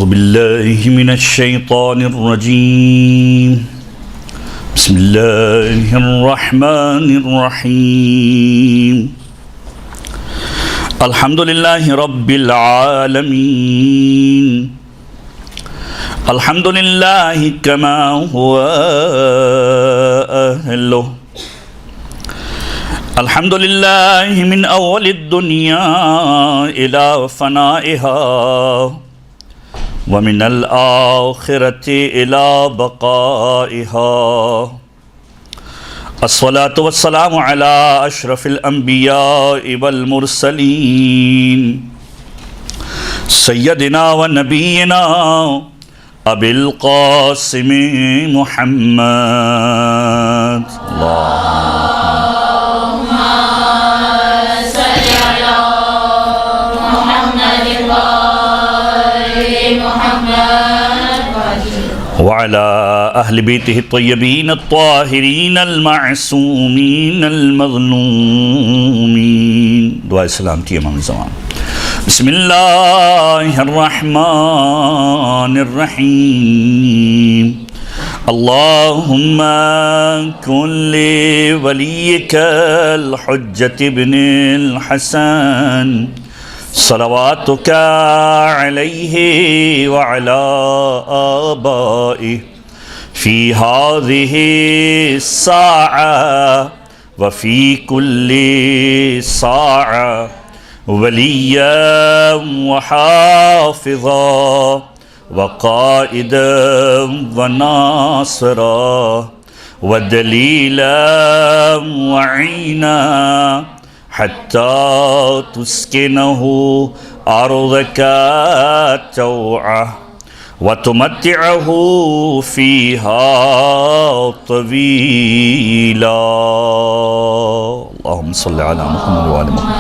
بالله من الشيطان الرجيم. بسم الله الرحمن الرحيم. الحمد لله رب العالمين. الحمد لله كما هو أهله. الحمد لله من أول الدنيا إلى فنائها ومن الآخرة إلى بقائها. الصلاة والسلام على أشرف الأنبياء والمرسلين سيدنا ونبينا أبي القاسم محمد. وعلى أهل بيته الطيبين الطاهرين المعصومين المظلومين. دعا سلامتی امام زمان. بسم اللہ الرحمن الرحیم. اللهم كن لوليك الحجة ابن الحسن صلواتك عليه وعلى آبائه في هذه الساعة وفي كل ساعة وليا وحافظا وقائدا وناصرا ودليلا وعينا حتى تسكنه أرضك توعة وتمتعه فيها طويلا. اللهم صل على محمد وآل محمد.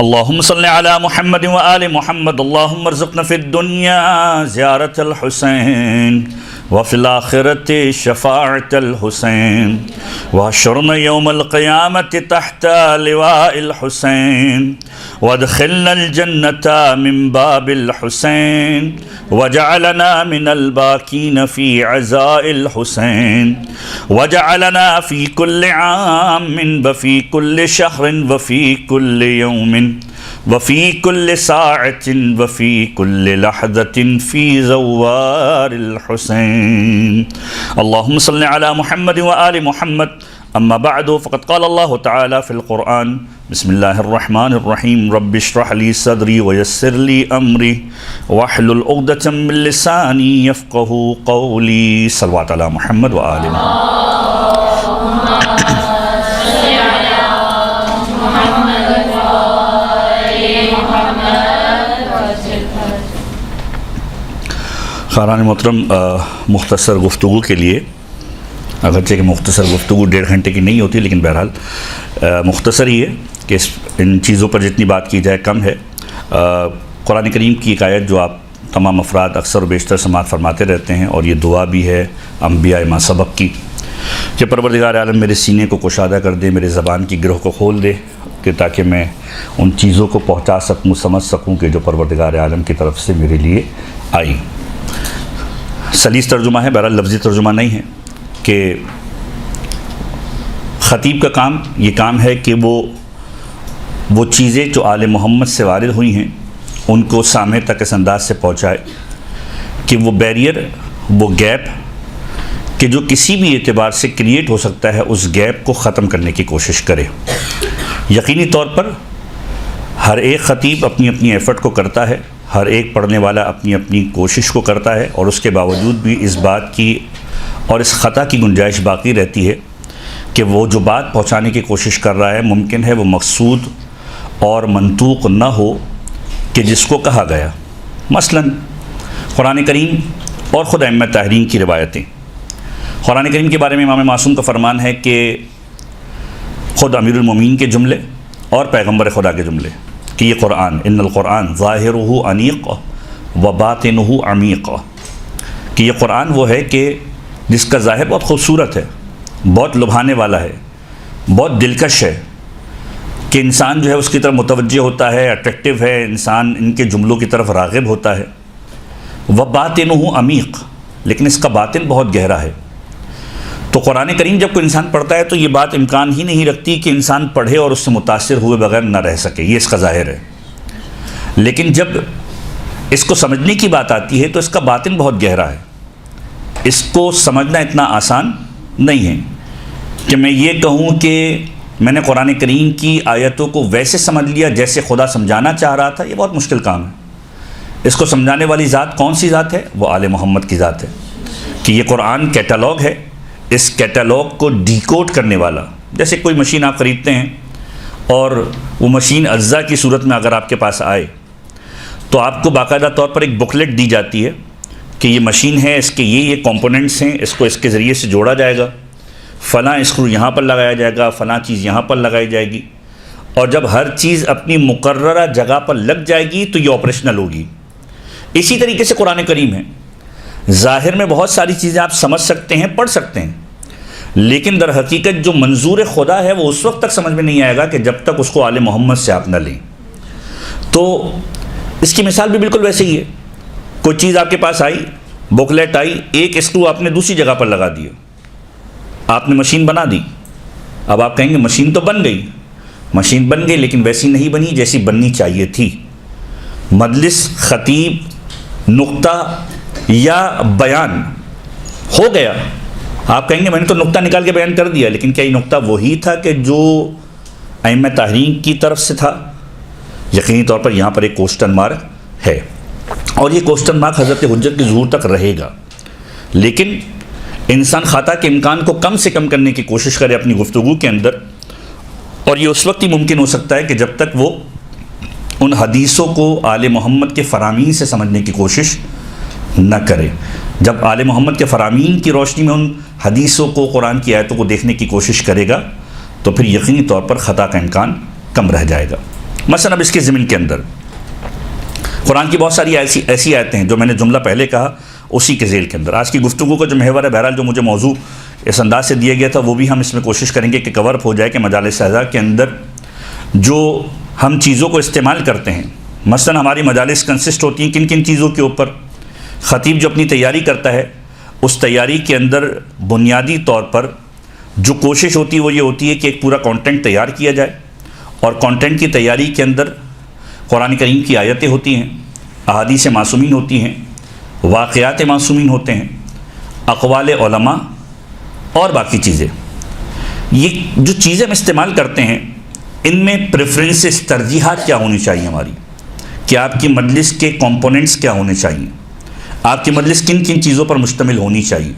اللهم صل على محمد وآل محمد. اللهم ارزقنا في الدنيا زيارة الحسين وفي الآخرة شفاعة الحسين واحشرنا يوم القيامة تحت لواء الحسين وادخلنا الجنة من باب الحسين وجعلنا من الباكين في عزاء الحسين وجعلنا في كل عام وفي كل شهر وفي كل يوم وفي كل ساعة وفي كل لحظة في زوار الحسين. اللهم صل على محمد وآل محمد. أما بعد فقد قال الله تعالى في القرآن. بسم الله الرحمن الرحيم. رب اشرح لي صدري ويسر لي أمري واحلل عقدة من لساني يفقهوا قولي. صلوات على محمد وآل محمد. خاران محترم، مختصر گفتگو کے لیے، اگرچہ کہ مختصر گفتگو 1.5 گھنٹے کی نہیں ہوتی، لیکن بہرحال مختصر ہی ہے کہ ان چیزوں پر جتنی بات کی جائے کم ہے. قرآن کریم کی ایک آیت جو آپ تمام افراد اکثر و بیشتر سماعت فرماتے رہتے ہیں، اور یہ دعا بھی ہے انبیاء ما سبق کی کہ پروردگار عالم میرے سینے کو کشادہ کر دے، میرے زبان کی گرہ کو کھول دے، کہ تاکہ میں ان چیزوں کو پہنچا سکوں، سمجھ سکوں کہ جو پروردگار عالم کی طرف سے میرے لیے آئی. سلیس ترجمہ ہے، بہرحال لفظی ترجمہ نہیں ہے، کہ خطیب کا کام یہ کام ہے کہ وہ چیزیں جو آل محمد سے وارد ہوئی ہیں ان کو سامع تک اس انداز سے پہنچائے کہ وہ بیریئر، وہ گیپ کہ جو کسی بھی اعتبار سے کریٹ ہو سکتا ہے، اس گیپ کو ختم کرنے کی کوشش کرے. یقینی طور پر ہر ایک خطیب اپنی اپنی ایفرٹ کو کرتا ہے، ہر ایک پڑھنے والا اپنی اپنی کوشش کو کرتا ہے، اور اس کے باوجود بھی اس بات کی اور اس خطا کی گنجائش باقی رہتی ہے کہ وہ جو بات پہنچانے کی کوشش کر رہا ہے ممکن ہے وہ مقصود اور منطوق نہ ہو کہ جس کو کہا گیا. مثلا قرآن کریم اور خود ائمہ طاہرین کی روایتیں. قرآن کریم کے بارے میں امام معصوم کا فرمان ہے کہ خود امیر المومنین کے جملے اور پیغمبر خدا کے جملے کہ یہ قرآن، ان القرآن ظاہرہ انیق و باطنہ عمیق، کہ یہ قرآن وہ ہے کہ جس کا ظاہر بہت خوبصورت ہے، بہت لبھانے والا ہے، بہت دلکش ہے، کہ انسان جو ہے اس کی طرف متوجہ ہوتا ہے، اٹریکٹیو ہے، انسان ان کے جملوں کی طرف راغب ہوتا ہے. وَبَاطِنُهُ عَمِيقٌ، لیکن اس کا باطن بہت گہرا ہے. تو قرآن کریم جب کوئی انسان پڑھتا ہے تو یہ بات امکان ہی نہیں رکھتی کہ انسان پڑھے اور اس سے متاثر ہوئے بغیر نہ رہ سکے، یہ اس کا ظاہر ہے. لیکن جب اس کو سمجھنے کی بات آتی ہے تو اس کا باطن بہت گہرا ہے. اس کو سمجھنا اتنا آسان نہیں ہے کہ میں یہ کہوں کہ میں نے قرآن کریم کی آیتوں کو ویسے سمجھ لیا جیسے خدا سمجھانا چاہ رہا تھا. یہ بہت مشکل کام ہے. اس کو سمجھانے والی ذات کون سی ذات ہے؟ وہ آل محمد کی ذات ہے. کہ یہ قرآن کیٹالوگ ہے، اس کیٹالوگ کو ڈیکوڈ کرنے والا، جیسے کوئی مشین آپ خریدتے ہیں اور وہ مشین اجزاء کی صورت میں اگر آپ کے پاس آئے تو آپ کو باقاعدہ طور پر ایک بکلیٹ دی جاتی ہے کہ یہ مشین ہے، اس کے یہ کمپوننٹس ہیں، اس کو اس کے ذریعے سے جوڑا جائے گا، فلاں اسکرو یہاں پر لگایا جائے گا، فلاں چیز یہاں پر لگائی جائے گی، اور جب ہر چیز اپنی مقررہ جگہ پر لگ جائے گی تو یہ آپریشنل ہوگی. اسی طریقے سے قرآن کریم ہے. ظاہر میں بہت ساری چیزیں آپ سمجھ سکتے ہیں، پڑھ سکتے ہیں، لیکن در حقیقت جو منظور خدا ہے وہ اس وقت تک سمجھ میں نہیں آئے گا کہ جب تک اس کو آل محمد سے آپ نہ لیں. تو اس کی مثال بھی بالکل ویسے ہی ہے. کوئی چیز آپ کے پاس آئی، بکلیٹ آئی، ایک اسکرو آپ نے دوسری جگہ پر لگا دیا، آپ نے مشین بنا دی. اب آپ کہیں گے مشین تو بن گئی، مشین بن گئی لیکن ویسی نہیں بنی جیسی بننی چاہیے تھی. مجلس، خطیب، نقطہ یا بیان ہو گیا، آپ کہیں گے میں نے تو نقطہ نکال کے بیان کر دیا، لیکن کیا یہ نقطہ وہی تھا کہ جو ائمہ تحریک کی طرف سے تھا؟ یقینی طور پر یہاں پر ایک کوسچن مارک ہے، اور یہ کوسچن مارک حضرت حجت کے ظہور تک رہے گا. لیکن انسان خطا کے امکان کو کم سے کم کرنے کی کوشش کرے اپنی گفتگو کے اندر، اور یہ اس وقت ہی ممکن ہو سکتا ہے کہ جب تک وہ ان حدیثوں کو آل محمد کے فرامین سے سمجھنے کی کوشش نہ کرے. جب آل محمد کے فرامین کی روشنی میں ان حدیثوں کو، قرآن کی آیتوں کو دیکھنے کی کوشش کرے گا تو پھر یقینی طور پر خطا کا امکان کم رہ جائے گا. مثلا اب اس کے ضمن کے اندر قرآن کی بہت ساری ایسی آیتیں ہیں جو میں نے جملہ پہلے کہا اسی کے ذیل کے اندر. آج کی گفتگو کا جو محور ہے، بہرحال جو مجھے موضوع اس انداز سے دیا گیا تھا وہ بھی ہم اس میں کوشش کریں گے کہ کور اپ ہو جائے کہ مجالس اعضاء کے اندر جو ہم چیزوں کو استعمال کرتے ہیں، مثلا ہماری مجالس کنسسٹ ہوتی ہیں کن کن چیزوں کے اوپر. خطیب جو اپنی تیاری کرتا ہے اس تیاری کے اندر بنیادی طور پر جو کوشش ہوتی ہے وہ یہ ہوتی ہے کہ ایک پورا کانٹینٹ تیار کیا جائے، اور کانٹینٹ کی تیاری کے اندر قرآن کریم کی آیتیں ہوتی ہیں، احادیث معصومین ہوتی ہیں، واقعات معصومین ہوتے ہیں، اقوال علماء اور باقی چیزیں. یہ جو چیزیں ہم استعمال کرتے ہیں ان میں پریفرنسز، ترجیحات کیا ہونی چاہیے ہماری، کہ آپ کی مجلس کے کمپوننٹس کیا ہونے چاہیے، آپ کی مجلس کن کن چیزوں پر مشتمل ہونی چاہیے.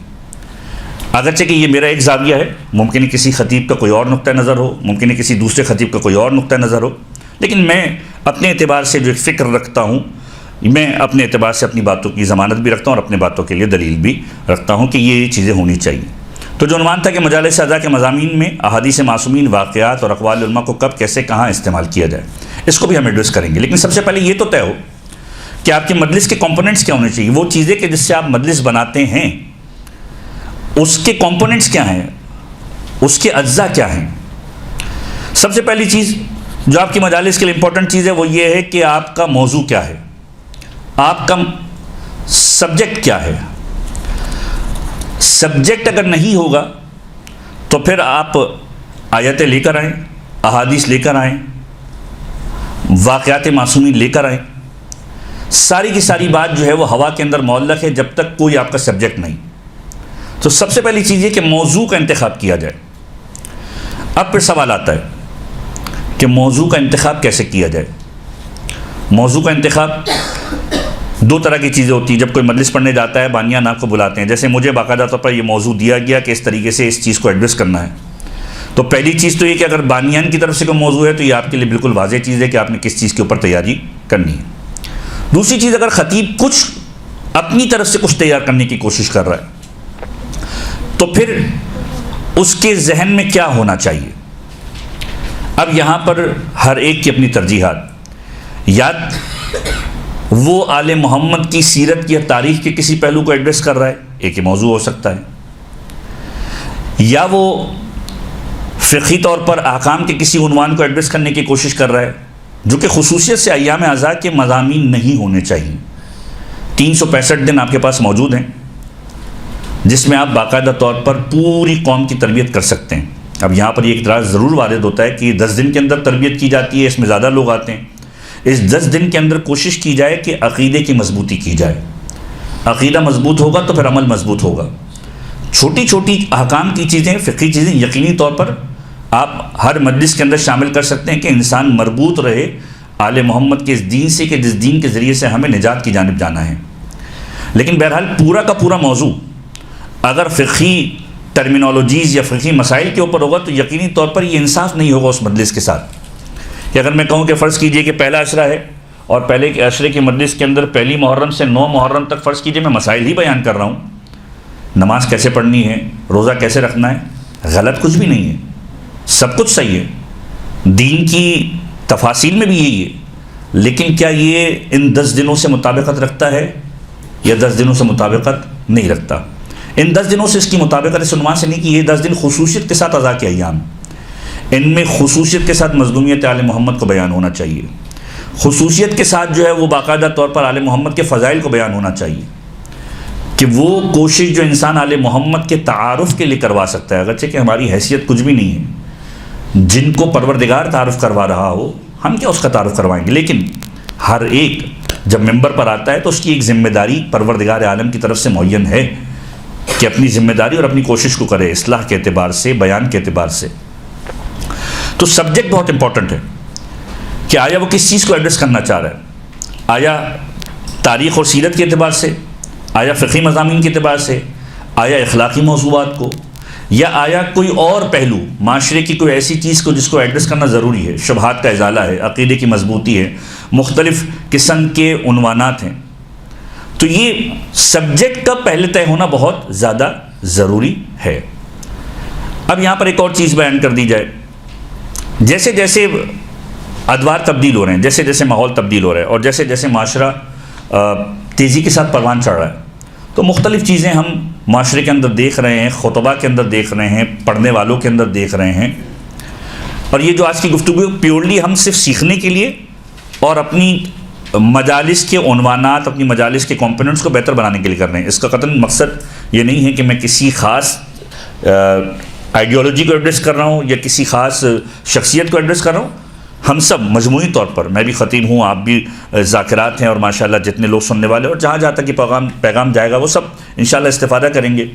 اگرچہ کہ یہ میرا ایک زاویہ ہے، ممکن ہے کسی خطیب کا کوئی اور نقطہ نظر ہو، ممکن ہے کسی دوسرے خطیب کا کوئی اور نقطہ نظر ہو، لیکن میں اپنے اعتبار سے جو ایک فکر رکھتا ہوں، میں اپنے اعتبار سے اپنی باتوں کی ضمانت بھی رکھتا ہوں اور اپنے باتوں کے لیے دلیل بھی رکھتا ہوں کہ یہ چیزیں ہونی چاہیے. تو جو عنوان تھا کہ مجالس اعضاء کے مضامین میں احادیث معصومین، واقعات اور اقوال علماء کو کب، کیسے، کہاں استعمال کیا جائے، اس کو بھی ہم ایڈریس کریں گے. لیکن سب سے پہلے یہ تو طے ہو کہ آپ کے مجلس کے کمپوننٹس کیا ہونے چاہیے. وہ چیزیں کہ جس سے آپ مجلس بناتے ہیں اس کے کمپوننٹس کیا ہیں، اس کے اجزاء کیا ہیں. سب سے پہلی چیز جو آپ کی مجالس کے لیے امپورٹنٹ چیز ہے وہ یہ ہے کہ آپ کا موضوع کیا ہے، آپ کا سبجیکٹ کیا ہے. سبجیکٹ اگر نہیں ہوگا تو پھر آپ آیتیں لے کر آئیں، احادیث لے کر آئیں، واقعات معصومین لے کر آئیں، ساری کی ساری بات جو ہے وہ ہوا کے اندر معلق ہے جب تک کوئی آپ کا سبجیکٹ نہیں. تو سب سے پہلی چیز یہ کہ موضوع کا انتخاب کیا جائے. اب پھر سوال آتا ہے کہ موضوع کا انتخاب کیسے کیا جائے. موضوع کا انتخاب دو طرح کی چیزیں ہوتی ہیں. جب کوئی مجلس پڑھنے جاتا ہے بانیان آپ کو بلاتے ہیں، جیسے مجھے باقاعدہ طور پر یہ موضوع دیا گیا کہ اس طریقے سے اس چیز کو ایڈریس کرنا ہے، تو پہلی چیز تو یہ کہ اگر بانیان کی طرف سے کوئی موضوع ہے تو یہ آپ کے لیے بالکل واضح چیز ہے کہ آپ نے کس چیز کے اوپر تیاری کرنی ہے. دوسری چیز، اگر خطیب کچھ اپنی طرف سے کچھ تیار کرنے کی کوشش کر رہا ہے تو پھر اس کے ذہن میں کیا ہونا چاہیے. اب یہاں پر ہر ایک کی اپنی ترجیحات، یا وہ آل محمد کی سیرت کی تاریخ کے کسی پہلو کو ایڈریس کر رہا ہے، ایک موضوع ہو سکتا ہے، یا وہ فقہی طور پر احکام کے کسی عنوان کو ایڈریس کرنے کی کوشش کر رہا ہے، جو کہ خصوصیت سے ایام اعضاء کے مضامین نہیں ہونے چاہیے۔ 365 دن آپ کے پاس موجود ہیں جس میں آپ باقاعدہ طور پر پوری قوم کی تربیت کر سکتے ہیں۔ اب یہاں پر یہ اعتراض ضرور وارد ہوتا ہے کہ 10 دن کے اندر تربیت کی جاتی ہے، اس میں زیادہ لوگ آتے ہیں۔ اس 10 دن کے اندر کوشش کی جائے کہ عقیدے کی مضبوطی کی جائے، عقیدہ مضبوط ہوگا تو پھر عمل مضبوط ہوگا۔ چھوٹی چھوٹی احکام کی چیزیں، فقہی چیزیں یقینی طور پر آپ ہر مجلس کے اندر شامل کر سکتے ہیں کہ انسان مربوط رہے آل محمد کے اس دین سے کہ جس دین کے ذریعے سے ہمیں نجات کی جانب جانا ہے۔ لیکن بہرحال پورا کا پورا موضوع اگر فقہی ٹرمینالوجیز یا فقہی مسائل کے اوپر ہوگا تو یقینی طور پر یہ انصاف نہیں ہوگا اس مجلس کے ساتھ کہ اگر میں کہوں کہ فرض کیجئے کہ پہلا عشرہ ہے اور پہلے کے عشرے کی مجلس کے اندر پہلی محرم سے 9 محرم تک فرض کیجئے میں مسائل ہی بیان کر رہا ہوں، نماز کیسے پڑھنی ہے، روزہ کیسے رکھنا ہے، غلط کچھ بھی نہیں ہے، سب کچھ صحیح ہے، دین کی تفاصیل میں بھی یہی ہے، لیکن کیا یہ ان 10 دنوں سے مطابقت رکھتا ہے یا 10 دنوں سے مطابقت نہیں رکھتا؟ ان 10 دنوں سے اس کی مطابقت اس عنوان سے نہیں کہ یہ 10 دن خصوصیت کے ساتھ اضاء کے ایام، ان میں خصوصیت کے ساتھ مظلومیت آل محمد کو بیان ہونا چاہیے، خصوصیت کے ساتھ جو ہے وہ باقاعدہ طور پر آل محمد کے فضائل کو بیان ہونا چاہیے کہ وہ کوشش جو انسان آل محمد کے تعارف کے لیے کروا سکتا ہے، اگرچہ کہ ہماری حیثیت کچھ بھی نہیں ہے، جن کو پروردگار تعارف کروا رہا ہو ہم کیا اس کا تعارف کروائیں گے، لیکن ہر ایک جب ممبر پر آتا ہے تو اس کی ایک ذمہ داری پروردگار عالم کی طرف سے معین ہے کہ اپنی ذمہ داری اور اپنی کوشش کو کرے اصلاح کے اعتبار سے، بیان کے اعتبار سے۔ تو سبجیکٹ بہت امپورٹنٹ ہے کہ آیا وہ کس چیز کو ایڈریس کرنا چاہ رہا ہے، آیا تاریخ اور سیرت کے اعتبار سے، آیا فقہی مضامین کے اعتبار سے، آیا اخلاقی موضوعات کو، یا آیا کوئی اور پہلو معاشرے کی کوئی ایسی چیز کو جس کو ایڈریس کرنا ضروری ہے، شبہات کا ازالہ ہے، عقیدے کی مضبوطی ہے، مختلف قسم کے عنوانات ہیں۔ تو یہ سبجیکٹ کا پہلے طے ہونا بہت زیادہ ضروری ہے۔ اب یہاں پر ایک اور چیز بیان کر دی جائے، جیسے جیسے ادوار تبدیل ہو رہے ہیں، جیسے جیسے ماحول تبدیل ہو رہا ہے اور جیسے جیسے معاشرہ تیزی کے ساتھ پروان چڑھ رہا ہے، تو مختلف چیزیں ہم معاشرے کے اندر دیکھ رہے ہیں، خطبہ کے اندر دیکھ رہے ہیں، پڑھنے والوں کے اندر دیکھ رہے ہیں، اور یہ جو آج کی گفتگو پیورلی ہم صرف سیکھنے کے لیے اور اپنی مجالس کے عنوانات، اپنی مجالس کے کمپوننٹس کو بہتر بنانے کے لیے کر رہے ہیں۔ اس کا قطعاً مقصد یہ نہیں ہے کہ میں کسی خاص آئیڈیالوجی کو ایڈریس کر رہا ہوں یا کسی خاص شخصیت کو ایڈریس کر رہا ہوں۔ ہم سب مجموعی طور پر، میں بھی خطیب ہوں، آپ بھی ذاکرات ہیں، اور ماشاءاللہ جتنے لوگ سننے والے اور جہاں جہاں تک یہ پیغام جائے گا وہ سب انشاءاللہ استفادہ کریں گے۔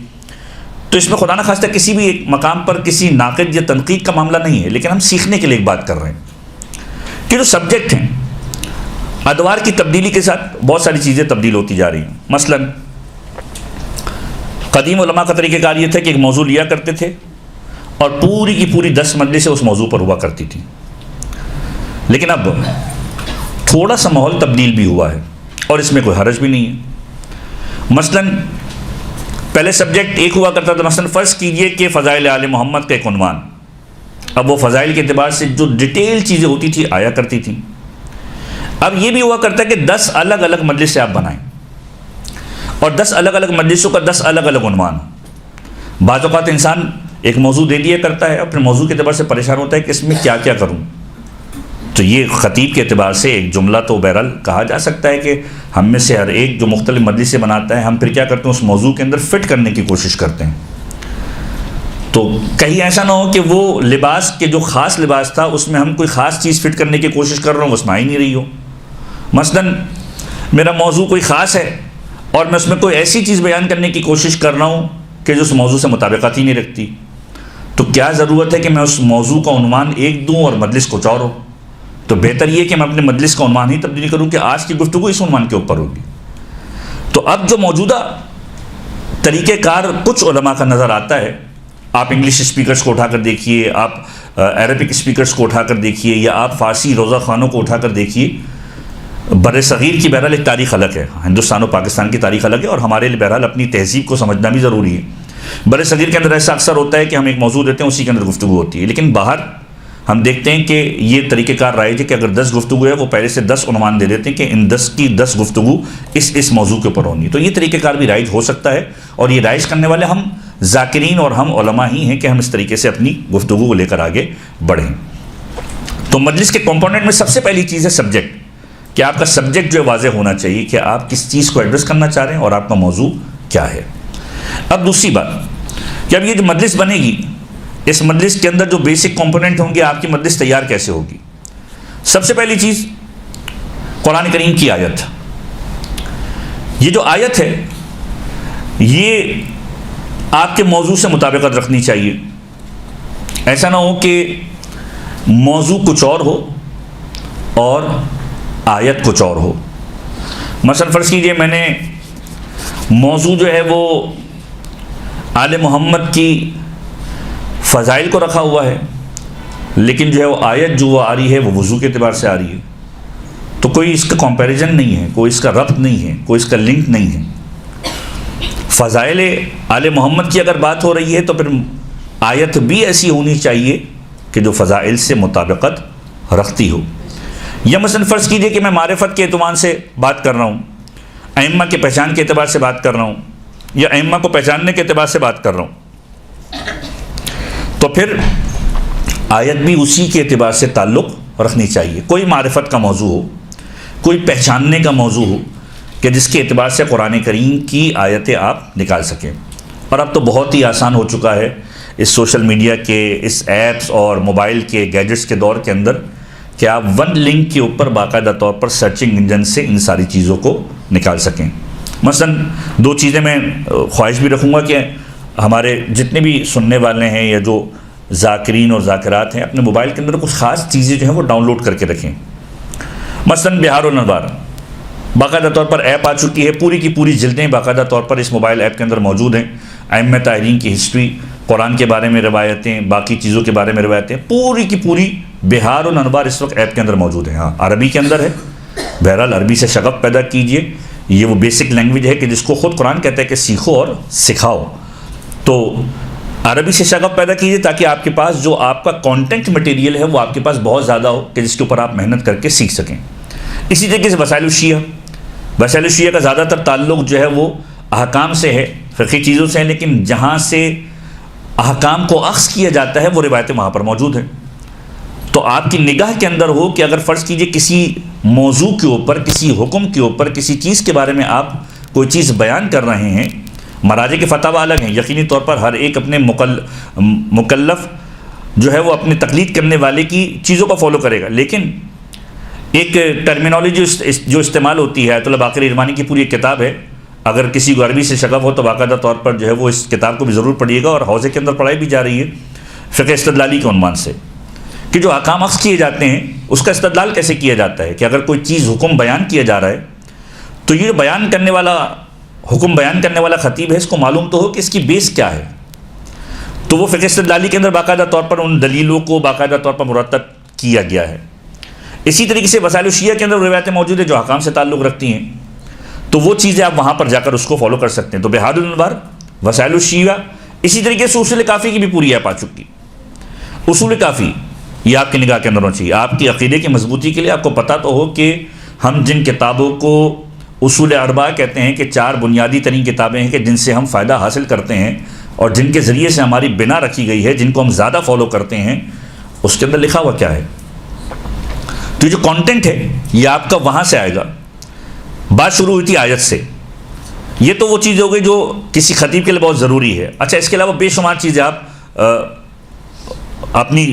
تو اس میں خدا نہ خواستہ کسی بھی ایک مقام پر کسی ناقد یا تنقید کا معاملہ نہیں ہے، لیکن ہم سیکھنے کے لیے ایک بات کر رہے ہیں کہ جو سبجیکٹ ہیں، ادوار کی تبدیلی کے ساتھ بہت ساری چیزیں تبدیل ہوتی جا رہی ہیں۔ مثلا قدیم علماء کا طریقہ کار یہ تھا کہ ایک موضوع لیا کرتے تھے اور پوری کی پوری 10 مجلسیں اس موضوع پر ہوا کرتی تھیں، لیکن اب تھوڑا سا ماحول تبدیل بھی ہوا ہے اور اس میں کوئی حرج بھی نہیں ہے۔ مثلا پہلے سبجیکٹ ایک ہوا کرتا تھا، مثلا فرض کیجئے کہ فضائل آل محمد کا ایک عنوان، اب وہ فضائل کے اعتبار سے جو ڈیٹیل چیزیں ہوتی تھی آیا کرتی تھیں۔ اب یہ بھی ہوا کرتا ہے کہ 10 الگ الگ مجلس سے آپ بنائیں اور 10 الگ الگ مجلسوں کا 10 الگ الگ عنوان۔ بعض اوقات انسان ایک موضوع دے دیا کرتا ہے، اپنے موضوع کے اعتبار سے پریشان ہوتا ہے کہ اس میں کیا کیا کروں۔ تو یہ خطیب کے اعتبار سے ایک جملہ تو بہرحال کہا جا سکتا ہے کہ ہم میں سے ہر ایک جو مختلف مجلسیں بناتا ہے، ہم پھر کیا کرتے ہیں، اس موضوع کے اندر فٹ کرنے کی کوشش کرتے ہیں۔ تو کہیں ایسا نہ ہو کہ وہ لباس کے جو خاص لباس تھا اس میں ہم کوئی خاص چیز فٹ کرنے کی کوشش کر رہا ہوں، اس میں آ ہی نہیں رہی ہو۔ مثلا میرا موضوع کوئی خاص ہے اور میں اس میں کوئی ایسی چیز بیان کرنے کی کوشش کر رہا ہوں کہ جو اس موضوع سے مطابقت ہی نہیں رکھتی، تو کیا ضرورت ہے کہ میں اس موضوع کا عنوان ایک دوں اور مجلس کچھ اور ہو؟ تو بہتر یہ کہ میں اپنے مجلس کا عنوان ہی تبدیل کروں کہ آج کی گفتگو اس عنوان کے اوپر ہوگی۔ تو اب جو موجودہ طریقہ کار کچھ علماء کا نظر آتا ہے، آپ انگلش اسپیکرز کو اٹھا کر دیکھیے، آپ عربک اسپیکرز کو اٹھا کر دیکھیے، یا آپ فارسی روزہ خوانوں کو اٹھا کر دیکھیے۔ بر صغیر کی بہرحال ایک تاریخ الگ ہے، ہندوستان و پاکستان کی تاریخ الگ ہے، اور ہمارے لیے بہرحال اپنی تہذیب کو سمجھنا بھی ضروری ہے۔ بر صغیر کے اندر ایسا اکثر ہوتا ہے کہ ہم ایک موضوع دیتے ہیں، اسی کے اندر گفتگو ہوتی ہے، لیکن باہر ہم دیکھتے ہیں کہ یہ طریقہ کار رائج ہے کہ اگر 10 گفتگو ہے وہ پہلے سے 10 عنوان دے دیتے ہیں کہ ان 10 کی 10 گفتگو اس موضوع کے اوپر ہونی۔ تو یہ طریقہ کار بھی رائج ہو سکتا ہے، اور یہ رائج کرنے والے ہم ذاکرین اور ہم علماء ہی ہیں کہ ہم اس طریقے سے اپنی گفتگو کو لے کر آگے بڑھیں۔ تو مجلس کے کمپوننٹ میں سب سے پہلی چیز ہے سبجیکٹ، کہ آپ کا سبجیکٹ جو ہے واضح ہونا چاہیے کہ آپ کس چیز کو ایڈریس کرنا چاہ رہے ہیں اور آپ کا موضوع کیا ہے۔ اب دوسری بات کہ اب یہ جو مجلس بنے گی، اس مجلس کے اندر جو بیسک کمپوننٹ ہوں گے، آپ کی مجلس تیار کیسے ہوگی؟ سب سے پہلی چیز قرآن کریم کی آیت۔ یہ جو آیت ہے یہ آپ کے موضوع سے مطابقت رکھنی چاہیے۔ ایسا نہ ہو کہ موضوع کچھ اور ہو اور آیت کچھ اور ہو۔ مثلا فرض کیجئے میں نے موضوع جو ہے وہ آل محمد کی فضائل کو رکھا ہوا ہے، لیکن جو ہے وہ آیت جو وہ آ رہی ہے وہ وضو کے اعتبار سے آ رہی ہے، تو کوئی اس کا کمپیریزن نہیں ہے، کوئی اس کا ربط نہیں ہے، کوئی اس کا لنک نہیں ہے۔ فضائل آل محمد کی اگر بات ہو رہی ہے تو پھر آیت بھی ایسی ہونی چاہیے کہ جو فضائل سے مطابقت رکھتی ہو۔ یا مثلا فرض کیجئے کہ میں معرفت کے اعتبار سے بات کر رہا ہوں، ائمہ کے پہچان کے اعتبار سے بات کر رہا ہوں، یا ائمہ کو پہچاننے کے اعتبار سے بات کر رہا ہوں، تو پھر آیت بھی اسی کے اعتبار سے تعلق رکھنی چاہیے۔ کوئی معرفت کا موضوع ہو، کوئی پہچاننے کا موضوع ہو کہ جس کے اعتبار سے قرآن کریم کی آیتیں آپ نکال سکیں۔ اور اب تو بہت ہی آسان ہو چکا ہے اس سوشل میڈیا کے، اس ایپس اور موبائل کے گیجٹس کے دور کے اندر، کہ آپ ون لنک کے اوپر باقاعدہ طور پر سرچنگ انجن سے ان ساری چیزوں کو نکال سکیں۔ مثلا دو چیزیں میں خواہش بھی رکھوں گا کہ ہمارے جتنے بھی سننے والے ہیں یا جو ذاکرین اور ذاکرات ہیں، اپنے موبائل کے اندر کچھ خاص چیزیں جو ہیں وہ ڈاؤن لوڈ کر کے رکھیں۔ مثلا بہار الانوار باقاعدہ طور پر ایپ آ چکی ہے، پوری کی پوری جلدیں باقاعدہ طور پر اس موبائل ایپ کے اندر موجود ہیں۔ ائمہ طاہرین کی ہسٹری، قرآن کے بارے میں روایتیں، باقی چیزوں کے بارے میں روایتیں، پوری کی پوری بہار الانوار اس وقت ایپ کے اندر موجود ہیں۔ ہاں عربی کے اندر ہے، بہرحال عربی سے شغف پیدا کیجئے، یہ وہ بیسک لینگویج ہے کہ جس کو خود قرآن کہتا ہے کہ سیکھو اور سکھاؤ۔ تو عربی سے شغف پیدا کیجئے تاکہ آپ کے پاس جو آپ کا کانٹینٹ مٹیریل ہے وہ آپ کے پاس بہت زیادہ ہو کہ جس کے اوپر آپ محنت کر کے سیکھ سکیں۔ اسی طریقے سے وسائل الشیعہ کا زیادہ تر تعلق جو ہے وہ احکام سے ہے، فقہی چیزوں سے ہے، لیکن جہاں سے احکام کو اخذ کیا جاتا ہے وہ روایتیں وہاں پر موجود ہیں۔ تو آپ کی نگاہ کے اندر ہو کہ اگر فرض کیجئے کسی موضوع کے اوپر، کسی حکم کے اوپر، کسی چیز کے بارے میں آپ کوئی چیز بیان کر رہے ہیں، مراجع کے فتاوی الگ ہیں، یقینی طور پر ہر ایک اپنے مکلف جو ہے وہ اپنے تقلید کرنے والے کی چیزوں کو فالو کرے گا، لیکن ایک ٹرمینالوجی جو استعمال ہوتی ہے، آیت اللہ باقر رحمانی کی پوری ایک کتاب ہے، اگر کسی کو عربی سے شغف ہو تو باقاعدہ طور پر جو ہے وہ اس کتاب کو بھی ضرور پڑھیے گا، اور حوزے کے اندر پڑھائی بھی جا رہی ہے فقہ استدلالی کے عنوان سے، کہ جو احکام اخذ کیے جاتے ہیں اس کا استدلال کیسے کیا جاتا ہے، کہ اگر کوئی چیز حکم بیان کیا جا رہا ہے تو یہ بیان کرنے والا حکم بیان کرنے والا خطیب ہے، اس کو معلوم تو ہو کہ اس کی بیس کیا ہے۔ تو وہ فقہ استدلالی کے اندر باقاعدہ طور پر ان دلیلوں کو باقاعدہ طور پر مرتب کیا گیا ہے۔ اسی طریقے سے وسائل الشیعہ کے اندر روایتیں موجود ہیں جو احکام سے تعلق رکھتی ہیں، تو وہ چیزیں آپ وہاں پر جا کر اس کو فالو کر سکتے ہیں۔ تو بہار الانوار، وسائل الشیعہ، اسی طریقے سے اصول کافی کی بھی پوری ایپ آ چکی۔ اصول کافی یہ آپ کی نگاہ کے اندر ہونا چاہیے، آپ کی عقیدے کی مضبوطی کے لیے آپ کو پتہ تو ہو کہ ہم جن کتابوں کو اصول اربعہ کہتے ہیں کہ چار بنیادی ترین کتابیں ہیں کہ جن سے ہم فائدہ حاصل کرتے ہیں اور جن کے ذریعے سے ہماری بنا رکھی گئی ہے، جن کو ہم زیادہ فالو کرتے ہیں، اس کے اندر لکھا ہوا کیا ہے۔ تو جو کانٹینٹ ہے یہ آپ کا وہاں سے آئے گا۔ بات شروع ہوئی تھی آیت سے، یہ تو وہ چیز ہو گئی جو کسی خطیب کے لیے بہت ضروری ہے۔ اچھا، اس کے علاوہ بے شمار چیزیں آپ اپنی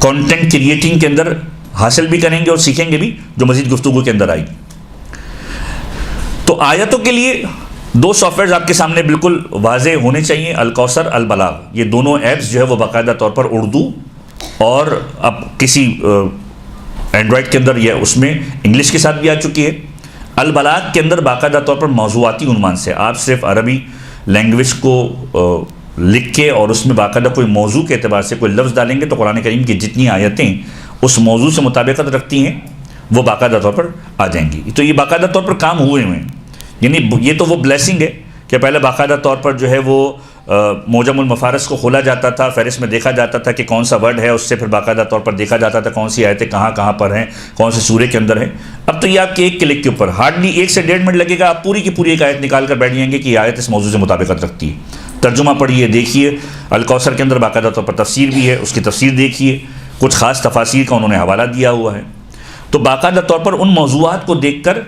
کانٹینٹ کریٹنگ کے اندر حاصل بھی کریں گے اور سیکھیں گے بھی، جو مزید گفتگو کے اندر آئے گی۔ تو آیتوں کے لیے دو سافٹ ویئرز آپ کے سامنے بالکل واضح ہونے چاہیے، الکوثر، البلاغ، یہ دونوں ایپس جو ہے وہ باقاعدہ طور پر اردو اور اب کسی اینڈرائڈ کے اندر یا اس میں انگلش کے ساتھ بھی آ چکی ہے۔ البلاغ کے اندر باقاعدہ طور پر موضوعاتی عنوان سے آپ صرف عربی لینگویج کو لکھ کے اور اس میں باقاعدہ کوئی موضوع کے اعتبار سے کوئی لفظ ڈالیں گے تو قرآن کریم کی جتنی آیتیں اس موضوع سے مطابقت رکھتی ہیں وہ باقاعدہ طور پر آ جائیں گی۔ تو یہ باقاعدہ طور پر کام ہوئے ہیں، یعنی یہ تو وہ بلیسنگ ہے کہ پہلے باقاعدہ طور پر جو ہے وہ موجم المفارس کو کھولا جاتا تھا، فہرست میں دیکھا جاتا تھا کہ کون سا ورڈ ہے، اس سے پھر باقاعدہ طور پر دیکھا جاتا تھا کون سی آیتیں کہاں کہاں پر ہیں، کون سے سورے کے اندر ہیں۔ اب تو یہ آپ کے ایک کلک کے اوپر ہارڈلی 1 سے 1.5 منٹ لگے گا، آپ پوری کی پوری ایک آیت نکال کر بیٹھ جائیں گے کہ یہ آیت اس موضوع سے مطابقت رکھتی ہے۔ ترجمہ پڑھیے، دیکھیے، الکوثر کے اندر باقاعدہ طور پر تفسیر بھی ہے، اس کی تفسیر دیکھیے، کچھ خاص تفاسیر کا انہوں نے حوالہ دیا ہوا ہے۔ تو باقاعدہ طور پر ان موضوعات کو دیکھ کر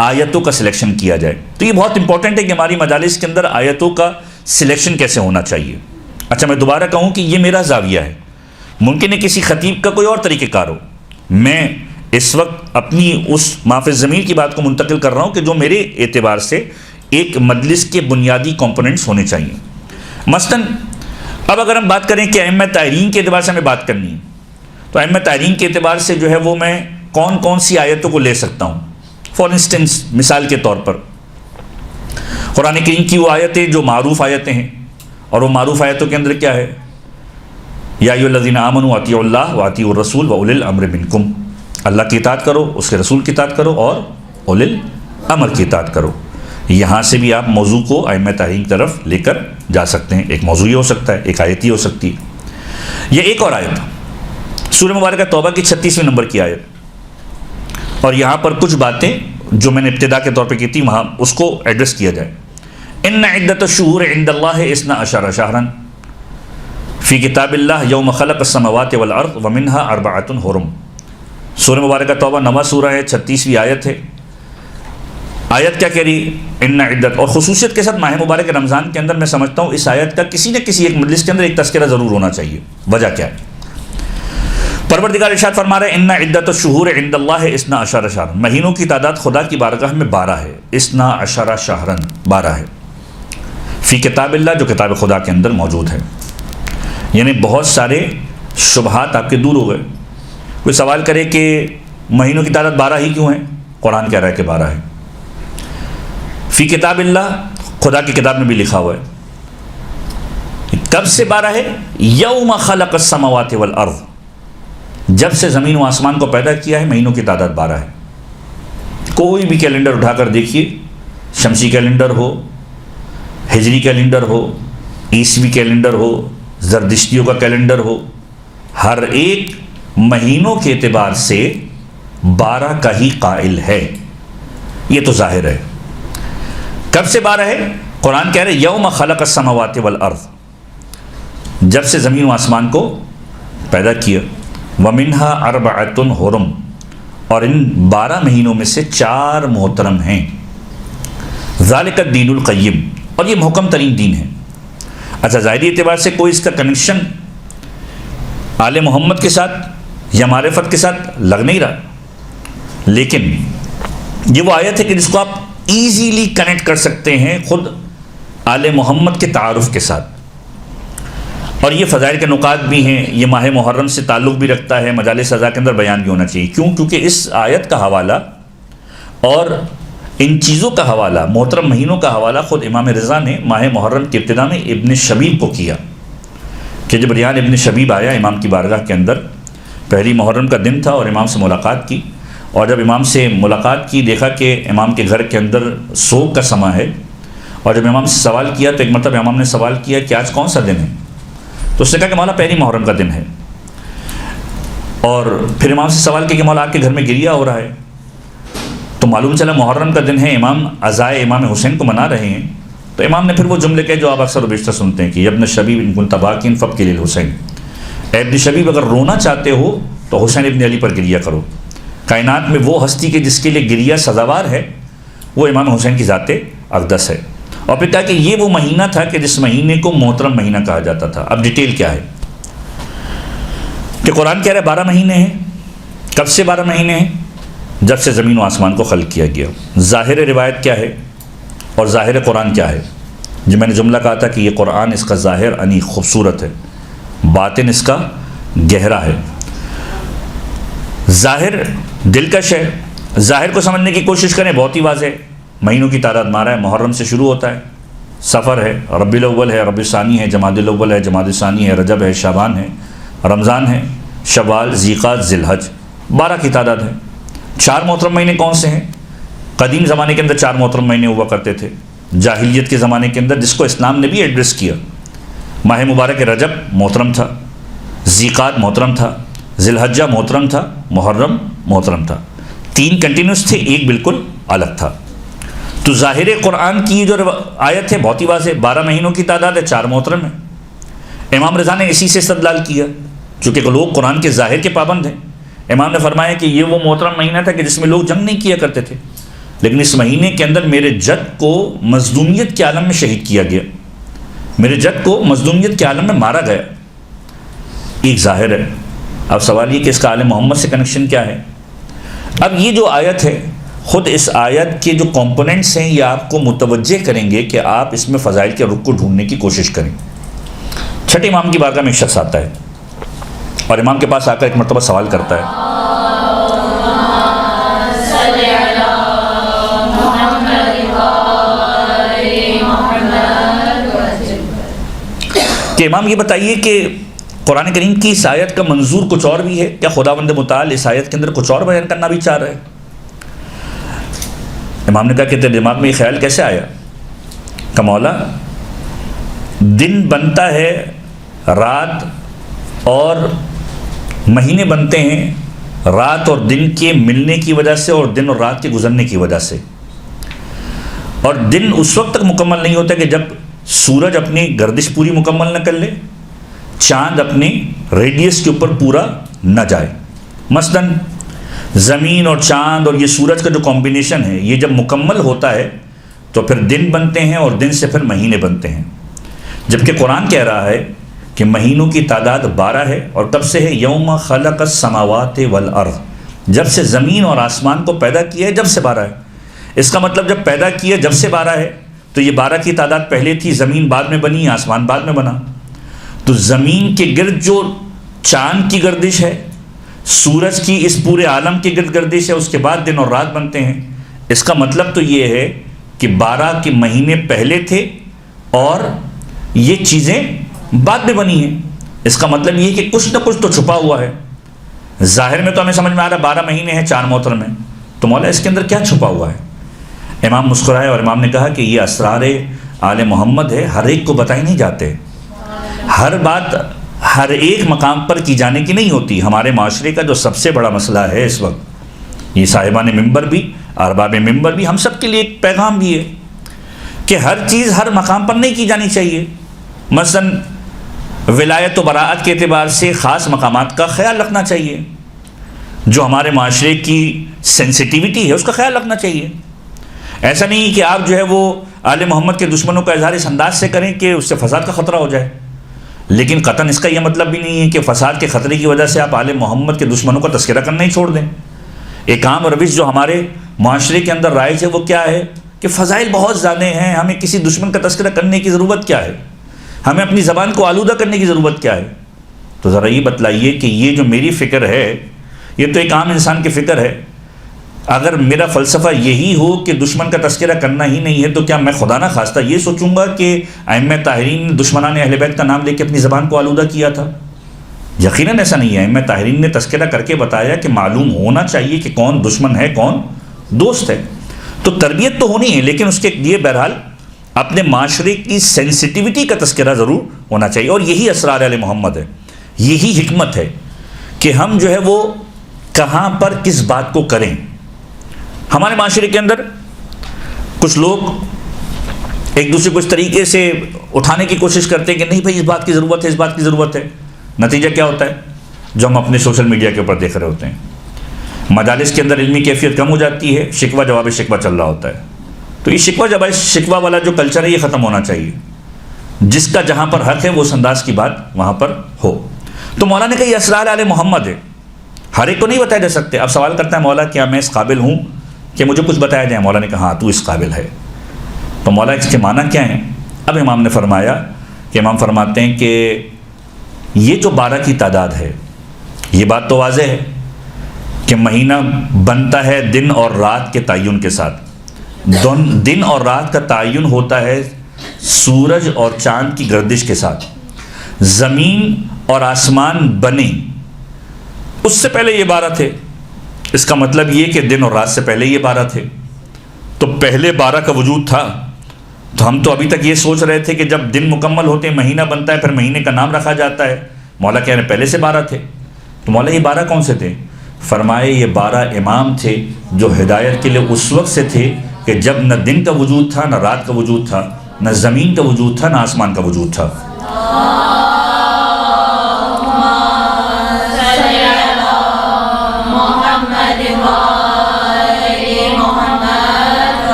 آیتوں کا سلیکشن کیا جائے۔ تو یہ بہت امپورٹنٹ ہے کہ ہماری مجالس کے اندر آیتوں کا سلیکشن کیسے ہونا چاہیے۔ اچھا، میں دوبارہ کہوں کہ یہ میرا زاویہ ہے، ممکن ہے کسی خطیب کا کوئی اور طریقہ کار ہو، میں اس وقت اپنی اس معاف ضمیر کی بات کو منتقل کر رہا ہوں کہ جو میرے اعتبار سے ایک مجلس کے بنیادی کمپوننٹس ہونے چاہیے۔ مثلاً اب اگر ہم بات کریں کہ ائمہ تائرین کے اعتبار سے ہمیں بات کرنی ہے، تو ائمہ تائرین کے اعتبار سے جو ہے وہ میں کون کون سی آیتوں کو لے سکتا ہوں۔ فار انسٹنس، مثال کے طور پر قرآن کریم کی وہ آیتیں جو معروف آیتیں ہیں، اور وہ معروف آیتوں کے اندر کیا ہے؟ یا ایھا الذین آمنوا اطیعوا اللہ واطیعوا الرسول واولی الامر منکم، اللہ کی اطاعت کرو، اس کے رسول کی اطاعت کرو، اور اولی الامر کی اطاعت کرو۔ یہاں سے بھی آپ موضوع کو ائمہ تائرین کی طرف لے کر جا سکتے ہیں۔ ایک موضوع یہ ہو سکتا ہے، ایک آیت ہی ہو سکتی ہے۔ یہ ایک اور آیت سورہ مبارکہ توبہ کی 36ویں نمبر کی آیت، اور یہاں پر کچھ باتیں جو میں نے ابتدا کے طور پہ کی تھی وہاں اس کو ایڈریس کیا جائے۔ ان عدۃ الشہور عند اللہ 12 شہرا فی کتاب اللہ یوم خلق السماوات والارض ومنها 4 حرم۔ سورہ مبارکہ توبہ 9واں سورہ ہے، 36ویں آیت ہے۔ آیت کیا کہہ رہی؟ ان عدت، اور خصوصیت کے ساتھ ماہ مبارک رمضان کے اندر میں سمجھتا ہوں اس آیت کا کسی نہ کسی ایک مجلس کے اندر ایک تذکرہ ضرور ہونا چاہیے۔ وجہ کیا ہے؟ پروردگار ارشاد فرما رہے ہیں ان عدت الشہور عند اللہ 12 شہرا، مہینوں کی تعداد خدا کی بارگاہ میں 12 ہے۔ 12 شہرا 12 ہے، فی کتاب اللہ، جو کتاب خدا کے اندر موجود ہے۔ یعنی بہت سارے شبہات آپ کے دور ہو گئے۔ کوئی سوال کرے کہ مہینوں کی تعداد 12 ہی کیوں ہے؟ قرآن کہہ رہا ہے کہ 12 ہے۔ فی کتاب اللہ، خدا کی کتاب میں بھی لکھا ہوا ہے۔ کب سے 12 ہے؟ یوم خلق السماوات والارض، جب سے زمین و آسمان کو پیدا کیا ہے مہینوں کی تعداد 12 ہے۔ کوئی بھی کیلنڈر اٹھا کر دیکھیے، شمسی کیلنڈر ہو، ہجری کیلنڈر ہو، عیسوی کیلنڈر ہو، زردشتیوں کا کیلنڈر ہو، ہر ایک مہینوں کے اعتبار سے 12 کا ہی قائل ہے۔ یہ تو ظاہر ہے۔ کب سے 12 ہے؟ قرآن کہہ رہے یوم خلق السماوات والارض، جب سے زمین و آسمان کو پیدا کیا۔ وَمِنْهَا 4 حرم، اور ان 12 مہینوں میں سے 4 محترم ہیں۔ ذَلِكَ الدِّينُ الْقَيِّمُ، اور یہ محکم ترین دین ہے۔ اچھا، ظاہری اعتبار سے کوئی اس کا کنیکشن آل محمد کے ساتھ یا معرفت کے ساتھ لگ نہیں رہا، لیکن یہ وہ آیت ہے کہ جس کو آپ ایزیلی کنیکٹ کر سکتے ہیں خود آل محمد کے تعارف کے ساتھ۔ اور یہ فضائل کے نکات بھی ہیں، یہ ماہ محرم سے تعلق بھی رکھتا ہے، مجالس ازا کے اندر بیان بھی ہونا چاہیے۔ کیوں؟ کیونکہ اس آیت کا حوالہ اور ان چیزوں کا حوالہ، محترم مہینوں کا حوالہ، خود امام رضا نے ماہ محرم کی ابتدا میں ابن شبیب کو کیا کہ جب ریان ابن شبیب آیا امام کی بارگاہ کے اندر، پہلی محرم کا دن تھا اور امام سے ملاقات کی، اور جب امام سے ملاقات کی دیکھا کہ امام کے گھر کے اندر سوگ کا سماں ہے، اور جب امام سے سوال کیا تو ایک مرتبہ امام نے سوال کیا کہ آج کون سا دن ہے؟ تو اس نے کہا کہ مولا پہلی محرم کا دن ہے۔ اور پھر امام سے سوال کیا کہ مولا آپ کے گھر میں گریا ہو رہا ہے، تو معلوم چلا محرم کا دن ہے، امام عزائے امام حسین کو منا رہے ہیں۔ تو امام نے پھر وہ جملے کہے جو آپ اکثر و بیشتر سنتے ہیں کہ ابن شبیب ان كنت باکین فابکی للحسین، اے ابن شبیب اگر رونا چاہتے ہو تو حسین ابن علی پر گریا کرو۔ کائنات میں وہ ہستی کے جس کے لیے گریا سزاوار ہے وہ امام حسین کی ذات اقدس ہے۔ اور پھر کہا کہ یہ وہ مہینہ تھا کہ جس مہینے کو محترم مہینہ کہا جاتا تھا۔ اب ڈیٹیل کیا ہے کہ قرآن کہہ رہا ہے 12 مہینے ہیں۔ کب سے 12 مہینے ہیں؟ جب سے زمین و آسمان کو خلق کیا گیا۔ ظاہر روایت کیا ہے اور ظاہر قرآن کیا ہے؟ جو میں نے جملہ کہا تھا کہ یہ قرآن اس کا ظاہر انی خوبصورت ہے، باطن اس کا گہرا ہے۔ ظاہر دلکش ہے، ظاہر کو سمجھنے کی کوشش کریں، بہت ہی واضح ہے۔ مہینوں کی تعداد مارا ہے، محرم سے شروع ہوتا ہے، صفر ہے، ربیع الاول ہے، ربیع ثانی ہے، جمادی الاول ہے، جمادی ثانی ہے، رجب ہے، شعبان ہے، رمضان ہے، شوال، ذیقعد، ذی الحج، 12 کی تعداد ہے۔ 4 محترم مہینے کون سے ہیں؟ قدیم زمانے کے اندر 4 محترم مہینے ہوا کرتے تھے، جاہلیت کے زمانے کے اندر، جس کو اسلام نے بھی ایڈریس کیا۔ ماہ مبارک رجب محترم تھا، ذیقعد محترم تھا، ذی الحجہ محترم تھا، محرم محترم تھا۔ 3 کنٹینیوس تھے، ایک بالکل الگ تھا۔ تو ظاہر قرآن کی جو آیت ہے بہت ہی واضح، 12 مہینوں کی تعداد ہے، 4 محترم ہیں۔ امام رضا نے اسی سے استدلال کیا، چونکہ لوگ قرآن کے ظاہر کے پابند ہیں۔ امام نے فرمایا کہ یہ وہ محترم مہینہ تھا کہ جس میں لوگ جنگ نہیں کیا کرتے تھے، لیکن اس مہینے کے اندر میرے جد کو مظلومیت کے عالم میں شہید کیا گیا، میرے جد کو مظلومیت کے عالم میں مارا گیا۔ ایک ظاہر ہے۔ اب سوال یہ کہ اس کا آل محمد سے کنیکشن کیا ہے؟ اب یہ جو آیت ہے، خود اس آیت کے جو کمپوننٹس ہیں یہ آپ کو متوجہ کریں گے کہ آپ اس میں فضائل کے رخ کو ڈھونڈنے کی کوشش کریں۔ چھٹے امام کی بارگاہ میں ایک شخص آتا ہے اور امام کے پاس آ کر ایک مرتبہ سوال کرتا ہے کہ امام یہ بتائیے کہ قرآن کریم کی اس آیت کا منظور کچھ اور بھی ہے کیا؟ خداوند متعال اس آیت کے اندر کچھ اور بیان کرنا بھی چاہ رہا ہے؟ امام نے کہا کہ تیرے دماغ میں یہ خیال کیسے آیا کہ مولا دن بنتا ہے، رات اور مہینے بنتے ہیں رات اور دن کے ملنے کی وجہ سے اور دن اور رات کے گزرنے کی وجہ سے، اور دن اس وقت تک مکمل نہیں ہوتا کہ جب سورج اپنی گردش پوری مکمل نہ کر لے، چاند اپنی ریڈیس کے اوپر پورا نہ جائے۔ مثلاً زمین اور چاند اور یہ سورج کا جو کمبینیشن ہے یہ جب مکمل ہوتا ہے تو پھر دن بنتے ہیں اور دن سے پھر مہینے بنتے ہیں، جبکہ قرآن کہہ رہا ہے کہ مہینوں کی تعداد 12 ہے، اور کب سے ہے؟ یوم خلق السماوات والارض، جب سے زمین اور آسمان کو پیدا کیا ہے جب سے 12 ہے۔ اس کا مطلب جب پیدا کیا جب سے 12 ہے تو یہ 12 کی تعداد پہلے تھی، زمین بعد میں بنی، آسمان بعد میں بنا۔ تو زمین کے گرد جو چاند کی گردش ہے، سورج کی اس پورے عالم کی گرد گردش ہے، اس کے بعد دن اور رات بنتے ہیں۔ اس کا مطلب تو یہ ہے کہ 12 کے مہینے پہلے تھے اور یہ چیزیں بعد میں بنی ہیں۔ اس کا مطلب یہ کہ کچھ نہ کچھ تو چھپا ہوا ہے۔ ظاہر میں تو ہمیں سمجھ میں آ رہا ہے 12 مہینے ہیں، 4 محترم ہیں، تو مولا اس کے اندر کیا چھپا ہوا ہے؟ امام مسکرائے اور امام نے کہا کہ یہ اسرار آل محمد ہے، ہر ایک کو بتائے نہیں جاتے، ہر بات ہر ایک مقام پر کی جانے کی نہیں ہوتی۔ ہمارے معاشرے کا جو سب سے بڑا مسئلہ ہے اس وقت، یہ صاحبان ممبر بھی، ارباب ممبر بھی، ہم سب کے لیے ایک پیغام بھی ہے کہ ہر چیز ہر مقام پر نہیں کی جانی چاہیے۔ مثلاً ولایت و براعت کے اعتبار سے خاص مقامات کا خیال رکھنا چاہیے، جو ہمارے معاشرے کی سینسٹیوٹی ہے اس کا خیال رکھنا چاہیے۔ ایسا نہیں کہ آپ جو ہے وہ آل محمد کے دشمنوں کا اظہار اس انداز سے کریں کہ اس سے فساد کا خطرہ ہو جائے، لیکن قطعاً اس کا یہ مطلب بھی نہیں ہے کہ فساد کے خطرے کی وجہ سے آپ آل محمد کے دشمنوں کا تذکرہ کرنا ہی چھوڑ دیں۔ ایک عام روش جو ہمارے معاشرے کے اندر رائج ہے وہ کیا ہے کہ فضائل بہت زیادہ ہیں، ہمیں کسی دشمن کا تذکرہ کرنے کی ضرورت کیا ہے، ہمیں اپنی زبان کو آلودہ کرنے کی ضرورت کیا ہے؟ تو ذرا یہ بتلائیے کہ یہ جو میری فکر ہے یہ تو ایک عام انسان کی فکر ہے۔ اگر میرا فلسفہ یہی ہو کہ دشمن کا تذکرہ کرنا ہی نہیں ہے تو کیا میں خدا نہ خواستہ یہ سوچوں گا کہ ائمہ طاہرین نے دشمنان اہل بیت کا نام لے کے اپنی زبان کو آلودہ کیا تھا؟ یقیناً ایسا نہیں ہے۔ ائمہ طاہرین نے تذکرہ کر کے بتایا کہ معلوم ہونا چاہیے کہ کون دشمن ہے کون دوست ہے، تو تربیت تو ہونی ہے، لیکن اس کے لیے بہرحال اپنے معاشرے کی سینسٹیوٹی کا تذکرہ ضرور ہونا چاہیے، اور یہی اسرار علیہ محمد ہے، یہی حکمت ہے کہ ہم جو ہے وہ کہاں پر کس بات کو کریں۔ ہمارے معاشرے کے اندر کچھ لوگ ایک دوسرے کو اس طریقے سے اٹھانے کی کوشش کرتے ہیں کہ نہیں بھائی اس بات کی ضرورت ہے، اس بات کی ضرورت ہے۔ نتیجہ کیا ہوتا ہے جو ہم اپنے سوشل میڈیا کے اوپر دیکھ رہے ہوتے ہیں؟ مجالس کے اندر علمی کیفیت کم ہو جاتی ہے، شکوہ جواب شکوہ چل رہا ہوتا ہے۔ تو یہ شکوہ جواب شکوہ والا جو کلچر ہے یہ ختم ہونا چاہیے، جس کا جہاں پر حق ہے وہ اس انداز کی بات وہاں پر ہو۔ تو مولا نے کہا یہ اسرار آل محمد ہے، ہر ایک کو نہیں بتایا جا سکتے۔ اب سوال کرتا ہے مولا کیا میں اس قابل ہوں کہ مجھے کچھ بتایا جائے؟ مولا نے کہا ہاں تو اس قابل ہے۔ تو مولا اس کے معنی کیا ہیں؟ اب امام نے فرمایا کہ امام فرماتے ہیں کہ یہ جو 12 کی تعداد ہے یہ بات تو واضح ہے کہ مہینہ بنتا ہے دن اور رات کے تعین کے ساتھ۔ دن اور رات کا تعین ہوتا ہے سورج اور چاند کی گردش کے ساتھ۔ زمین اور آسمان بنے اس سے پہلے یہ 12 تھے، اس کا مطلب یہ کہ دن اور رات سے پہلے یہ 12 تھے۔ تو پہلے 12 کا وجود تھا، تو ہم تو ابھی تک یہ سوچ رہے تھے کہ جب دن مکمل ہوتے ہیں مہینہ بنتا ہے، پھر مہینے کا نام رکھا جاتا ہے۔ مولا کہہ رہے ہیں پہلے سے 12 تھے۔ تو مولا یہ 12 کون سے تھے؟ فرمائے یہ 12 امام تھے جو ہدایت کے لیے اس وقت سے تھے کہ جب نہ دن کا وجود تھا، نہ رات کا وجود تھا، نہ زمین کا وجود تھا، نہ آسمان کا وجود تھا.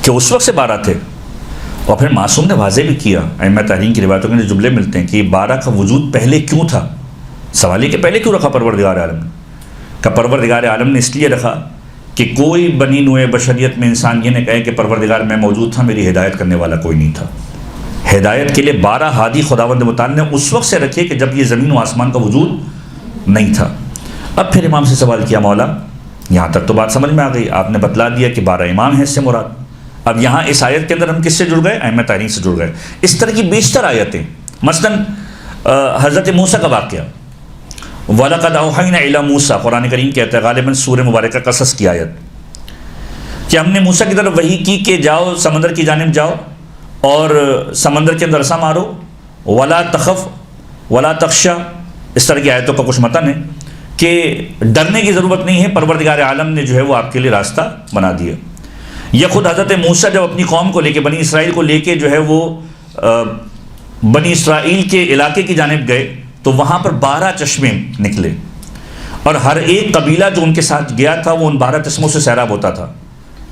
کہ اس وقت سے 12 تھے. اور پھر معصوم نے واضح بھی کیا، ائمہ تحرین کی روایتوں کے جملے ملتے ہیں کہ یہ 12 کا وجود پہلے کیوں تھا. سوال یہ کہ پہلے کیوں رکھا پروردگار عالم نے؟ کہ پروردگار عالم نے اس لیے رکھا کہ کوئی بنی نوع بشریت میں انسان یہ نہ کہے کہ پروردگار میں موجود تھا، میری ہدایت کرنے والا کوئی نہیں تھا. ہدایت کے لیے 12 ہادی خداوند متعال نے اس وقت سے رکھے کہ جب یہ زمین و آسمان کا وجود نہیں تھا. اب پھر امام سے سوال کیا، مولا یہاں تک تو بات سمجھ میں آ گئی، آپ نے بتلا دیا کہ 12 امام ہیں اس سے مراد. اب یہاں اس آیت کے اندر ہم کس سے جڑ گئے؟ ائمہ تحرین سے جڑ گئے. اس طرح کی بیشتر آیتیں، مثلا حضرت موسیٰ کا واقعہ، وَلَقَدْ أَوْحَيْنَا إِلَى مُوسَىٰ، قرآن کریم کہتا ہے غالباً سورہ مبارکہ قصص کی آیت، کہ ہم نے موسیٰ کی طرف وحی کی کہ جاؤ سمندر کی جانب جاؤ اور سمندر کے اندر رسا مارو، وَلَا تَخَفْ وَلَا تَخْشَىٰ. اس طرح کی آیتوں کا کچھ متن ہے کہ ڈرنے کی ضرورت نہیں ہے، پروردگار عالم نے جو ہے وہ آپ کے لیے راستہ بنا دیا. یا خود حضرت موسیٰ جب اپنی قوم کو لے کے، بنی اسرائیل کو لے کے جو ہے وہ بنی اسرائیل کے علاقے کی جانب گئے تو وہاں پر 12 چشمے نکلے، اور ہر ایک قبیلہ جو ان کے ساتھ گیا تھا وہ ان 12 چشموں سے سیراب ہوتا تھا.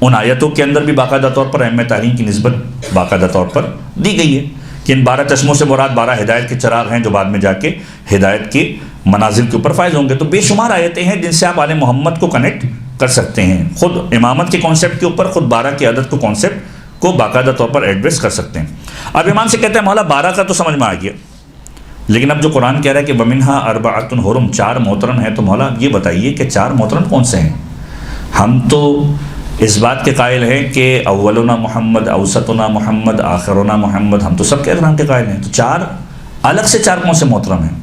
ان آیتوں کے اندر بھی باقاعدہ طور پر ائمہ تحرین کی نسبت باقاعدہ طور پر دی گئی ہے کہ ان 12 چشموں سے مراد 12 ہدایت کے چراغ ہیں جو بعد میں جا کے ہدایت کے منازل کے اوپر فائز ہوں گے. تو بے شمار آیتیں ہیں جن سے آپ آل محمد کو کنیکٹ کر سکتے ہیں. خود امامت کے کانسیپٹ کے اوپر، خود 12 کی عدد کو کانسیپٹ کو باقاعدہ طور پر ایڈریس کر سکتے ہیں. اب امام سے کہتے ہیں مولا 12 کا تو سمجھ میں آ گیا، لیکن اب جو قرآن کہہ رہا ہے کہ وَمِنْهَا أَرْبَعَةٌ حُرُمٌ، 4 محترم ہیں، تو مولا اب یہ بتائیے کہ 4 محترم کون سے ہیں؟ ہم تو اس بات کے قائل ہیں کہ اولنا محمد، اوسطنا محمد، آخرنا محمد، ہم تو سب کے اکرام کے قائل ہیں. تو 4 الگ سے 4 کون سے محترم ہیں؟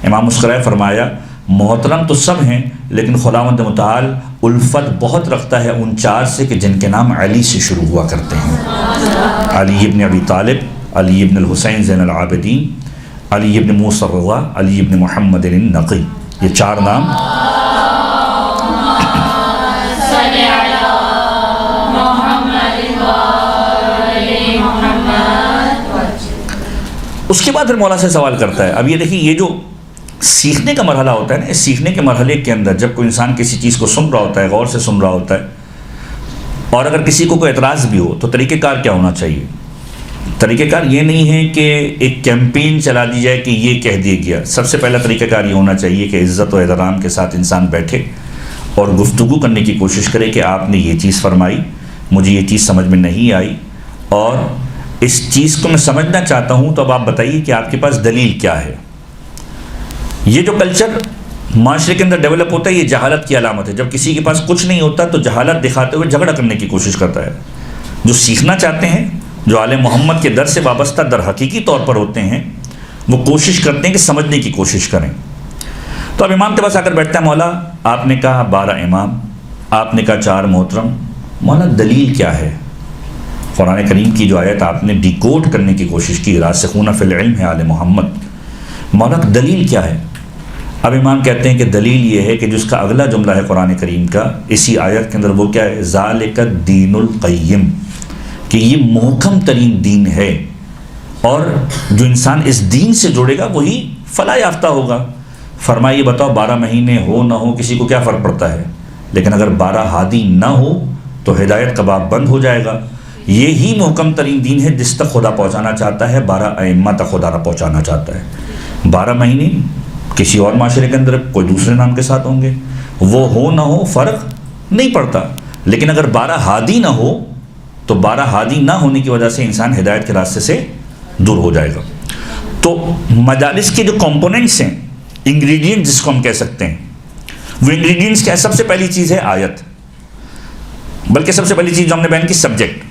امام مسکرائے فرمایا محترم تو سب ہیں، لیکن خداوند متعال الفت بہت رکھتا ہے ان 4 سے کہ جن کے نام علی سے شروع ہوا کرتے ہیں. علی ابن ابی طالب، علی ابن الحسین زین العابدین، علی ابن موسیٰ الرضا، علی ابن محمد النقی. یہ 4 نام اس کے بعد پھر مولا سے سوال کرتا ہے. اب یہ دیکھیے، یہ جو سیکھنے کا مرحلہ ہوتا ہے نا، اس سیکھنے کے مرحلے کے اندر جب کوئی انسان کسی چیز کو سن رہا ہوتا ہے، غور سے سن رہا ہوتا ہے، اور اگر کسی کو کوئی اعتراض بھی ہو تو طریقہ کار کیا ہونا چاہیے؟ طریقہ کار یہ نہیں ہے کہ ایک کیمپین چلا دی جائے کہ یہ کہہ دیا گیا. سب سے پہلا طریقہ کار یہ ہونا چاہیے کہ عزت و احترام کے ساتھ انسان بیٹھے اور گفتگو کرنے کی کوشش کرے کہ آپ نے یہ چیز فرمائی، مجھے یہ چیز سمجھ میں نہیں آئی، اور اس چیز کو میں سمجھنا چاہتا ہوں، تو اب آپ بتائیے کہ آپ کے پاس دلیل کیا ہے. یہ جو کلچر معاشرے کے اندر ڈیولپ ہوتا ہے، یہ جہالت کی علامت ہے. جب کسی کے پاس کچھ نہیں ہوتا تو جہالت دکھاتے ہوئے جھگڑا کرنے کی کوشش کرتا ہے. جو سیکھنا چاہتے ہیں، جو آل محمد کے در سے وابستہ در حقیقی طور پر ہوتے ہیں، وہ کوشش کرتے ہیں کہ سمجھنے کی کوشش کریں. تو اب امام کے پاس آ کر بیٹھتا ہے، مولا آپ نے کہا 12 امام، آپ نے کہا 4 محترم، مولا دلیل کیا ہے؟ قرآن کریم کی جو آیت آپ نے ڈیکوڈ کرنے کی کوشش کی، راسخون فی العلم ہے آل محمد، مولا دلیل کیا ہے؟ اب امام کہتے ہیں کہ دلیل یہ ہے کہ جس کا اگلا جملہ ہے قرآن کریم کا اسی آیت کے اندر، وہ کیا ہے؟ ذالک الدین القیم، کہ یہ محکم ترین دین ہے، اور جو انسان اس دین سے جڑے گا وہی فلاح یافتہ ہوگا. فرمائیے بتاؤ 12 مہینے ہو نہ ہو کسی کو کیا فرق پڑتا ہے؟ لیکن اگر 12 ہادی نہ ہو تو ہدایت کا باب بند ہو جائے گا. یہی محکم ترین دین ہے جس تک خدا پہنچانا چاہتا ہے، 12 ائمہ تک خدا نہ پہنچانا چاہتا ہے. 12 مہینے کسی اور معاشرے کے اندر کوئی دوسرے نام کے ساتھ ہوں گے، وہ ہو نہ ہو فرق نہیں پڑتا. لیکن اگر 12 ہادی نہ ہو تو 12 ہادی نہ ہونے کی وجہ سے انسان ہدایت کے راستے سے دور ہو جائے گا. تو مجالس کے جو کمپوننٹس ہیں، انگریڈینٹ جس کو ہم کہہ سکتے ہیں، وہ انگریڈینٹس کیا ہے؟ سب سے پہلی چیز ہے آیت، بلکہ سب سے پہلی چیز جو ہم نے بیان کی سبجیکٹ.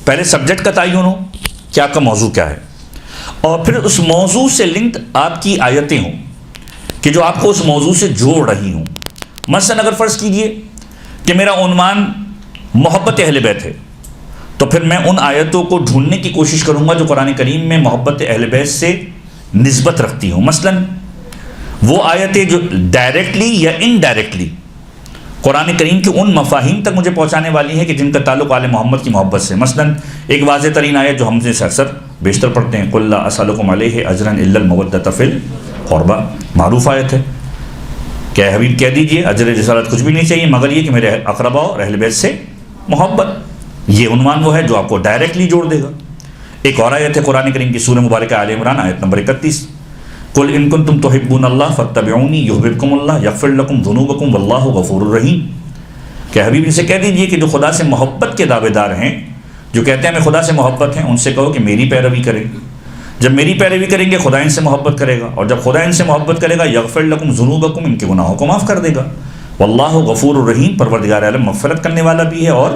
پہلے سبجیکٹ کا تعین ہو کہ آپ کا موضوع کیا ہے، اور پھر اس موضوع سے لنکڈ آپ کی آیتیں ہوں کہ جو آپ کو اس موضوع سے جوڑ رہی ہوں. مثلا اگر فرض کیجئے کہ میرا عنوان محبت اہل بیت ہے، تو پھر میں ان آیتوں کو ڈھونڈنے کی کوشش کروں گا جو قرآن کریم میں محبت اہل بیت سے نسبت رکھتی ہوں. مثلا وہ آیتیں جو ڈائریکٹلی یا انڈائریکٹلی قرآن کریم کی ان مفاہیم تک مجھے پہنچانے والی ہے کہ جن کا تعلق آل محمد کی محبت سے. مثلا ایک واضح ترین آیت جو ہم سے اکثر بیشتر پڑھتے ہیں، قُل لَا أَسْأَلُكُمْ عَلَيْهِ أَجْرًا إِلَّا الْمَوَدَّةَ فِي الْقُرْبَى، معروف آیت ہے. کہ حبیب کہہ دیجئے اجر رسالت کچھ بھی نہیں چاہیے مگر یہ کہ میرے اقربا اور اہل بیت سے محبت. یہ عنوان وہ ہے جو آپ کو ڈائریکٹلی جوڑ دے گا. ایک اور آیت ہے قرآن کریم کی سورہ مبارکہ آل عمران آیت نمبر 31، قُلْ إِن كُنتُمْ تُحِبُّونَ اللَّهَ فَاتَّبِعُونِي يُحْبِبْكُمُ اللَّهُ يَغْفِرْ لَكُمْ ذُنُوبَكُمْ وَاللَّهُ غَفُورٌ رَحِيمٌ. کہ حبیب ان سے کہہ دیجئے کہ جو خدا سے محبت کے دعوے دار ہیں، جو کہتے ہیں ہمیں خدا سے محبت ہے، ان سے کہو کہ میری پیروی کریں. جب میری پیروی کریں گے خدا ان سے محبت کرے گا، اور جب خدا ان سے محبت کرے گا یغفر لکم ذنوبکم، ان کے گناہوں کو معاف کر دے گا. واللہ غفور الرحیم، پروردگار عالم مغفرت کرنے والا بھی ہے اور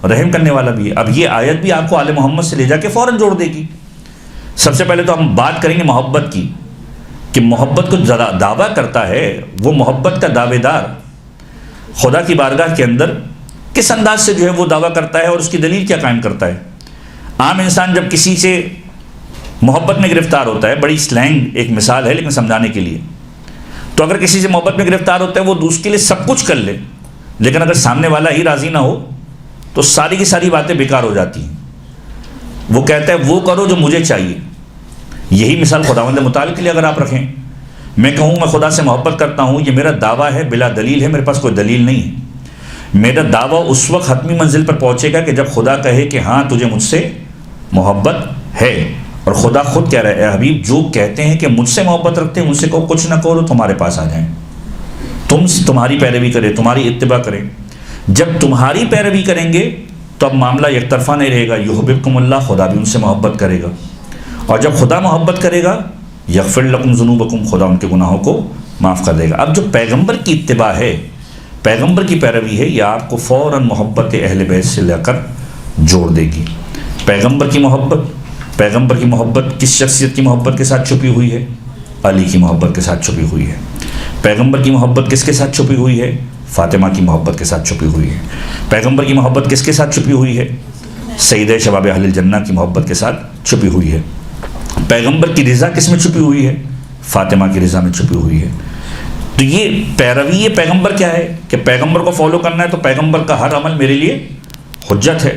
رحم کرنے والا بھی ہے. اب یہ آیت بھی آپ کو آل محمد سے لے جا کے فوراً جوڑ دے گی. سب سے پہلے تو ہم بات کریں گے محبت کی، کہ محبت کو دعویٰ کرتا ہے وہ محبت کا دعوے دار خدا کی بارگاہ کے اندر کس انداز سے جو ہے وہ دعویٰ کرتا ہے اور اس کی دلیل کیا قائم کرتا ہے. عام انسان جب کسی سے محبت میں گرفتار ہوتا ہے، بڑی سلینگ ایک مثال ہے لیکن سمجھانے کے لیے، تو اگر کسی سے محبت میں گرفتار ہوتا ہے وہ اس کے لیے سب کچھ کر لے، لیکن اگر سامنے والا ہی راضی نہ ہو تو ساری کی ساری باتیں بیکار ہو جاتی ہیں. وہ کہتا ہے وہ کرو جو مجھے چاہیے. یہی مثال خداوند متعال کے لیے اگر آپ رکھیں، میں کہوں میں خدا سے محبت کرتا ہوں، یہ میرا دعویٰ ہے بلا دلیل ہے، میرے پاس کوئی دلیل نہیں ہے. میرا دعویٰ اس وقت حتمی منزل پر پہنچے گا کہ جب خدا کہے کہ ہاں تجھے مجھ سے محبت ہے. اور خدا خود کہہ رہا ہے، اے حبیب جو کہتے ہیں کہ مجھ سے محبت رکھتے ہیں، مجھ سے کہو کچھ نہ کرو تمہارے پاس آ جائیں، تمہاری پیروی کریں، تمہاری اتباع کریں. جب تمہاری پیروی کریں گے تو اب معاملہ یک طرفہ نہیں رہے گا. یحببکم اللہ، خدا بھی ان سے محبت کرے گا، اور جب خدا محبت کرے گا یغفر لکم ذنوبکم، خدا ان کے گناہوں کو معاف کر دے گا. اب جو پیغمبر کی اتباع ہے، پیغمبر کی پیروی ہے، یہ آپ کو فوراً محبت اہل بیت سے لے کر جوڑ دے گی. پیغمبر کی محبت کس شخصیت کی محبت کے ساتھ چھپی ہوئی ہے؟ علی کی محبت کے ساتھ چھپی ہوئی ہے. پیغمبر کی محبت کس کے ساتھ چھپی ہوئی ہے؟ فاطمہ کی محبت کے ساتھ چھپی ہوئی ہے. پیغمبر کی محبت کس کے ساتھ چھپی ہوئی ہے؟ سیدہ شباب اہل الجنہ کی محبت کے ساتھ چھپی ہوئی ہے. پیغمبر کی رضا کس میں چھپی ہوئی ہے؟ فاطمہ کی رضا میں چھپی ہوئی ہے. تو یہ پیروی پیغمبر کیا ہے کہ پیغمبر کو فالو کرنا ہے تو پیغمبر کا ہر عمل میرے لیے حجت ہے.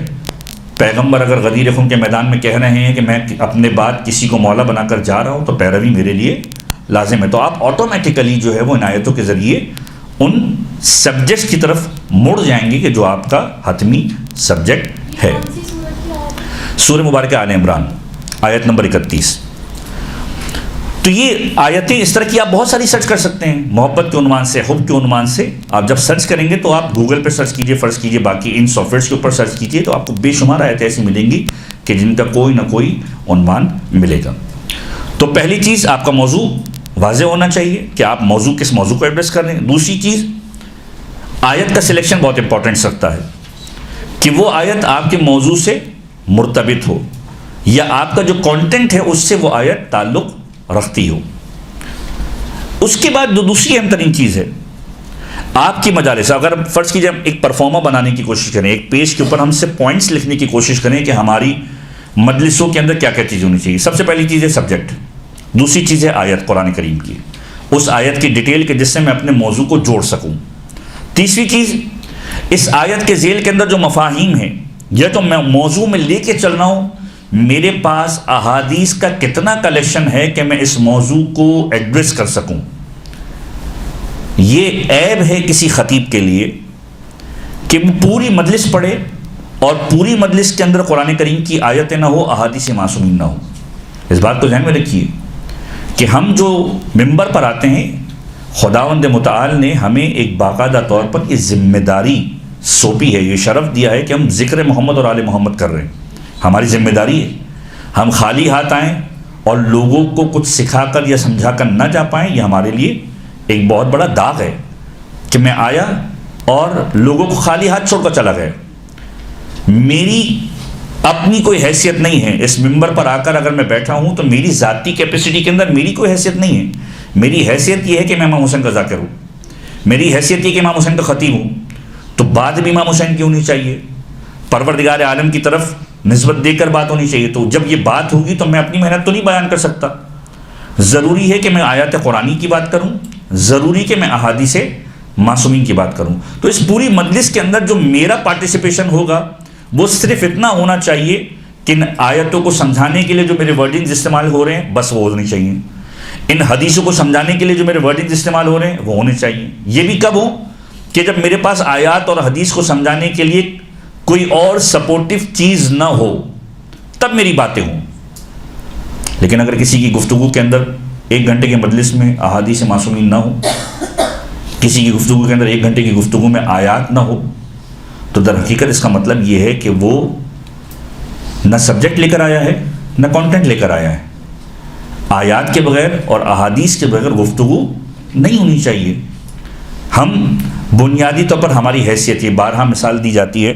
پیغمبر اگر غدیر خون کے میدان میں کہہ رہے ہیں کہ میں اپنے بعد کسی کو مولا بنا کر جا رہا ہوں تو پیروی میرے لیے لازم ہے. تو آپ آٹومیٹیکلی جو ہے وہ ان آیتوں کے ذریعے ان سبجیکٹس کی طرف مڑ جائیں گے کہ جو آپ کا حتمی سبجیکٹ ہے. سورہ مبارکہ آل عمران آیت نمبر 31. تو یہ آیتیں اس طرح کی آپ بہت ساری سرچ کر سکتے ہیں محبت کے عنوان سے، حب کے عنوان سے. آپ جب سرچ کریں گے تو آپ گوگل پہ سرچ کیجئے، فرض کیجئے باقی ان سافٹ ویئرس کے اوپر سرچ کیجئے تو آپ کو بے شمار آیتیں ایسی ملیں گی کہ جن کا کوئی نہ کوئی عنوان ملے گا. تو پہلی چیز آپ کا موضوع واضح ہونا چاہیے کہ آپ کس موضوع کو ایڈریس کر رہے ہیں. دوسری چیز آیت کا سلیکشن بہت امپورٹنٹ رکھتا ہے کہ وہ آیت آپ کے موضوع سے مرتبط ہو یا آپ کا جو کانٹینٹ ہے اس سے وہ آیت تعلق رکھتی ہو. اس کے بعد جو دوسری اہم ترین چیز ہے آپ کی مجالس، اگر فرض کیجیے ہم ایک پرفارما بنانے کی کوشش کریں، ایک پیج کے اوپر ہم سے پوائنٹس لکھنے کی کوشش کریں کہ ہماری مجلسوں کے اندر کیا کیا چیز ہونی چاہیے. سب سے پہلی چیز ہے سبجیکٹ، دوسری چیز ہے آیت قرآن کریم کی، اس آیت کی ڈیٹیل کے جس سے میں اپنے موضوع کو جوڑ سکوں. تیسری چیز اس آیت کے ذیل کے اندر جو مفاہیم ہیں یا تو میں موضوع میں لے کے چل رہا ہوں، میرے پاس احادیث کا کتنا کلیکشن ہے کہ میں اس موضوع کو ایڈریس کر سکوں. یہ عیب ہے کسی خطیب کے لیے کہ وہ پوری مجلس پڑھے اور پوری مجلس کے اندر قرآن کریم کی آیتیں نہ ہو، احادیث معصومین نہ ہو. اس بات کو ذہن میں رکھیے کہ ہم جو ممبر پر آتے ہیں، خداوند متعال نے ہمیں ایک باقاعدہ طور پر یہ ذمہ داری سونپی ہے، یہ شرف دیا ہے کہ ہم ذکر محمد اور آل محمد کر رہے ہیں. ہماری ذمہ داری ہے ہم خالی ہاتھ آئیں اور لوگوں کو کچھ سکھا کر یا سمجھا کر نہ جا پائیں. یہ ہمارے لیے ایک بہت بڑا داغ ہے کہ میں آیا اور لوگوں کو خالی ہاتھ چھوڑ کر چلا گیا. میری اپنی کوئی حیثیت نہیں ہے اس ممبر پر آ کر اگر میں بیٹھا ہوں تو میری ذاتی کیپیسٹی کے اندر میری کوئی حیثیت نہیں ہے. میری حیثیت یہ ہے کہ میں امام حسین کا ذاکر ہوں، میری حیثیت یہ کہ امام حسین کا خطیب ہوں. تو بات بھی امام حسین کی ہونی چاہیے، پروردگار عالم کی طرف نسبت دے کر بات ہونی چاہیے. تو جب یہ بات ہوگی تو میں اپنی محنت تو نہیں بیان کر سکتا. ضروری ہے کہ میں آیات قرآنی کی بات کروں، ضروری کہ میں احادیث معصومین کی بات کروں تو اس پوری مجلس کے اندر جو میرا پارٹیسپیشن ہوگا وہ صرف اتنا ہونا چاہیے کہ ان آیتوں کو سمجھانے کے لیے جو میرے ورڈنگز استعمال ہو رہے ہیں بس وہ ہونی چاہیے، ان حدیثوں کو سمجھانے کے لیے جو میرے ورڈنگز استعمال ہو رہے ہیں وہ ہونے چاہیے۔ یہ بھی کب ہوں کہ جب میرے پاس آیات اور حدیث کو سمجھانے کے لیے کوئی اور سپورٹیو چیز نہ ہو، تب میری باتیں ہوں۔ لیکن اگر کسی کی گفتگو کے اندر 1 گھنٹے کے مجلس میں احادیث معصومین نہ ہو، کسی کی گفتگو کے اندر 1 گھنٹے کی گفتگو میں آیات نہ ہو، تو در حقیقت اس کا مطلب یہ ہے کہ وہ نہ سبجیکٹ لے کر آیا ہے نہ کانٹینٹ لے کر آیا ہے۔ آیات کے بغیر اور احادیث کے بغیر گفتگو نہیں ہونی چاہیے۔ ہم بنیادی طور پر ہماری حیثیت، یہ بارہا مثال دی جاتی ہے،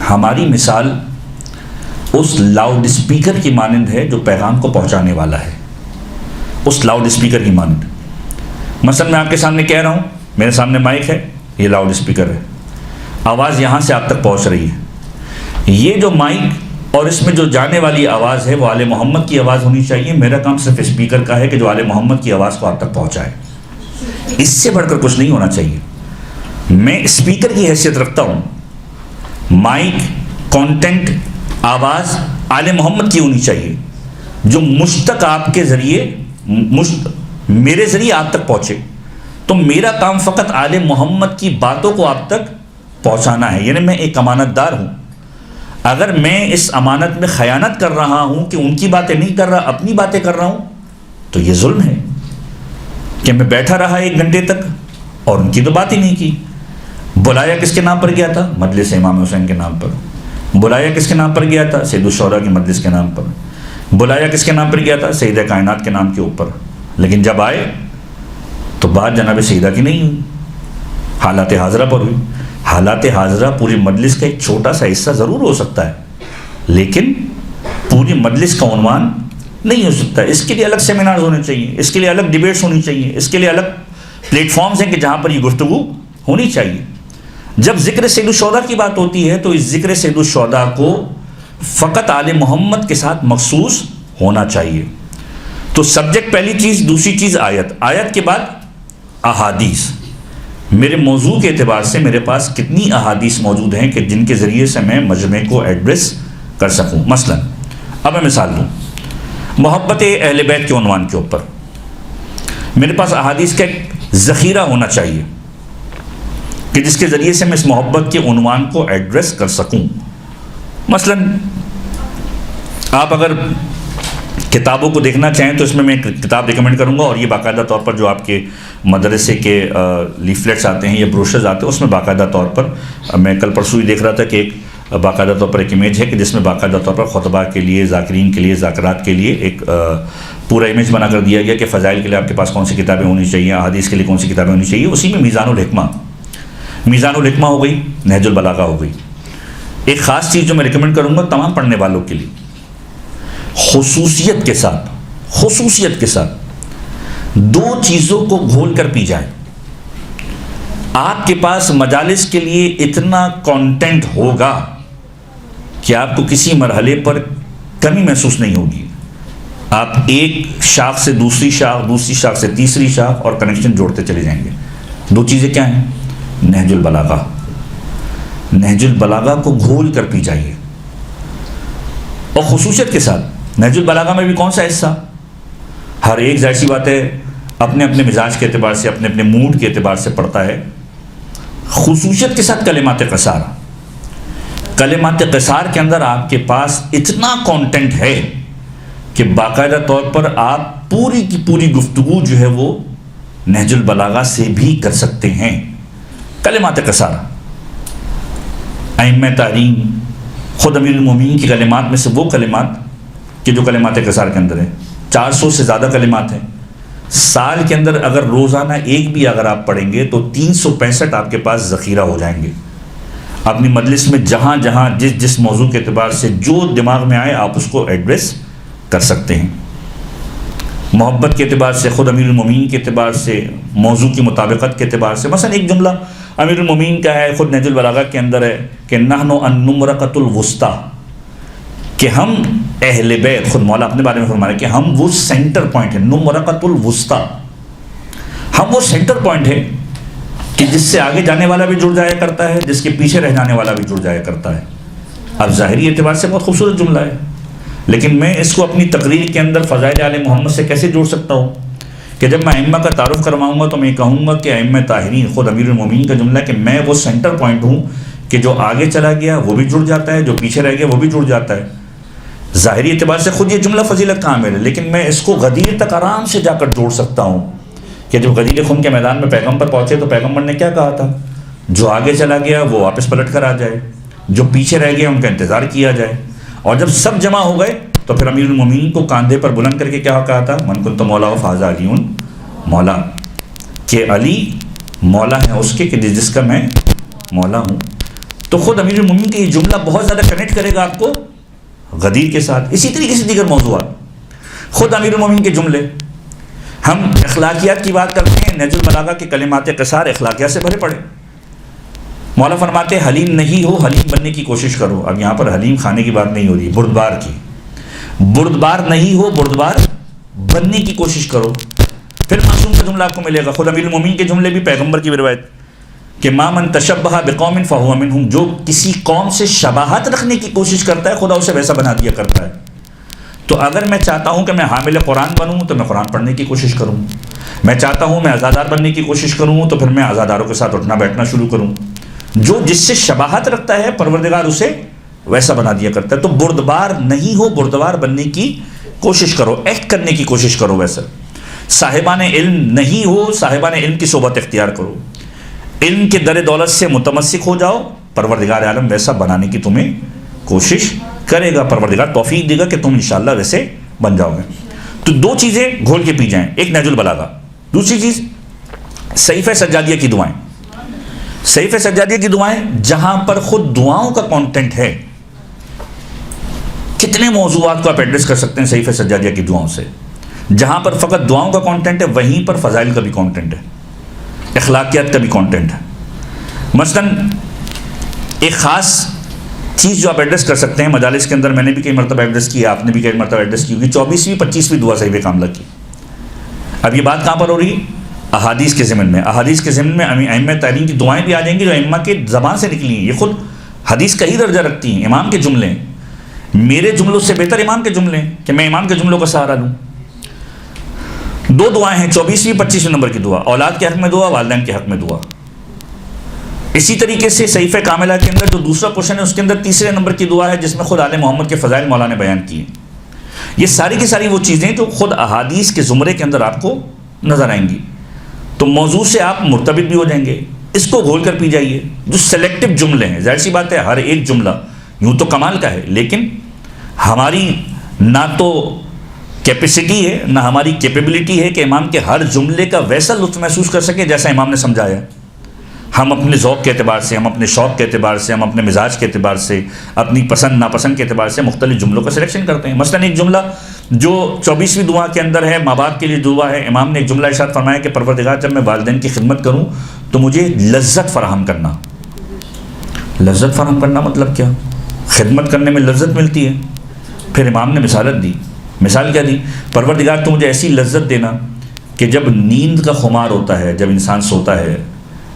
ہماری مثال اس لاؤڈ اسپیکر کی مانند ہے جو پیغام کو پہنچانے والا ہے، اس لاؤڈ اسپیکر کی مانند۔ مثلا میں آپ کے سامنے کہہ رہا ہوں، میرے سامنے مائک ہے، یہ لاؤڈ اسپیکر ہے، آواز یہاں سے آپ تک پہنچ رہی ہے۔ یہ جو مائک اور اس میں جو جانے والی آواز ہے وہ آل محمد کی آواز ہونی چاہیے۔ میرا کام صرف اسپیکر کا ہے کہ جو آل محمد کی آواز کو آپ تک پہنچائے، اس سے بڑھ کر کچھ نہیں ہونا چاہیے۔ میں اسپیکر کی حیثیت رکھتا ہوں، مائک، کانٹینٹ، آواز آل محمد کی ہونی چاہیے جو مجھ تک آپ کے ذریعے میرے ذریعے آپ تک پہنچے۔ تو میرا کام فقط آل محمد کی باتوں کو آپ تک پہنچانا ہے، یعنی میں ایک امانت دار ہوں۔ اگر میں اس امانت میں خیانت کر رہا ہوں کہ ان کی باتیں نہیں کر رہا، اپنی باتیں کر رہا ہوں، تو یہ ظلم ہے کہ میں بیٹھا رہا 1 گھنٹے تک اور ان کی تو بات ہی نہیں کی۔ بلایا کس کے نام پر گیا تھا؟ مجلس امام حسین کے نام پر۔ بلایا کس کے نام پر گیا تھا؟ سید الشہداء کی مجلس کے نام پر۔ بلایا کس کے نام پر گیا تھا؟ سیدہ کائنات کے نام کے اوپر۔ لیکن جب آئے تو بات جناب سیدہ کی نہیں ہوئی، حالات حاضرہ پر ہوئی۔ حالات حاضرہ پوری مجلس کا ایک چھوٹا سا حصہ ضرور ہو سکتا ہے، لیکن پوری مجلس کا عنوان نہیں ہو سکتا۔ اس کے لیے الگ سیمینارز ہونے چاہیے، اس کے لیے الگ ڈیبیٹس ہونی چاہیے، اس کے لیے الگ پلیٹ فارمز ہیں کہ جہاں پر یہ گفتگو ہونی چاہیے۔ جب ذکر سید الشہداء کی بات ہوتی ہے تو اس ذکر سید الشہداء کو فقط آل محمد کے ساتھ مخصوص ہونا چاہیے۔ تو سبجیکٹ پہلی چیز، دوسری چیز آیت، آیت کے بعد احادیث۔ میرے موضوع کے اعتبار سے میرے پاس کتنی احادیث موجود ہیں کہ جن کے ذریعے سے میں مجمع کو ایڈریس کر سکوں۔ مثلا اب میں مثال دوں، محبت اہل بیت کے عنوان کے اوپر میرے پاس احادیث کا ایک ذخیرہ ہونا چاہیے کہ جس کے ذریعے سے میں اس محبت کے عنوان کو ایڈریس کر سکوں۔ مثلا آپ اگر کتابوں کو دیکھنا چاہیں تو اس میں ایک کتاب ریکمنڈ کروں گا، اور یہ باقاعدہ طور پر جو آپ کے مدرسے کے لیفلیٹس آتے ہیں یا بروشرز آتے ہیں اس میں باقاعدہ طور پر، میں کل پرسوں ہی دیکھ رہا تھا کہ ایک باقاعدہ طور پر ایک امیج ہے کہ جس میں باقاعدہ طور پر خطبہ کے لیے، ذاکرین کے لیے، ذاکرات کے لیے ایک پورا امیج بنا کر دیا گیا کہ فضائل کے لیے آپ کے پاس کون سی کتابیں ہونی چاہیے، احادیث کے لیے کون سی کتابیں ہونی چاہیے۔ اسی میں میزان الحکمہ ہو گئی، نہج البلاغہ ہو گئی۔ ایک خاص چیز جو میں ریکمنڈ کروں گا تمام پڑھنے والوں کے لیے، خصوصیت کے ساتھ 2 چیزوں کو گھول کر پی جائے۔ آپ کے پاس مجالس کے لیے اتنا کانٹینٹ ہوگا کہ آپ کو کسی مرحلے پر کمی محسوس نہیں ہوگی۔ آپ ایک شاخ سے دوسری شاخ، دوسری شاخ سے تیسری شاخ اور کنیکشن جوڑتے چلے جائیں گے۔ 2 چیزیں کیا ہیں؟ نہج البلاغہ کو گھول کر پی جائیے، اور خصوصیت کے ساتھ۔ نہج البلاغہ میں بھی کون سا حصہ؟ ہر ایک ظاہر سی بات ہے اپنے اپنے مزاج کے اعتبار سے، اپنے اپنے موڈ کے اعتبار سے پڑھتا ہے۔ خصوصیت کے ساتھ کلمات قصار کے اندر آپ کے پاس اتنا کانٹینٹ ہے کہ باقاعدہ طور پر آپ پوری کی پوری گفتگو جو ہے وہ نہج البلاغہ سے بھی کر سکتے ہیں۔ کلمات قصار، ائمہ تعلیم، خود امیر المومنین کی کلمات میں سے وہ کلمات کہ جو کلمات قصار کے اندر ہیں، 400 سے زیادہ کلمات ہیں۔ سال کے اندر اگر روزانہ ایک بھی اگر آپ پڑھیں گے تو 365 آپ کے پاس ذخیرہ ہو جائیں گے۔ اپنی مجلس میں جہاں جہاں جس موضوع کے اعتبار سے جو دماغ میں آئے آپ اس کو ایڈریس کر سکتے ہیں۔ محبت کے اعتبار سے، خود امیر المومنین کے اعتبار سے، موضوع کی مطابقت کے اعتبار سے۔ مثلا ایک جملہ امیر المومنین کا ہے، خود نہج البلاغہ کے اندر ہے کہ نحن النمرقۃ الوسطیٰ، کہ ہم اہل بیت، خود مولا اپنے بارے میں فرما رہے کہ ہم وہ سینٹر پوائنٹ ہیں، نمرقۃ الوسطیٰ، ہم وہ سینٹر پوائنٹ ہے کہ جس سے آگے جانے والا بھی جڑ جایا کرتا ہے، جس کے پیچھے رہ جانے والا بھی جڑ جایا کرتا ہے۔ اب ظاہری اعتبار سے بہت خوبصورت جملہ ہے، لیکن میں اس کو اپنی تقریر کے اندر فضائل آل محمد سے کیسے جوڑ سکتا ہوں کہ جب میں ائمہ کا تعارف کرواؤں گا تو میں کہوں گا کہ ائمہ طاہرین، خود امیر المومنین کا جملہ ہے کہ میں وہ سینٹر پوائنٹ ہوں کہ جو آگے چلا گیا وہ بھی جڑ جاتا ہے، جو پیچھے رہ گیا وہ بھی جڑ جاتا ہے۔ ظاہری اعتبار سے خود یہ جملہ فضیلت کامل ہے، لیکن میں اس کو غدیر تک آرام سے جا کر جوڑ سکتا ہوں کہ جب غدیر خون کے میدان میں پیغمبر پہنچے تو پیغمبر نے کیا کہا تھا، جو آگے چلا گیا وہ واپس پلٹ کر آ جائے، جو پیچھے رہ گیا ان کا انتظار کیا جائے۔ اور جب سب جمع ہو گئے تو پھر امیر المومنین کو کاندھے پر بلند کر کے کیا کہا تھا، من کنت مولا فاذا علی مولا، کہ علی مولا ہے اس کے کہ جس کا میں مولا ہوں۔ تو خود امیر المومنین کا یہ جملہ بہت زیادہ کنیکٹ کرے گا آپ کو غدیر کے ساتھ۔ اسی طریقے سے دیگر موضوعات، خود امیر المومنین کے جملے۔ ہم اخلاقیات کی بات کرتے ہیں، نہج البلاغہ کے کلمات قصار اخلاقیات سے بھرے پڑے۔ مولا فرماتے ہیں حلیم نہیں ہو، حلیم بننے کی کوشش کرو۔ اب یہاں پر حلیم کھانے کی بات نہیں ہو رہی، بردبار کی۔ بردبار نہیں ہو، بردبار بننے کی کوشش کرو۔ پھر معصوم کا جملہ آپ کو ملے گا، خود امیر المومنین کے جملے بھی، پیغمبر کی روایت کہ ما من تشبہ بقوم فہو منہم، جو کسی قوم سے شباہت رکھنے کی کوشش کرتا ہے خدا اسے ویسا بنا دیا کرتا ہے۔ تو اگر میں چاہتا ہوں کہ میں حامل قرآن بنوں تو میں قرآن پڑھنے کی کوشش کروں، میں چاہتا ہوں میں عزادار بننے کی کوشش کروں تو پھر میں عزاداروں کے ساتھ اٹھنا بیٹھنا شروع کروں۔ جو جس سے شباہت رکھتا ہے پروردگار اسے ویسا بنا دیا کرتا ہے۔ تو بردبار نہیں ہو، بردبار بننے کی کوشش کرو، ایکٹ کرنے کی کوشش کرو ویسا۔ صاحبان علم نہیں ہو، صاحبان علم کی صحبت اختیار کرو، علم کے در دولت سے متمسک ہو جاؤ، پروردگار عالم ویسا بنانے کی تمہیں کوشش کرے گا، پروردگار توفیق دے گا کہ تم انشاءاللہ ویسے بن جاؤ گے۔ تو دو چیزیں گھول کے پی جائیں، ایک نہج البلاغہ، دوسری چیز صحیفہ سجادیہ کی دعائیں۔ صحیفہ سجادیہ کی دعائیں جہاں پر خود دعاؤں کا کانٹینٹ ہے، کتنے موضوعات کو آپ ایڈریس کر سکتے ہیں صحیفہ سجادیہ کی دعاؤں سے۔ جہاں پر فقط دعاؤں کا کانٹینٹ ہے وہیں پر فضائل کا بھی کانٹینٹ ہے، اخلاقیات کا بھی کانٹینٹ ہے۔ مثلا ایک خاص چیز جو آپ ایڈریس کر سکتے ہیں مجالس کے اندر، میں نے بھی کئی مرتبہ ایڈریس کی، آپ نے بھی کئی مرتبہ ایڈریس کی ہوگی، 24ویں 25ویں دعا صحیفہ کاملہ کی۔ اب یہ بات کہاں پر ہو رہی ہے؟ احادیث کے ضمن میں۔ احادیث کے ضمن میں ائمہ تعلیم کی دعائیں بھی آ جائیں گی جو ائمہ کے زبان سے نکلی ہیں، یہ خود حدیث کا ہی درجہ رکھتی ہیں، امام کے جملے ہیں۔ میرے جملوں سے بہتر امام کے جملے ہیں کہ میں امام کے جملوں کا سہارا لوں۔ دو دعائیں ہیں، 24ویں 25ویں نمبر کی دعا، اولاد کے حق میں دعا، والدین کے حق میں دعا۔ اسی طریقے سے صحیفہ کاملہ کے اندر جو دوسرا پورشن ہے اس کے اندر تیسرے نمبر کی دعا ہے جس میں خود آل محمد کے فضائل مولا نے بیان کیے۔ یہ ساری کی ساری وہ چیزیں جو خود احادیث کے زمرے کے اندر آپ کو نظر آئیں گی، تو موضوع سے آپ مرتبط بھی ہو جائیں گے۔ اس کو گھول کر پی جائیے۔ جو سلیکٹو جملے ہیں، ظاہر سی بات ہے ہر ایک جملہ یوں تو کمال کا ہے، لیکن ہماری نہ تو کیپیسٹی ہے نہ ہماری کیپیبلٹی ہے کہ امام کے ہر جملے کا ویسا لطف محسوس کر سکیں جیسا امام نے سمجھایا۔ ہم اپنے ذوق کے اعتبار سے، ہم اپنے شوق کے اعتبار سے، ہم اپنے مزاج کے اعتبار سے، اپنی پسند ناپسند کے اعتبار سے مختلف جملوں کا سلیکشن کرتے ہیں۔ مثلا ایک جملہ جو 24ویں دعا کے اندر ہے، ماں باپ کے لیے دعا ہے، امام نے ایک جملہ ارشاد فرمایا کہ پروردگار جب میں والدین کی خدمت کروں تو مجھے لذت فراہم کرنا۔ لذت فراہم کرنا مطلب کیا؟ خدمت کرنے میں لذت ملتی ہے۔ پھر امام نے مثالت دی، مثال کیا دی؟ پروردگار تو مجھے ایسی لذت دینا کہ جب نیند کا خمار ہوتا ہے، جب انسان سوتا ہے،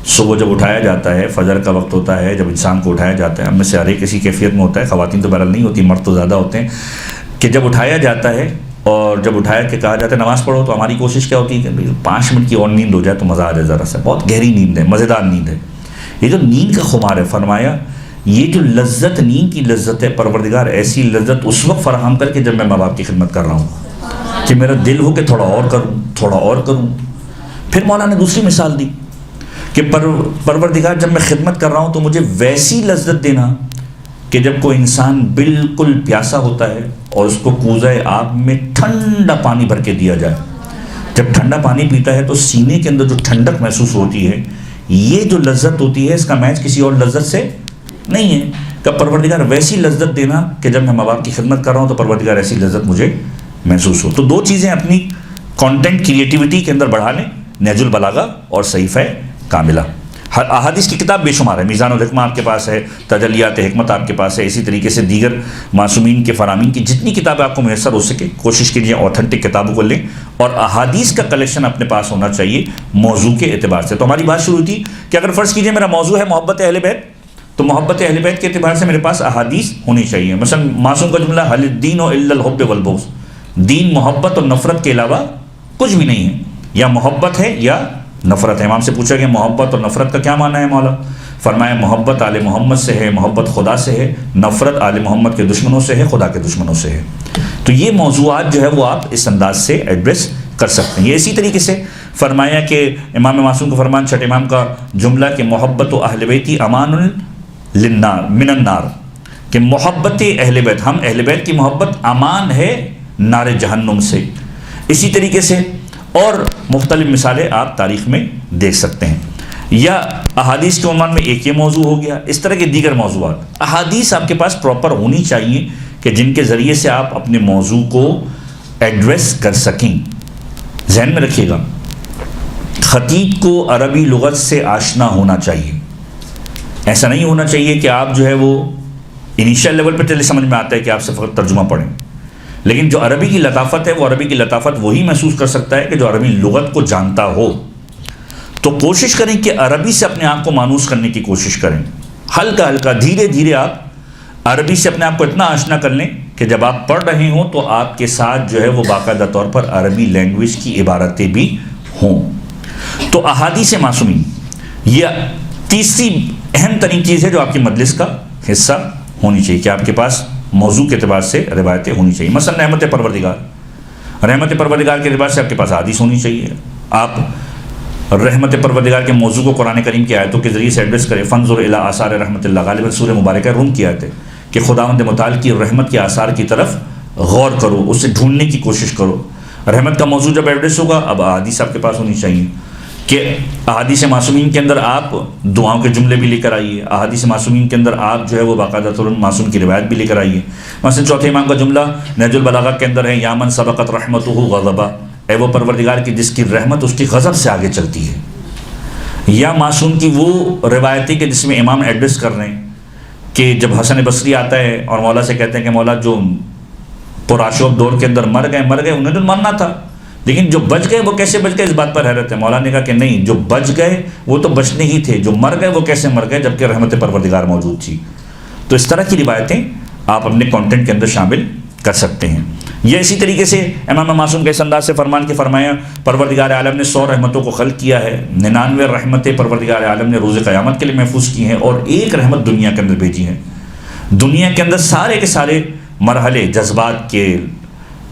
صبح جب اٹھایا جاتا ہے، فجر کا وقت ہوتا ہے، جب انسان کو اٹھایا جاتا ہے، ہم میں سے ہر ایک کسی کیفیت میں ہوتا ہے، خواتین تو بہرحال نہیں ہوتی، مرد تو زیادہ ہوتے ہیں، کہ جب اٹھایا جاتا ہے اور جب اٹھایا کہ کہا جاتا ہے نماز پڑھو، تو ہماری کوشش کیا ہوتی ہے کہ 5 منٹ کی اور نیند ہو جائے تو مزہ آ جائے ذرا سا۔ بہت گہری نیند ہے، مزیدار نیند ہے۔ یہ جو نیند کا خمار ہے، فرمایا یہ جو لذت، نیند کی لذت ہے، پروردگار ایسی لذت اس وقت فراہم کر کے جب میں ماں باپ کی خدمت کر رہا ہوں کہ میرا دل ہو کہ تھوڑا اور کروں، تھوڑا اور کروں۔ پھر مولا نے دوسری مثال دی کہ پروردگار جب میں خدمت کر رہا ہوں تو مجھے ویسی لذت دینا کہ جب کوئی انسان بالکل پیاسا ہوتا ہے اور اس کو کوزہ آب میں ٹھنڈا پانی بھر کے دیا جائے، جب ٹھنڈا پانی پیتا ہے تو سینے کے اندر جو ٹھنڈک محسوس ہوتی ہے، یہ جو لذت ہوتی ہے اس کا میچ کسی اور لذت سے نہیں ہے۔ کہ پروردگار ویسی لذت دینا کہ جب میں ماں باپ کی خدمت کر رہا ہوں تو پروردگار ایسی لذت مجھے محسوس ہو۔ تو دو چیزیں اپنی کانٹینٹ کریٹیوٹی کے اندر بڑھا لیں، نہج البلاغہ اور صحیفہ کاملہ۔ احادیث کی کتاب بے شمار ہے، میزان الحکمہ آپ کے پاس ہے، تجلیات حکمت آپ کے پاس ہے، اسی طریقے سے دیگر معصومین کے فرامین کی جتنی کتابیں آپ کو میسر ہو سکے کوشش کیجیے اوتھنٹک کتابوں کو لیں، اور احادیث کا کلیکشن اپنے پاس ہونا چاہیے موضوع کے اعتبار سے۔ تو ہماری بات شروع ہوئی تھی کہ اگر فرض کیجیے میرا موضوع ہے محبت اہل بیت، تو محبت اہل بیت کے اعتبار سے میرے پاس احادیث ہونی چاہیے۔ مثلا معصوم کا جملہ حل الدین الا الحب والبغض، دین محبت اور نفرت کے علاوہ کچھ بھی نہیں ہے، یا محبت ہے یا نفرت ہے۔ امام سے پوچھا کہ محبت اور نفرت کا کیا معنی ہے مولا؟ فرمایا محبت آل محمد سے ہے، محبت خدا سے ہے، نفرت آل محمد کے دشمنوں سے ہے، خدا کے دشمنوں سے ہے۔ تو یہ موضوعات جو ہے وہ آپ اس انداز سے ایڈریس کر سکتے ہیں۔ یہ اسی طریقے سے فرمایا کہ امام معصوم کا فرمان چھٹے امام کا جملہ کہ محبت و اہل بیتی امان للنار من النار، کہ محبت اہل بیت، ہم اہل بیت کی محبت امان ہے نار جہنم سے۔ اسی طریقے سے اور مختلف مثالیں آپ تاریخ میں دیکھ سکتے ہیں۔ یا احادیث کے عنوان میں ایک یہ موضوع ہو گیا، اس طرح کے دیگر موضوعات۔ احادیث آپ کے پاس پراپر ہونی چاہیے کہ جن کے ذریعے سے آپ اپنے موضوع کو ایڈریس کر سکیں۔ ذہن میں رکھیے گا، خطیب کو عربی لغت سے آشنا ہونا چاہیے۔ ایسا نہیں ہونا چاہیے کہ آپ جو ہے وہ انیشیل لیول پہ چلے سمجھ میں آتا ہے کہ آپ سے فقط ترجمہ پڑھیں، لیکن جو عربی کی لطافت ہے وہ عربی کی لطافت وہی محسوس کر سکتا ہے کہ جو عربی لغت کو جانتا ہو۔ تو کوشش کریں کہ عربی سے اپنے آپ کو مانوس کرنے کی کوشش کریں، ہلکا ہلکا دھیرے دھیرے آپ عربی سے اپنے آپ کو اتنا آشنا کر لیں کہ جب آپ پڑھ رہے ہوں تو آپ کے ساتھ جو ہے وہ باقاعدہ طور پر عربی لینگویج کی عبارتیں بھی ہوں۔ تو احادیث معصومین یہ تیسری اہم ترین چیز ہے جو آپ کی مجلس کا حصہ ہونی چاہیے، کہ آپ کے پاس موضوع کے اعتبار سے روایتیں ہونی چاہیے۔ مثلا رحمت پروردگار کے اعتبار سے آپ کے پاس حدیث ہونی چاہیے۔ آپ رحمت پروردگار کے موضوع کو قرآن کریم کی آیتوں کے ذریعے سے ایڈریس کریں۔ فانظر الی آثار رحمت اللہ، غالباً سورہ مبارکہ روم کی آیت ہے کہ خداوند متعال کی رحمت کے آثار کی طرف غور کرو، اسے ڈھونڈنے کی کوشش کرو۔ رحمت کا موضوع جب ایڈریس ہوگا، اب احادیث آپ کے پاس ہونی چاہیے کہ احادیث معصومین کے اندر آپ دعاؤں کے جملے بھی لے کر آئیے، احادیث معصومین کے اندر آپ جو ہے وہ باقاعدہ طور معصوم کی روایت بھی لے کر آئیے۔ مثلا چوتھے امام کا جملہ نہج البلاغہ کے اندر ہے، یا من سبقت رحمتہ غضبا، اے وہ پروردگار کی جس کی رحمت اس کی غضب سے آگے چلتی ہے۔ یا معصوم کی وہ روایتیں کہ جس میں امام ایڈریس کر رہے ہیں کہ جب حسن بصری آتا ہے اور مولا سے کہتے ہیں کہ مولا جو پرآشوب دور کے اندر مر گئے انہیں تو مرنا تھا، لیکن جو بچ گئے وہ کیسے بچ گئے اس بات پر حیرت ہے۔ مولا نے کہا کہ نہیں، جو بچ گئے وہ تو بچنے ہی تھے، جو مر گئے وہ کیسے مر گئے جبکہ رحمت پروردگار موجود تھی۔ تو اس طرح کی روایتیں آپ اپنے کانٹینٹ کے اندر شامل کر سکتے ہیں۔ یہ اسی طریقے سے امام معصوم کے اس انداز سے فرمان کے فرمایا پروردگار عالم نے 100 رحمتوں کو خلق کیا ہے، 99 رحمتیں پروردگار عالم نے روز قیامت کے لیے محفوظ کی ہیں، اور ایک رحمت دنیا کے اندر بھیجی ہے۔ دنیا کے اندر سارے کے سارے مرحلے جذبات کے،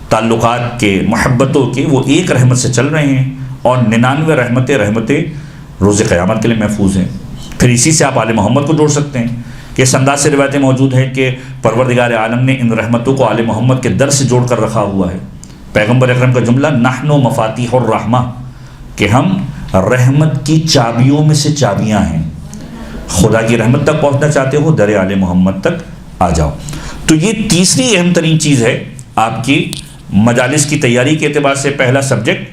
تعلقات کے، محبتوں کے، وہ ایک رحمت سے چل رہے ہیں، اور 99 رحمتیں روز قیامت کے لیے محفوظ ہیں۔ پھر اسی سے آپ آل محمد کو جوڑ سکتے ہیں کہ اس انداز سے روایتیں موجود ہیں کہ پروردگار عالم نے ان رحمتوں کو آل محمد کے در سے جوڑ کر رکھا ہوا ہے۔ پیغمبر اکرم کا جملہ نحن مفاتیح الرحمہ، کہ ہم رحمت کی چابیوں میں سے چابیاں ہیں۔ خدا کی رحمت تک پہنچنا چاہتے ہو، در آل محمد تک آ جاؤ۔ تو یہ تیسری اہم ترین چیز ہے آپ کی مجالس کی تیاری کے اعتبار سے، پہلا سبجیکٹ،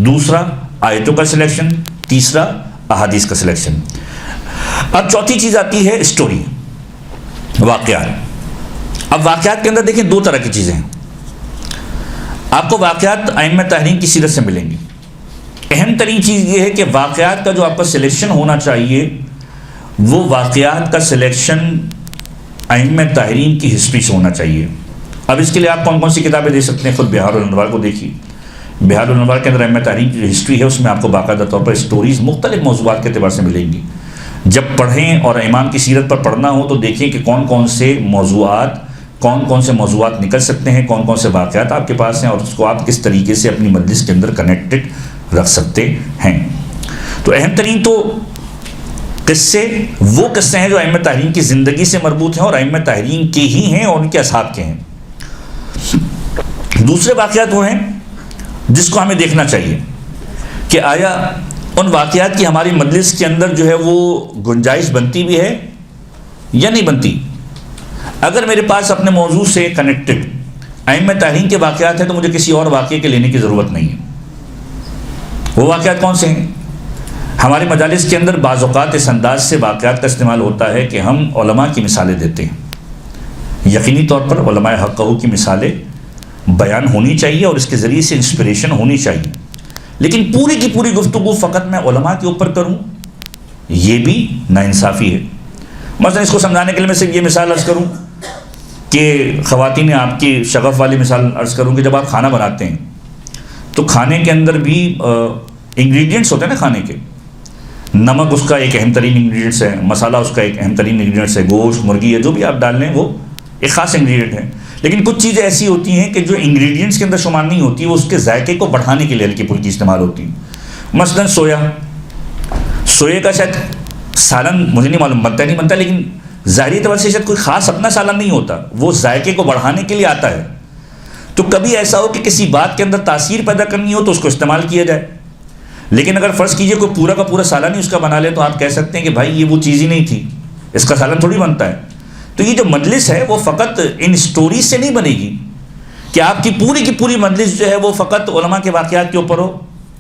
دوسرا آیتوں کا سلیکشن، تیسرا احادیث کا سلیکشن۔ اب چوتھی چیز آتی ہے اسٹوری، واقعات۔ اب واقعات کے اندر دیکھیں دو طرح کی چیزیں ہیں۔ آپ کو واقعات ائمہ تحریم کی سیرت سے ملیں گی۔ اہم ترین چیز یہ ہے کہ واقعات کا جو آپ کا سلیکشن ہونا چاہیے وہ واقعات کا سلیکشن ائمہ تحریم کی ہسٹری سے ہونا چاہیے۔ اب اس کے لیے آپ کون کون سی کتابیں دے سکتے ہیں؟ خود بہار الانوار کو دیکھیے۔ بہار الانوار کے اندر ائمہ تحریم کی جو ہسٹری ہے اس میں آپ کو باقاعدہ طور پر اسٹوریز مختلف موضوعات کے اعتبار سے ملیں گی۔ جب پڑھیں اور امام کی سیرت پر پڑھنا ہو تو دیکھیں کہ کون کون سے موضوعات نکل سکتے ہیں، کون کون سے واقعات آپ کے پاس ہیں، اور اس کو آپ کس طریقے سے اپنی مجلس کے اندر کنیکٹڈ رکھ سکتے ہیں۔ تو اہم ترین تو وہ قصے ہیں جو ائمہ تحریم کی زندگی سے مربوط ہیں اور ائمہ تحریم کے ہی ہیں اور ان کے اصحاب کے ہیں۔ دوسرے واقعات وہ ہیں جس کو ہمیں دیکھنا چاہیے کہ آیا ان واقعات کی ہماری مجلس کے اندر جو ہے وہ گنجائش بنتی بھی ہے یا نہیں بنتی۔ اگر میرے پاس اپنے موضوع سے کنیکٹڈ ائمہ تحریم کے واقعات ہیں تو مجھے کسی اور واقعے کے لینے کی ضرورت نہیں ہے۔ وہ واقعات کون سے ہیں؟ ہمارے مجالس کے اندر بعض اوقات اس انداز سے واقعات کا استعمال ہوتا ہے کہ ہم علماء کی مثالیں دیتے ہیں. یقینی طور پر علماء حق کی مثالیں بیان ہونی چاہیے اور اس کے ذریعے سے انسپریشن ہونی چاہیے، لیکن پوری کی پوری گفتگو فقط میں علماء کے اوپر کروں یہ بھی ناانصافی ہے. مثلا اس کو سمجھانے کے لیے میں صرف یہ مثال عرض کروں کہ خواتین، آپ کی شغف والی مثال عرض کروں کہ جب آپ کھانا بناتے ہیں تو کھانے کے اندر بھی انگریڈینٹس ہوتے ہیں نا کھانے کے. نمک اس کا ایک اہم ترین انگریڈینٹس ہے، مسالہ اس کا ایک اہم ترین انگریڈینٹس ہے، گوشت مرغی ہے جو بھی آپ ڈال لیں وہ ایک خاص انگریڈینٹ ہے. لیکن کچھ چیزیں ایسی ہوتی ہیں کہ جو انگریڈینٹس کے اندر شمار نہیں ہوتی، وہ اس کے ذائقے کو بڑھانے کے لیے ہلکی پھلکی استعمال ہوتی ہیں. مثلا سویا کا شاید سالن مجھے نہیں معلوم بنتا نہیں بنتا، لیکن ظاہری اعتبار سے شاید کوئی خاص اپنا سالن نہیں ہوتا، وہ ذائقے کو بڑھانے کے لیے آتا ہے. تو کبھی ایسا ہو کہ کسی بات کے اندر تاثیر پیدا کرنی ہو تو اس کو استعمال کیا جائے. لیکن اگر فرض کیجئے کوئی پورا کا پورا سالن ہی اس کا بنا لے تو آپ کہہ سکتے ہیں کہ بھائی یہ وہ چیز ہی نہیں تھی، اس کا سالن تھوڑی بنتا ہے. تو یہ جو مجلس ہے وہ فقط ان سٹوریز سے نہیں بنے گی کہ آپ کی پوری مجلس جو ہے وہ فقط علماء کے واقعات کے اوپر ہو.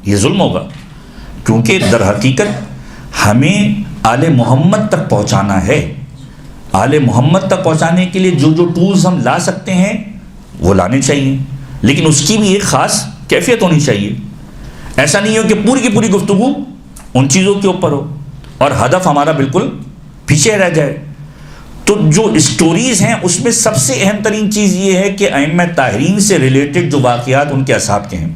یہ ظلم ہوگا، کیونکہ در حقیقت ہمیں آل محمد تک پہنچانا ہے. آل محمد تک پہنچانے کے لیے جو ٹولز ہم لا سکتے ہیں وہ لانے چاہیے، لیکن اس کی بھی ایک خاص کیفیت ہونی چاہیے. ایسا نہیں ہو کہ پوری کی پوری گفتگو ان چیزوں کے اوپر ہو اور ہدف ہمارا بالکل پیچھے رہ جائے. تو جو اسٹوریز ہیں اس میں سب سے اہم ترین چیز یہ ہے کہ ائمہ طاہرین سے ریلیٹڈ جو واقعات ان کے اصحاب کے ہیں.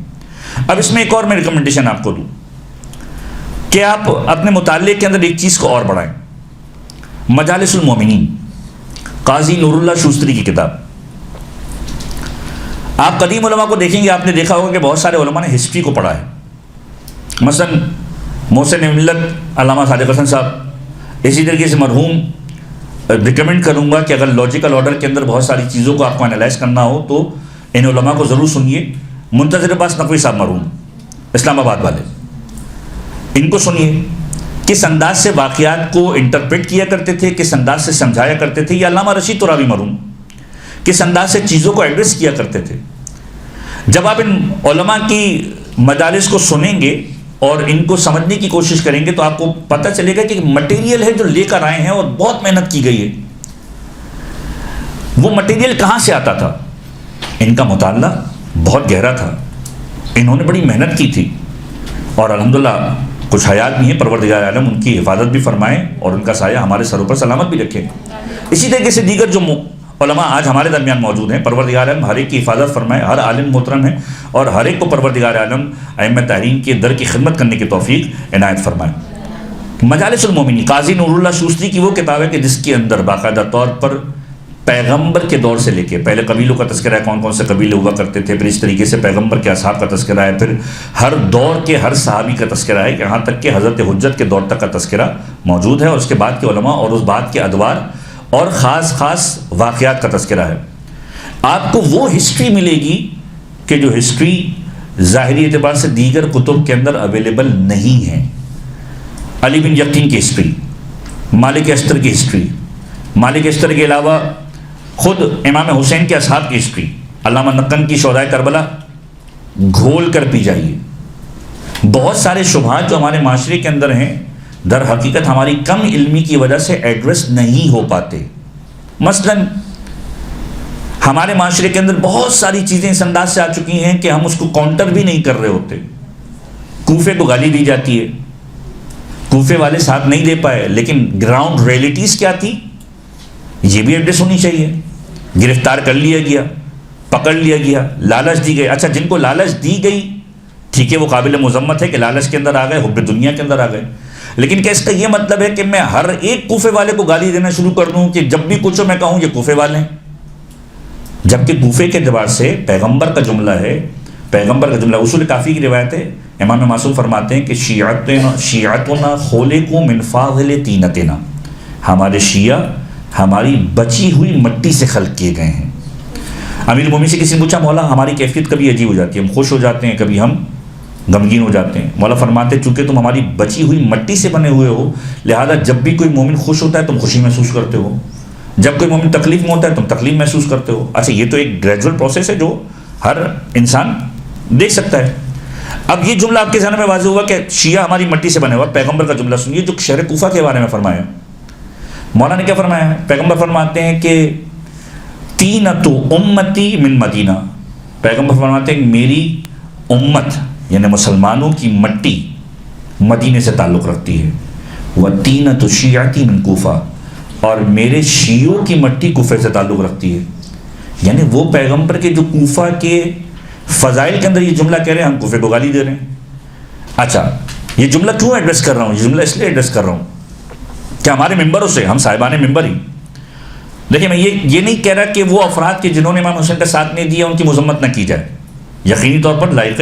اب اس میں ایک اور میں ریکمنڈیشن آپ کو دوں کہ آپ اپنے مطالعے کے اندر ایک چیز کو اور بڑھائیں. مجالس المومنین، قاضی نور اللہ شوستری کی کتاب. آپ قدیم علماء کو دیکھیں گے، آپ نے دیکھا ہوگا کہ بہت سارے علماء نے ہسٹری کو پڑھا ہے. مثلا محسن ملت علامہ صادق حسن صاحب. اسی طریقے سے مرحوم ریکمنڈ کروں گا کہ اگر لاجیکل آرڈر کے اندر بہت ساری چیزوں کو آپ کو انالائز کرنا ہو تو ان علماء کو ضرور سنیے. منتظر عباس نقوی صاحب مرحوم اسلام آباد والے، ان کو سنیے کس انداز سے واقعات کو انٹرپریٹ کیا کرتے تھے، کس انداز سے سمجھایا کرتے تھے. یا علامہ رشید تراوی مرحوم کس انداز سے چیزوں کو ایڈریس کیا کرتے تھے. جب آپ ان علماء کی مجالس کو سنیں گے اور ان کو سمجھنے کی کوشش کریں گے تو آپ کو پتہ چلے گا کہ مٹیریل ہے جو لے کر آئے ہیں اور بہت محنت کی گئی ہے. وہ مٹیریل کہاں سے آتا تھا؟ ان کا مطالعہ بہت گہرا تھا، انہوں نے بڑی محنت کی تھی اور الحمدللہ کچھ حیات بھی ہیں. پروردگار عالم ان کی حفاظت بھی فرمائے اور ان کا سایہ ہمارے سروں پر سلامت بھی رکھے. اسی طریقے سے دیگر جو علماء آج ہمارے درمیان موجود ہیں، پروردگار عالم ہر ایک کی حفاظت فرمائے. ہر عالم محترم ہے اور ہر ایک کو پروردگار عالم ائمہ طاہرین کے در کی خدمت کرنے کی توفیق عنایت فرمائے. مجالس المومنین قاضی نور اللہ شوستری کی وہ کتاب ہے کہ جس کے اندر باقاعدہ طور پر پیغمبر کے دور سے لے کے پہلے قبیلوں کا تذکرہ ہے، کون کون سے قبیلے ہوا کرتے تھے، پھر اس طریقے سے پیغمبر کے اصحاب کا تذکرہ ہے، پھر ہر دور کے ہر صحابی کا تذکرہ ہے، یہاں تک کہ حضرت حجت کے دور تک کا تذکرہ موجود ہے، اور اس کے بعد کے علماء اور اس بعد کے ادوار اور خاص واقعات کا تذکرہ ہے. آپ کو وہ ہسٹری ملے گی کہ جو ہسٹری ظاہری اعتبار سے دیگر کتب کے اندر اویلیبل نہیں ہے. علی بن یقین کی ہسٹری، مالک اشتر کی ہسٹری، مالک اشتر کے علاوہ خود امام حسین کے اصحاب کی ہسٹری، علامہ نقن کی شہدائے کربلا گھول کر پی جائیے. بہت سارے شبہات جو ہمارے معاشرے کے اندر ہیں در حقیقت ہماری کم علمی کی وجہ سے ایڈریس نہیں ہو پاتے. مثلا ہمارے معاشرے کے اندر بہت ساری چیزیں اس انداز سے آ چکی ہیں کہ ہم اس کو کاؤنٹر بھی نہیں کر رہے ہوتے. کوفے کو گالی دی جاتی ہے، کوفے والے ساتھ نہیں دے پائے، لیکن گراؤنڈ ریئلٹیز کیا تھی یہ بھی ایڈریس ہونی چاہیے. گرفتار کر لیا گیا، پکڑ لیا گیا، لالچ دی گئی. اچھا جن کو لالچ دی گئی ٹھیک ہے، وہ قابل مذمت ہے کہ لالچ کے اندر آ گئے، حب دنیا کے اندر آ گئے. لیکن کیا اس کا یہ مطلب ہے کہ میں ہر ایک کوفے والے کو گالی دینا شروع کر دوں کہ جب بھی کچھ ہو میں کہوں یہ کوفے والے ہیں؟ جبکہ کوفے کے اعتبار سے پیغمبر کا جملہ ہے، پیغمبر کا جملہ اصول کافی کی روایت ہے. امام معصوم فرماتے ہیں کہ شیعتنا خلقوا من فاضل طینتنا، ہمارے شیعہ ہماری بچی ہوئی مٹی سے خلق کیے گئے ہیں. امیر المومنین سے کسی نے پوچھا مولا ہماری کیفیت کبھی عجیب ہو جاتی ہے، ہم خوش ہو جاتے ہیں، کبھی ہم غمگین ہو جاتے ہیں. مولا فرماتے ہیں چونکہ تم ہماری بچی ہوئی مٹی سے بنے ہوئے ہو لہذا جب بھی کوئی مومن خوش ہوتا ہے تم خوشی محسوس کرتے ہو، جب کوئی مومن تکلیف میں ہوتا ہے تم تکلیف محسوس کرتے ہو. اچھا یہ تو ایک گریجول پروسیس ہے جو ہر انسان دیکھ سکتا ہے. اب یہ جملہ آپ کے ذہن میں واضح ہوا کہ شیعہ ہماری مٹی سے بنے ہوا. پیغمبر کا جملہ سنیے جو شہر کوفہ کے بارے میں فرمایا. مولانا نے کیا فرمایا ہے؟ پیغمبر فرماتے ہیں کہ تینتو امتی من مدینہ. پیغمبر فرماتے ہیں کہ میری امت یعنی مسلمانوں کی مٹی مدینے سے تعلق رکھتی ہے. وَتِینَةُ شِیعَتِی من کوفہ، اور میرے شیعوں کی مٹی کوفے سے تعلق رکھتی ہے. یعنی وہ پیغمبر کے جو کوفہ کے فضائل کے اندر یہ جملہ کہہ رہے ہیں، ہم کوفے کو گالی دے رہے ہیں. اچھا یہ جملہ کیوں ایڈریس کر رہا ہوں؟ یہ جملہ اس لیے ایڈریس کر رہا ہوں کہ ہمارے ممبروں سے، ہم صاحبان ممبر ہی، دیکھیں میں یہ نہیں کہہ رہا کہ وہ افراد کے جنہوں نے امام حسین کا ساتھ نہیں دیا ان کی مذمت نہ کی جائے. یقینی طور پر لائق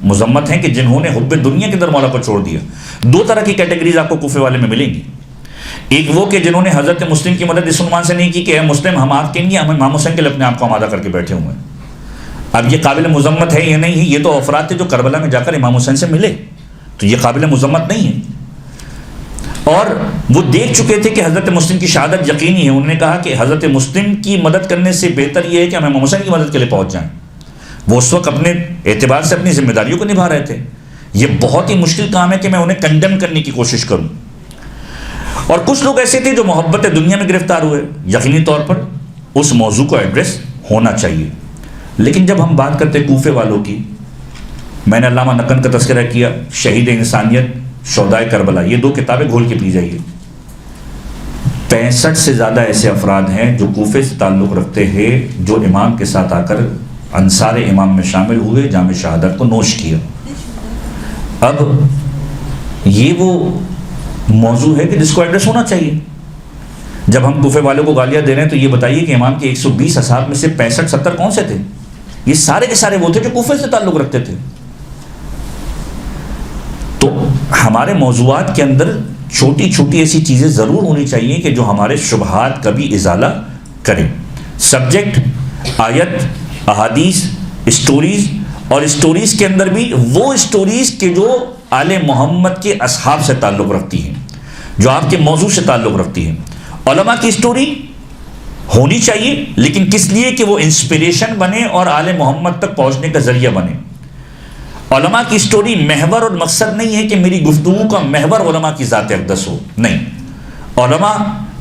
مذمت ہیں کہ جنہوں نے حب دنیا کے اندر مولا کو چھوڑ دیا. دو طرح کی کیٹیگریز آپ کو کوفے والے میں ملیں گی. ایک وہ کہ جنہوں نے حضرت مسلم کی مدد اس عنوان سے نہیں کی کہ اے مسلم ہم آپ کے نہیں، ہم امام حسین کے لیے اپنے آپ کو آمادہ کر کے بیٹھے ہوئے ہیں. اب یہ قابل مذمت ہے یا نہیں ہے؟ یہ تو افراد تھے جو کربلا میں جا کر امام حسین سے ملے، تو یہ قابل مذمت نہیں ہے. اور وہ دیکھ چکے تھے کہ حضرت مسلم کی شہادت یقینی ہے. انہوں نے کہا کہ حضرت مسلم کی مدد کرنے سے بہتر یہ ہے کہ ہم امام حسین کی مدد کے لیے پہنچ جائیں. وہ اس وقت اپنے اعتبار سے اپنی ذمہ داریوں کو نبھا رہے تھے. یہ بہت ہی مشکل کام ہے کہ میں انہیں کنڈم کرنے کی کوشش کروں. اور کچھ لوگ ایسے تھے جو محبت دنیا میں گرفتار ہوئے. یقینی طور پر اس موضوع کو ایڈریس ہونا چاہیے. لیکن جب ہم بات کرتے کوفے والوں کی، میں نے علامہ نقن کا تذکرہ کیا، شہید انسانیت، شہدائے کربلا، یہ دو کتابیں گھول کے پی جائیے. 65 سے زیادہ ایسے افراد ہیں جو کوفے سے تعلق رکھتے ہیں، جو امام کے ساتھ آ کر انصار امام میں شامل ہوئے، جام شہادت کو نوش کیا. اب یہ وہ موضوع ہے کہ جس کو ایڈریس ہونا چاہیے. جب ہم کوفے والوں کو گالیاں دے رہے ہیں تو یہ بتائیے کہ امام کے 120 اصحاب میں سے 65-70 کون سے تھے؟ یہ سارے کے سارے وہ تھے جو کوفے سے تعلق رکھتے تھے. تو ہمارے موضوعات کے اندر چھوٹی چھوٹی ایسی چیزیں ضرور ہونی چاہیے کہ جو ہمارے شبہات کا بھی ازالہ کریں. سبجیکٹ، آیت، احادیث، اسٹوریز، اور اسٹوریز کے اندر بھی وہ اسٹوریز کے جو آل محمد کے اصحاب سے تعلق رکھتی ہیں، جو آپ کے موضوع سے تعلق رکھتی ہیں. علماء کی اسٹوری ہونی چاہیے، لیکن کس لیے کہ وہ انسپریشن بنے اور آل محمد تک پہنچنے کا ذریعہ بنے. علماء کی اسٹوری محور اور مقصد نہیں ہے کہ میری گفتگو کا محور علماء کی ذات اقدس ہو. نہیں، علماء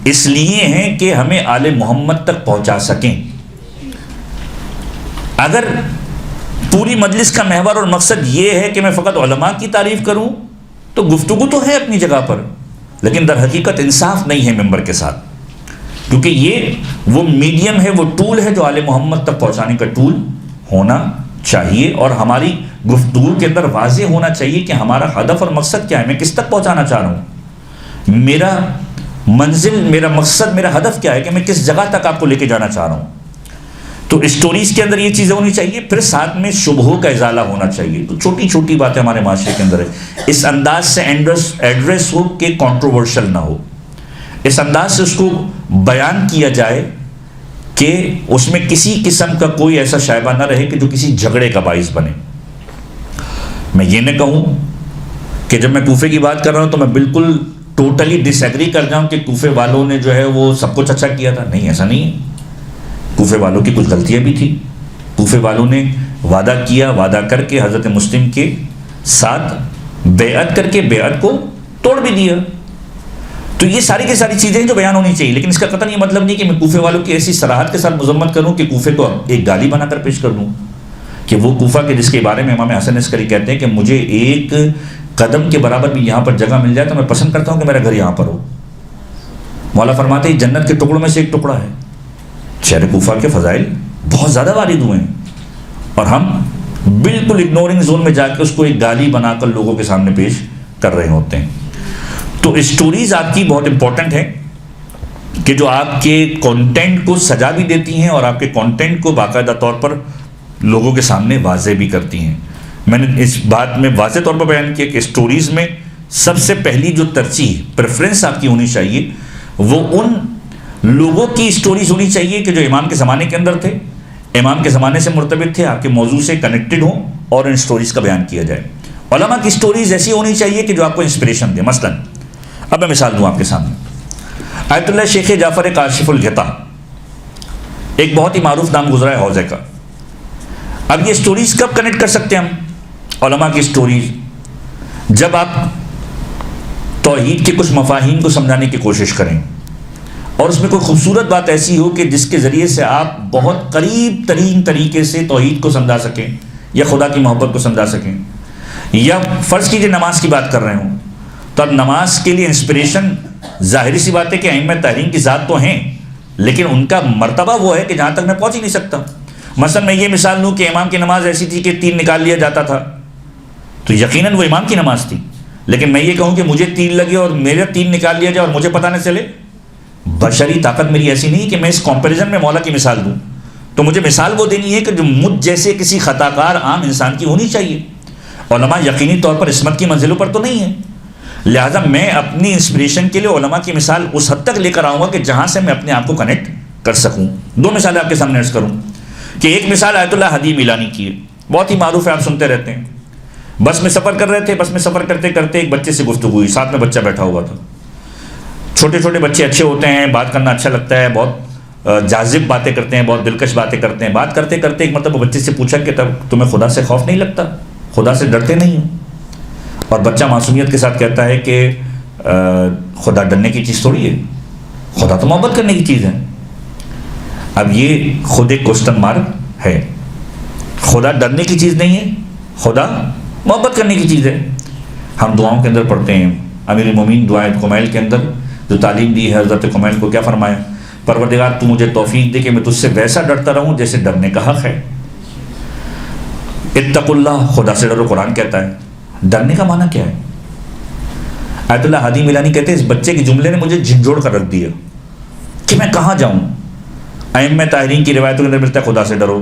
اس لیے ہیں کہ ہمیں آل محمد تک پہنچا سکیں. اگر پوری مجلس کا محور اور مقصد یہ ہے کہ میں فقط علماء کی تعریف کروں تو گفتگو تو ہے اپنی جگہ پر، لیکن در حقیقت انصاف نہیں ہے ممبر کے ساتھ. کیونکہ یہ وہ میڈیم ہے، وہ ٹول ہے جو آل محمد تک پہنچانے کا ٹول ہونا چاہیے. اور ہماری گفتگو کے اندر واضح ہونا چاہیے کہ ہمارا ہدف اور مقصد کیا ہے، میں کس تک پہنچانا چاہ رہا ہوں، میرا منزل، میرا مقصد، میرا ہدف کیا ہے، کہ میں کس جگہ تک آپ کو لے کے جانا چاہ رہا ہوں. تو اسٹوریز کے اندر یہ چیزیں ہونی چاہیے. پھر ساتھ میں شبہوں کا ازالہ ہونا چاہیے. تو چھوٹی چھوٹی باتیں ہمارے معاشرے کے اندر ہے، اس انداز سے ایڈریس ہو کہ کنٹروورشل نہ ہو، اس انداز سے اس کو بیان کیا جائے کہ اس میں کسی قسم کا کوئی ایسا شائبہ نہ رہے کہ جو کسی جھگڑے کا باعث بنے. میں یہ نہ کہوں کہ جب میں کوفے کی بات کر رہا ہوں تو میں بالکل ٹوٹلی ڈس ایگری کر جاؤں کہ کوفے والوں نے جو ہے وہ سب کچھ اچھا کیا تھا. نہیں، ایسا نہیں ہے. کوفے والوں کی کچھ غلطیاں بھی تھیں. کوفے والوں نے وعدہ کیا، وعدہ کر کے حضرت مسلم کے ساتھ بیعت کر کے بیعت کو توڑ بھی دیا. تو یہ ساری کی ساری چیزیں جو بیان ہونی چاہیے. لیکن اس کا قطعاً یہ مطلب نہیں کہ میں کوفے والوں کی ایسی صراحت کے ساتھ مذمت کروں کہ کوفے کو ایک گالی بنا کر پیش کر دوں کہ وہ کوفہ کے جس کے بارے میں امام حسن عسکری کہتے ہیں کہ مجھے ایک قدم کے برابر بھی یہاں پر جگہ مل جائے تو میں پسند کرتا ہوں کہ میرا گھر یہاں پر ہو. مولا فرماتے ہیں جنت کے ٹکڑوں میں سے ایک ٹکڑا ہے. شہر کوفہ کے فضائل بہت زیادہ وارد ہوئے ہیں اور ہم بالکل اگنورنگ زون میں جا کے اس کو ایک گالی بنا کر لوگوں کے سامنے پیش کر رہے ہوتے ہیں. تو اسٹوریز آپ کی بہت امپورٹنٹ ہیں کہ جو آپ کے کانٹینٹ کو سجا بھی دیتی ہیں اور آپ کے کانٹینٹ کو باقاعدہ طور پر لوگوں کے سامنے واضح بھی کرتی ہیں. میں نے اس بات میں واضح طور پر بیان کیا کہ اسٹوریز میں سب سے پہلی جو ترجیح پریفرنس آپ کی ہونی چاہیے وہ ان لوگوں کی اسٹوریز ہونی چاہیے کہ جو امام کے زمانے کے اندر تھے، امام کے زمانے سے مرتبط تھے، آپ کے موضوع سے کنیکٹڈ ہوں اور ان اسٹوریز کا بیان کیا جائے. علماء کی اسٹوریز ایسی ہونی چاہیے کہ جو آپ کو انسپریشن دے. مثلا اب میں مثال دوں آپ کے سامنے. آیت اللہ شیخ جعفر کاشف الغطا ایک بہت ہی معروف نام گزرا ہے حوضے کا. اب یہ اسٹوریز کب کنیکٹ کر سکتے ہیں ہم؟ علماء کی سٹوریز، جب آپ توحید کے کچھ مفاہیم کو سمجھانے کی کوشش کریں اور اس میں کوئی خوبصورت بات ایسی ہو کہ جس کے ذریعے سے آپ بہت قریب ترین طریقے سے توحید کو سمجھا سکیں یا خدا کی محبت کو سمجھا سکیں، یا فرض کیجئے نماز کی بات کر رہے ہوں، تو اب نماز کے لیے انسپریشن ظاہری سی بات ہے کہ ائمہ تحریم کی ذات تو ہیں، لیکن ان کا مرتبہ وہ ہے کہ جہاں تک میں پہنچ ہی نہیں سکتا۔ مثلا میں یہ مثال لوں کہ امام کی نماز ایسی تھی کہ 3 نکال لیا جاتا تھا، تو یقیناً وہ امام کی نماز تھی، لیکن میں یہ کہوں کہ مجھے 3 لگے اور میرا 3 نکال لیا جائے اور مجھے پتہ نہ چلے، بشری طاقت میری ایسی نہیں کہ میں اس کمپیریزن میں مولا کی مثال دوں، تو مجھے مثال وہ دینی ہے کہ جو مجھ جیسے کسی خطا کار عام انسان کی ہونی چاہیے۔ علماء یقینی طور پر عصمت کی منزلوں پر تو نہیں ہیں، لہٰذا میں اپنی انسپریشن کے لیے علماء کی مثال اس حد تک لے کر آؤں گا کہ جہاں سے میں اپنے آپ کو کنیکٹ کر سکوں۔ 2 مثالیں آپ کے سامنے عرض کروں کہ ایک مثال آیت اللہ ہدی میلانی کی ہے، بہت ہی معروف ہے، آپ سنتے رہتے ہیں۔ بس میں سفر کر رہے تھے، بس میں سفر کرتے کرتے ایک بچے سے گفتگو ہوئی، ساتھ میں بچہ بیٹھا ہوا تھا۔ چھوٹے چھوٹے بچے اچھے ہوتے ہیں، بات کرنا اچھا لگتا ہے، بہت جاذب باتیں کرتے ہیں، بہت دلکش باتیں کرتے ہیں۔ بات کرتے کرتے ایک مرتبہ بچے سے پوچھا کہ تب تمہیں خدا سے خوف نہیں لگتا، خدا سے ڈرتے نہیں ہو؟ اور بچہ معصومیت کے ساتھ کہتا ہے کہ خدا ڈرنے کی چیز تھوڑی ہے، خدا تو محبت کرنے کی چیز ہے۔ اب یہ خود ایک کوسچن مارک ہے، خدا ڈرنے کی چیز نہیں ہے، خدا محبت کرنے کی چیز ہے۔ ہم دعاؤں کے اندر پڑھتے ہیں، امیر المومنین دعائے کمیل کے اندر جو تعلیم دی ہے حضرت کمیل کو، کیا فرمایا؟ پروردگار تو مجھے توفیق دے کہ میں تجھ سے ویسا ڈرتا رہوں جیسے ڈرنے کا حق ہے۔ اتقوا اللہ، خدا سے ڈرو، قرآن کہتا ہے۔ ڈرنے کا معنی کیا ہے؟ آیت اللہ ہادی میلانی کہتے ہیں اس بچے کے جملے نے مجھے جھنجھوڑ کر رکھ دیا کہ میں کہاں جاؤں۔ ائمہ تحریم کی روایتوں کے اندر ملتا ہے خدا سے ڈرو،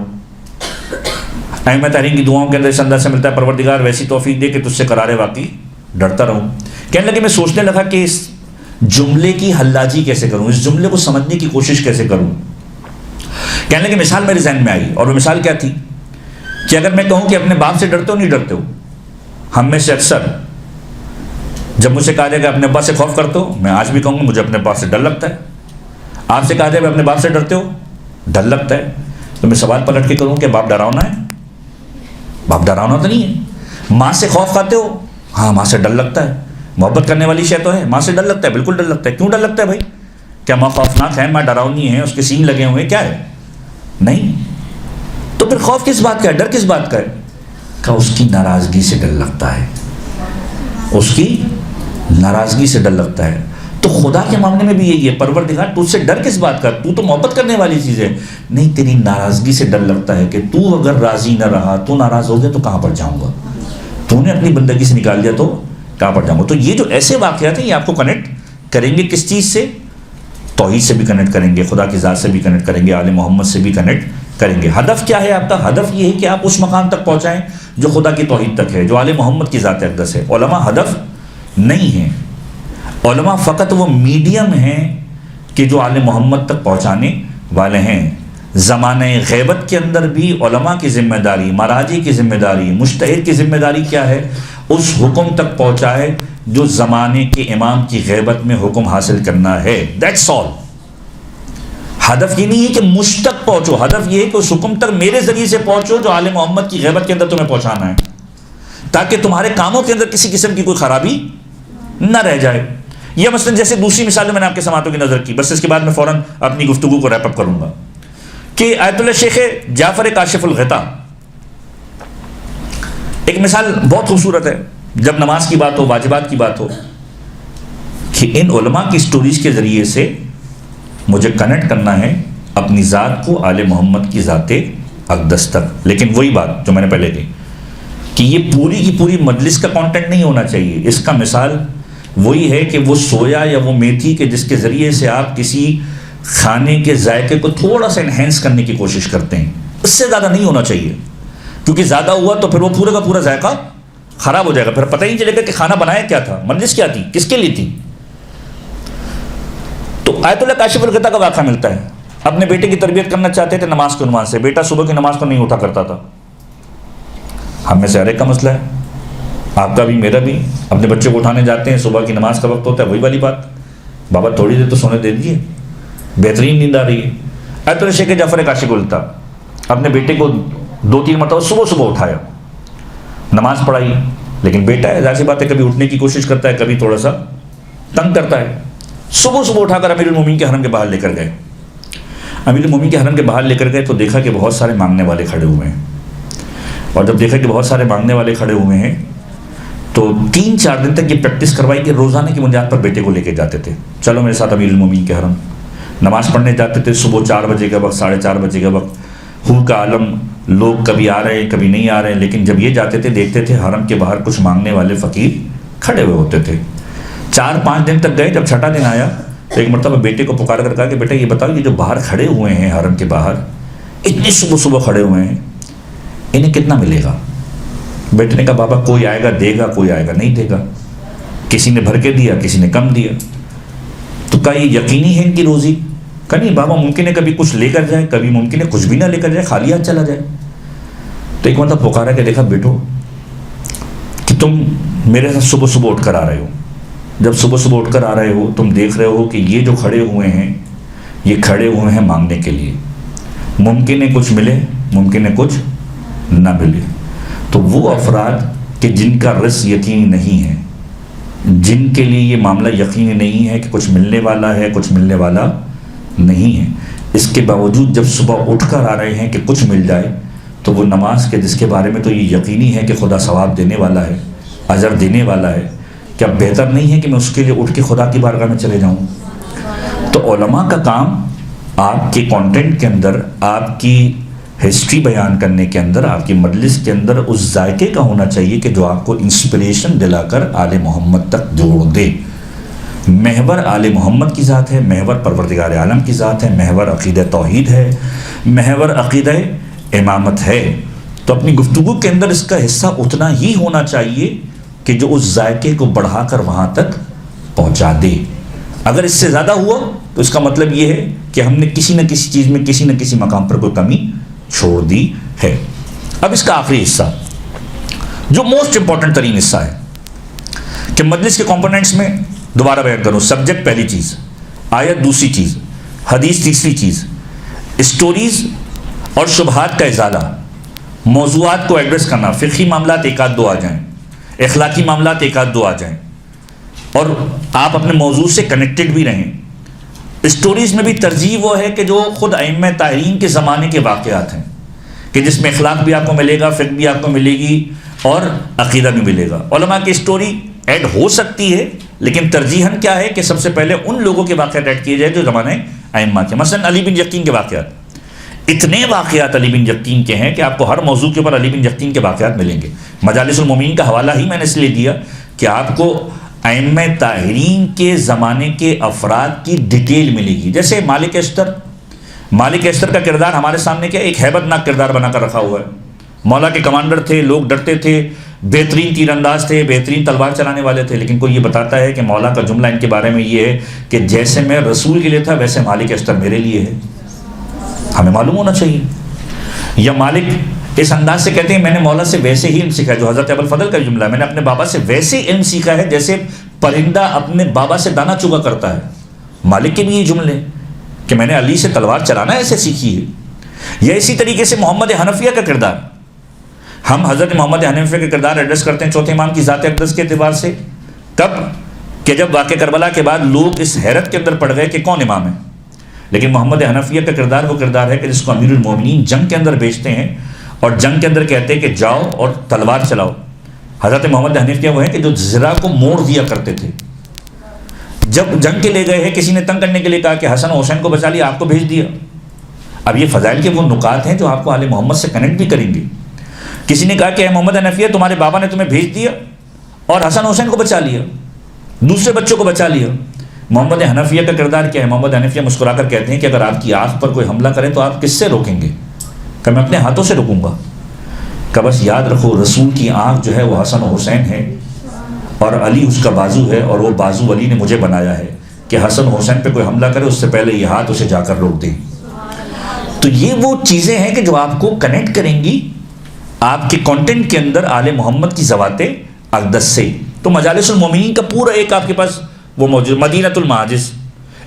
ائمہ تحریم کی دعاؤں کے اندر اس انداز سے ملتا ہے پروردگار ویسی توفیق دے کہ تجھ سے قرار واقعی ڈرتا رہوں۔ کہنے لگے میں سوچنے لگا کہ اس جملے کی حلاجی کیسے کروں، اس جملے کو سمجھنے کی کوشش کیسے کروں۔ کہنے لگے مثال میرے ذہن میں آئی، اور وہ مثال کیا تھی کہ اگر میں کہوں کہ اپنے باپ سے ڈرتے ہو نہیں ڈرتے ہو، ہم میں سے اکثر جب مجھ سے کہا جائے کہ اپنے باپ سے خوف کرتے ہو، میں آج بھی کہوں گا مجھے اپنے باپ سے ڈر لگتا ہے۔ آپ سے کہا جائے کہ اپنے باپ سے ڈرتے ہو، ڈر لگتا ہے، تو میں سوال پلٹ کے کروں کہ باپ ڈراؤنا ہے؟ باپ ڈراؤنا تو نہیں ہے۔ ماں سے خوف کھاتے ہو؟ ہاں ماں سے ڈر لگتا ہے، محبت کرنے والی شے تو ہے، ماں سے ڈر لگتا ہے، بالکل ڈر لگتا ہے۔ کیوں ڈر لگتا ہے بھائی؟ کیا ماں خوفناک ہے، ماں ڈراؤنی ہے، اس کے سین لگے ہوئے، کیا ہے؟ نہیں۔ تو پھر خوف کس بات کا ہے، ڈر کس بات کا ہے؟ کہ اس کی ناراضگی سے ڈر لگتا ہے، اس کی ناراضگی سے ڈر لگتا ہے۔ تو خدا کے معاملے میں بھی یہی ہے، پروردگار تجھ سے ڈر کس بات کا؟ تو تو محبت کرنے والی چیز ہے، نہیں تیری ناراضگی سے ڈر لگتا ہے کہ تو اگر راضی نہ رہا، تو ناراض ہو گیا تو کہاں پر جاؤں گا، تو نے اپنی بندگی سے نکال دیا تو کہاں پر جاؤں گا۔ تو یہ جو ایسے واقعات ہیں یہ آپ کو کنیکٹ کریں گے کس چیز سے؟ توحید سے بھی کنیکٹ کریں گے، خدا کی ذات سے بھی کنیکٹ کریں گے، آل محمد سے بھی کنیکٹ کریں گے۔ ہدف کیا ہے آپ کا؟ ہدف یہ ہے کہ آپ اس مقام تک پہنچائیں جو خدا کی توحید تک ہے، جو آل محمد کی ذات اقدس ہے۔ علماء ہدف نہیں ہیں، علماء فقط وہ میڈیم ہیں کہ جو آل محمد تک پہنچانے والے ہیں۔ زمانہ غیبت کے اندر بھی علماء کی ذمہ داری، مراجع کی ذمہ داری، مجتہد کی ذمہ داری کیا ہے؟ اس حکم تک پہنچائے جو زمانے کے امام کی غیبت میں حکم حاصل کرنا ہے۔ That's all. ہدف یہ نہیں ہے کہ مجھ تک پہنچو، ہدف یہ ہے کہ اس حکم تک میرے ذریعے سے پہنچو جو آل محمد کی غیبت کے اندر تمہیں پہنچانا ہے، تاکہ تمہارے کاموں کے اندر کسی قسم کی کوئی خرابی نہ رہ جائے۔ یہ مثلا جیسے دوسری مثال میں نے آپ کے سماعتوں کی نظر کی، بس اس کے بعد میں فوراً اپنی گفتگو کو ریپ اپ کروں گا، کہ آیت اللہ شیخ جعفر کاشف الغطا ایک مثال بہت خوبصورت ہے جب نماز کی بات ہو، واجبات کی بات ہو، کہ ان علماء کی سٹوریز کے ذریعے سے مجھے کنیکٹ کرنا ہے اپنی ذات کو آل محمد کی ذات اقدس تک۔ لیکن وہی بات جو میں نے پہلے کہی کہ یہ پوری کی پوری مجلس کا کانٹینٹ نہیں ہونا چاہیے۔ اس کا مثال وہی ہے کہ وہ سویا یا وہ میتھی کہ جس کے ذریعے سے آپ کسی کھانے کے ذائقے کو تھوڑا سا انہینس کرنے کی کوشش کرتے ہیں، اس سے زیادہ نہیں ہونا چاہیے، کیونکہ زیادہ ہوا تو پھر وہ پورے کا پورا ذائقہ خراب ہو جائے گا، پھر پتہ ہی نہیں چلے گا کہ کھانا بنایا کیا تھا، مجلس کیا تھی، کس کے لیے تھی۔ تو آیت اللہ کاشف الغطا کا واقعہ ملتا ہے، اپنے بیٹے کی تربیت کرنا چاہتے تھے نماز کے عنوان سے، بیٹا صبح کی نماز کو نہیں اٹھا کرتا تھا۔ ہم میں سے ہر ایک کا مسئلہ ہے، آپ کا بھی میرا بھی، اپنے بچے کو اٹھانے جاتے ہیں، صبح کی نماز کا وقت ہوتا ہے، وہی والی بات، بابا تھوڑی دیر تو سونے دے دیجیے، بہترین نیند آ رہی ہے۔ آیت اللہ شیخ جعفر کاشف الغطا اپنے بیٹے کو 2-3 مرتبہ صبح اٹھایا نماز پڑھائی، لیکن بیٹا ہے، ظاہر سی بات ہے کبھی اٹھنے کی کوشش کرتا ہے، کبھی تھوڑا سا تنگ کرتا ہے. صبح صبح اٹھا کر امیر المومنین کے حرم کے باہر لے کر گئے. امیر المومنین کے حرم کے باہر لے کر گئے تو دیکھا کہ بہت سارے مانگنے والے کھڑے ہوئے ہیں. اور جب دیکھا کہ بہت سارے مانگنے والے کھڑے ہوئے ہیں تو 3-4 دن تک یہ پریکٹس کروائی کہ روزانہ کی بنیاد پر بیٹے کو لے کے جاتے تھے. چلو میرے ساتھ امیر المومنین کے حرم. نماز پڑھنے جاتے تھے صبح 4 بجے کا وقت، 4:30 بجے کا وقت. ہو کا عالم، لوگ کبھی آ رہے ہیں کبھی نہیں آ رہے ہیں، لیکن جب یہ جاتے تھے دیکھتے تھے حرم کے باہر کچھ مانگنے والے فقیر کھڑے ہوئے ہوتے تھے. 4-5 دن تک گئے. جب چھٹا دن آیا تو ایک مرتبہ بیٹے کو پکار کر کہا کہ بیٹا یہ بتاؤ یہ جو باہر کھڑے ہوئے ہیں حرم کے باہر، اتنی صبح صبح کھڑے ہوئے ہیں، انہیں کتنا ملے گا؟ بیٹے نے کہا بابا کوئی آئے گا دے گا، کوئی آئے گا نہیں دے گا. کسی نے بھر کے دیا، کسی نے کم دیا. تو کہا یہ یقینی ہے ان کی روزی؟ کہا نہیں بابا، ممکن ہے کبھی کچھ لے کر جائے، کبھی ممکن ہے کچھ بھی نہ لے کر جائے، خالی ہاتھ چلا جائے. تو ایک مرتبہ پکارا کہ دیکھا بیٹو کہ تم میرے ساتھ صبح صبح اٹھ کر آ رہے ہو. جب صبح صبح اٹھ کر آ رہے ہو تم دیکھ رہے ہو کہ یہ جو کھڑے ہوئے ہیں یہ کھڑے ہوئے ہیں مانگنے کے لیے. ممکن ہے کچھ ملے، ممکن ہے کچھ نہ ملے. تو وہ افراد کہ جن کا رزق یقینی نہیں ہے، جن کے لیے یہ معاملہ یقینی نہیں ہے کہ کچھ ملنے والا ہے کچھ ملنے والا نہیں ہے، اس کے باوجود جب صبح اٹھ کر آ رہے ہیں کہ کچھ مل جائے، تو وہ نماز کے جس کے بارے میں تو یہ یقینی ہے کہ خدا ثواب دینے والا ہے، اجر دینے والا ہے، کیا بہتر نہیں ہے کہ میں اس کے لیے اٹھ کے خدا کی بارگاہ میں چلے جاؤں؟ تو علماء کا کام آپ کے کانٹینٹ کے اندر، آپ کی ہسٹری بیان کرنے کے اندر، آپ کی مجلس کے اندر اس ذائقے کا ہونا چاہیے کہ جو آپ کو انسپریشن دلا کر آل محمد تک جوڑ دے. محور آل محمد کی ذات ہے، محور پروردگار عالم کی ذات ہے، محور عقیدہ توحید ہے، محور عقیدہ امامت ہے. تو اپنی گفتگو کے اندر اس کا حصہ اتنا ہی ہونا چاہیے کہ جو اس ذائقے کو بڑھا کر وہاں تک پہنچا دے. اگر اس سے زیادہ ہوا تو اس کا مطلب یہ ہے کہ ہم نے کسی نہ کسی چیز میں کسی نہ کسی مقام پر کوئی کمی چھوڑ دی ہے. اب اس کا آخری حصہ جو موسٹ امپورٹنٹ ترین حصہ ہے کہ مجلس کے کمپوننٹس میں دوبارہ بیان کروں. سبجیکٹ پہلی چیز، آیت دوسری چیز، حدیث تیسری چیز، اسٹوریز اور شبہات کا ازالہ، موضوعات کو ایڈریس کرنا. فقہی معاملات 1-2 آ جائیں، اخلاقی معاملات 1-2 آ جائیں، اور آپ اپنے موضوع سے کنیکٹڈ بھی رہیں. اسٹوریز میں بھی ترجیح وہ ہے کہ جو خود ائمہ طاہرین کے زمانے کے واقعات ہیں، کہ جس میں اخلاق بھی آپ کو ملے گا، فقہ بھی آپ کو ملے گی، اور عقیدہ بھی ملے گا. علماء کی اسٹوری ایڈ ہو سکتی ہے، لیکن ترجیحاً کیا ہے کہ سب سے پہلے ان لوگوں کے واقعات ایڈ کیے جائے جو زمانے ائمہ کے. مثلا علی بن یقین کے واقعات، اتنے واقعات علی بن یقین کے ہیں کہ آپ کو ہر موضوع کے اوپر علی بن یقین کے واقعات ملیں گے. مجالس المومنین کا حوالہ ہی میں نے اس لیے دیا کہ آپ کو ائمہ طاہرین کے زمانے کے افراد کی ڈیٹیل ملے گی. جیسے مالک اشتر کا کردار ہمارے سامنے کیا ایک ہیبت ناک کردار بنا کر رکھا ہوا ہے. مولا کے کمانڈر تھے، لوگ ڈرتے تھے، بہترین تیر انداز تھے، بہترین تلوار چلانے والے تھے، لیکن کوئی یہ بتاتا ہے کہ مولا کا جملہ ان کے بارے میں یہ ہے کہ جیسے میں رسول کے لیے تھا ویسے مالک اشتر میرے لیے ہے. ہمیں معلوم ہونا چاہیے. یا مالک اس انداز سے کہتے ہیں میں نے مولا سے ویسے ہی علم سیکھا ہے، جو حضرت ابوالفضل کا جملہ ہے، میں نے اپنے بابا سے ویسے علم سیکھا ہے جیسے پرندہ اپنے بابا سے دانا چگا کرتا ہے. مالک کے بھی یہ جملے کہ میں نے علی سے تلوار چلانا ایسے سیکھی ہے. یا اسی طریقے سے محمد حنفیہ کا کردار، ہم حضرت محمد حنفیہ کا کردار ایڈریس کرتے ہیں چوتھے امام کی ذات اقدس کے اعتبار سے. کب کہ جب واقعہ کربلا کے بعد لوگ اس حیرت کے اندر پڑ گئے کہ کون امام ہے. لیکن محمد حنفیہ کا کردار وہ کردار ہے کہ جس کو امیر المومنین جنگ کے اندر بھیجتے ہیں اور جنگ کے اندر کہتے ہیں کہ جاؤ اور تلوار چلاؤ. حضرت محمد حنفیہ وہ ہیں کہ جو زرہ کو موڑ دیا کرتے تھے. جب جنگ کے لے گئے ہیں کسی نے تنگ کرنے کے لیے کہا کہ حسن و حسین کو بچا لیا، آپ کو بھیج دیا. اب یہ فضائل کے وہ نکات ہیں جو آپ کو آل محمد سے کنیکٹ بھی کریں گے. کسی نے کہا کہ اے محمد حنفیہ تمہارے بابا نے تمہیں بھیج دیا اور حسن حسین کو بچا لیا، دوسرے بچوں کو بچا لیا. محمد حنفیہ کا کردار کیا ہے؟ محمد حنفیہ مسکرا کر کہتے ہیں کہ اگر آپ کی آنکھ پر کوئی حملہ کرے تو آپ کس سے روکیں گے؟ کہ میں اپنے ہاتھوں سے روکوں گا. کہ بس یاد رکھو رسول کی آنکھ جو ہے وہ حسن و حسین ہے اور علی اس کا بازو ہے، اور وہ بازو علی نے مجھے بنایا ہے کہ حسن و حسین پہ کوئی حملہ کرے اس سے پہلے یہ ہاتھ اسے جا کر روک دیں. تو یہ وہ چیزیں ہیں کہ جو آپ کو کنیکٹ کریں گی آپ کے کنٹینٹ کے اندر آل محمد کی ذوات اقدس سے. تو مجالس المومنین کا پورا ایک آپ کے پاس وہ موجود، مدینۃ المعاجز،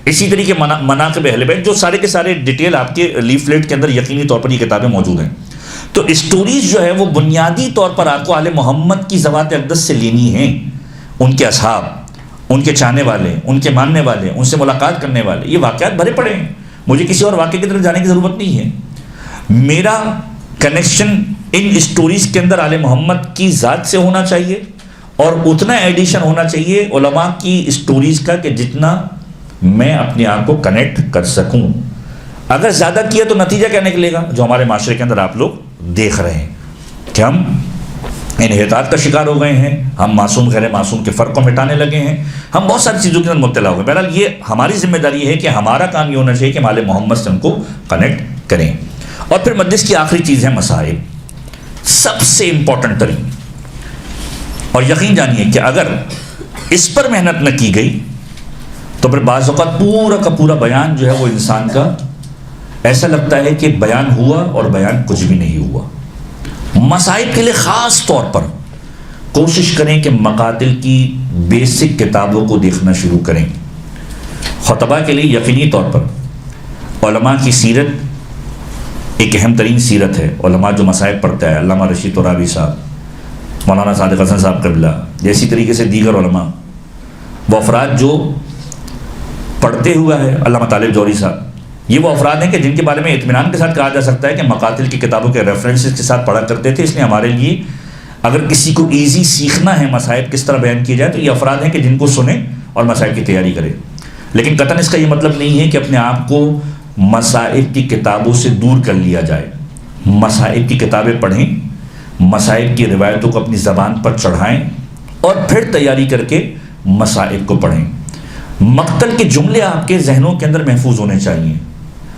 اسی طریقے مناقب اہل بیت، جو سارے کے سارے ڈیٹیل آپ کے لیفلیٹ کے اندر یقینی طور پر یہ کتابیں موجود ہیں. تو اسٹوریز جو ہے وہ بنیادی طور پر آپ کو آل محمد کی ذوات اقدس سے لینی ہیں، ان کے اصحاب، ان کے چاہنے والے، ان کے ماننے والے، ان سے ملاقات کرنے والے، یہ واقعات بھرے پڑے ہیں، مجھے کسی اور واقعے کی طرف جانے کی ضرورت نہیں ہے۔ میرا کنیکشن ان اسٹوریز کے اندر آل محمد کی ذات سے ہونا چاہیے، اور اتنا ایڈیشن ہونا چاہیے علماء کی اسٹوریز کا کہ جتنا میں اپنے آپ کو کنیکٹ کر سکوں۔ اگر زیادہ کیا تو نتیجہ کیا نکلے گا؟ جو ہمارے معاشرے کے اندر آپ لوگ دیکھ رہے ہیں کہ ہم انحطاط کا شکار ہو گئے ہیں، ہم معصوم غیر معصوم کے فرق کو مٹانے لگے ہیں، ہم بہت ساری چیزوں کے اندر مبتلا ہو گئے۔ بہرحال یہ ہماری ذمہ داری ہے کہ ہمارا کام یہ ہونا چاہیے کہ ہم آل محمد سے ان کو کنیکٹ کریں۔ اور پھر مجلس کی آخری چیز ہے مسائل، سب سے امپورٹنٹ ترین، اور یقین جانیے کہ اگر اس پر محنت نہ کی گئی تو پھر بعض اوقات پورا کا پورا بیان جو ہے وہ انسان کا ایسا لگتا ہے کہ بیان ہوا اور بیان کچھ بھی نہیں ہوا۔ مسائل کے لیے خاص طور پر کوشش کریں کہ مقاتل کی بیسک کتابوں کو دیکھنا شروع کریں۔ خطبہ کے لیے یقینی طور پر علماء کی سیرت ایک اہم ترین سیرت ہے۔ علماء جو مسائل پڑھتا ہے، علامہ رشید ترابی صاحب، مولانا صادق حسن صاحب قبلہ، جیسی طریقے سے دیگر علماء، وہ افراد جو پڑھتے ہوا ہے، علامہ طالب جوہری صاحب، یہ وہ افراد ہیں کہ جن کے بارے میں اطمینان کے ساتھ کہا جا سکتا ہے کہ مقاتل کی کتابوں کے ریفرنسز کے ساتھ پڑھا کرتے تھے۔ اس لیے ہمارے لیے اگر کسی کو ایزی سیکھنا ہے مسائل کس طرح بیان کیے جائے تو یہ افراد ہیں کہ جن کو سنیں اور مسائل کی تیاری کریں۔ لیکن قطعاً اس کا یہ مطلب نہیں ہے کہ اپنے آپ کو مسائل کی کتابوں سے دور کر لیا جائے۔ مسائل کی کتابیں پڑھیں، مسائل کی روایتوں کو اپنی زبان پر چڑھائیں اور پھر تیاری کر کے مسائل کو پڑھیں۔ مقتل کے جملے آپ کے ذہنوں کے اندر محفوظ ہونے چاہیے۔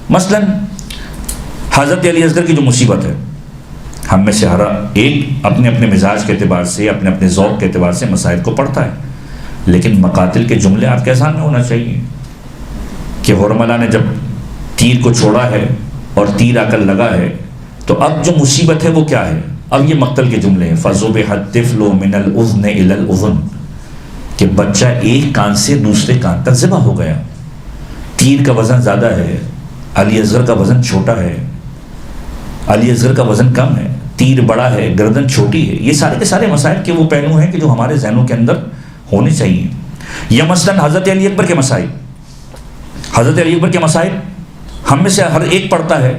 مثلا حضرت علی اصغر کی جو مصیبت ہے، ہم میں سے ہر ایک اپنے اپنے مزاج کے اعتبار سے، اپنے اپنے ذوق کے اعتبار سے مسائل کو پڑھتا ہے، لیکن مقاتل کے جملے آپ کے اذہان میں ہونا چاہیے کہ حرملہ نے جب تیر کو چھوڑا ہے اور تیر آ کر لگا ہے تو اب جو مصیبت ہے وہ کیا ہے؟ اب یہ مقتل کے جملے ہیں، فَذُبِحَ الطِّفْلُ مِنَ الْأُذْنِ إِلَى الْأُذُنِ، کہ بچہ ایک کان سے دوسرے کان تک ذبح ہو گیا۔ تیر کا وزن زیادہ ہے، علی اصغر کا وزن چھوٹا ہے، علی اصغر کا وزن کم ہے، تیر بڑا ہے، گردن چھوٹی ہے۔ یہ سارے کے سارے مسائل کے وہ پہلو ہیں کہ جو ہمارے ذہنوں کے اندر ہونے چاہیے۔ یا مثلا حضرت علی اکبر کے مسائل، حضرت علی اکبر کے مسائل ہم میں سے ہر ایک پڑھتا ہے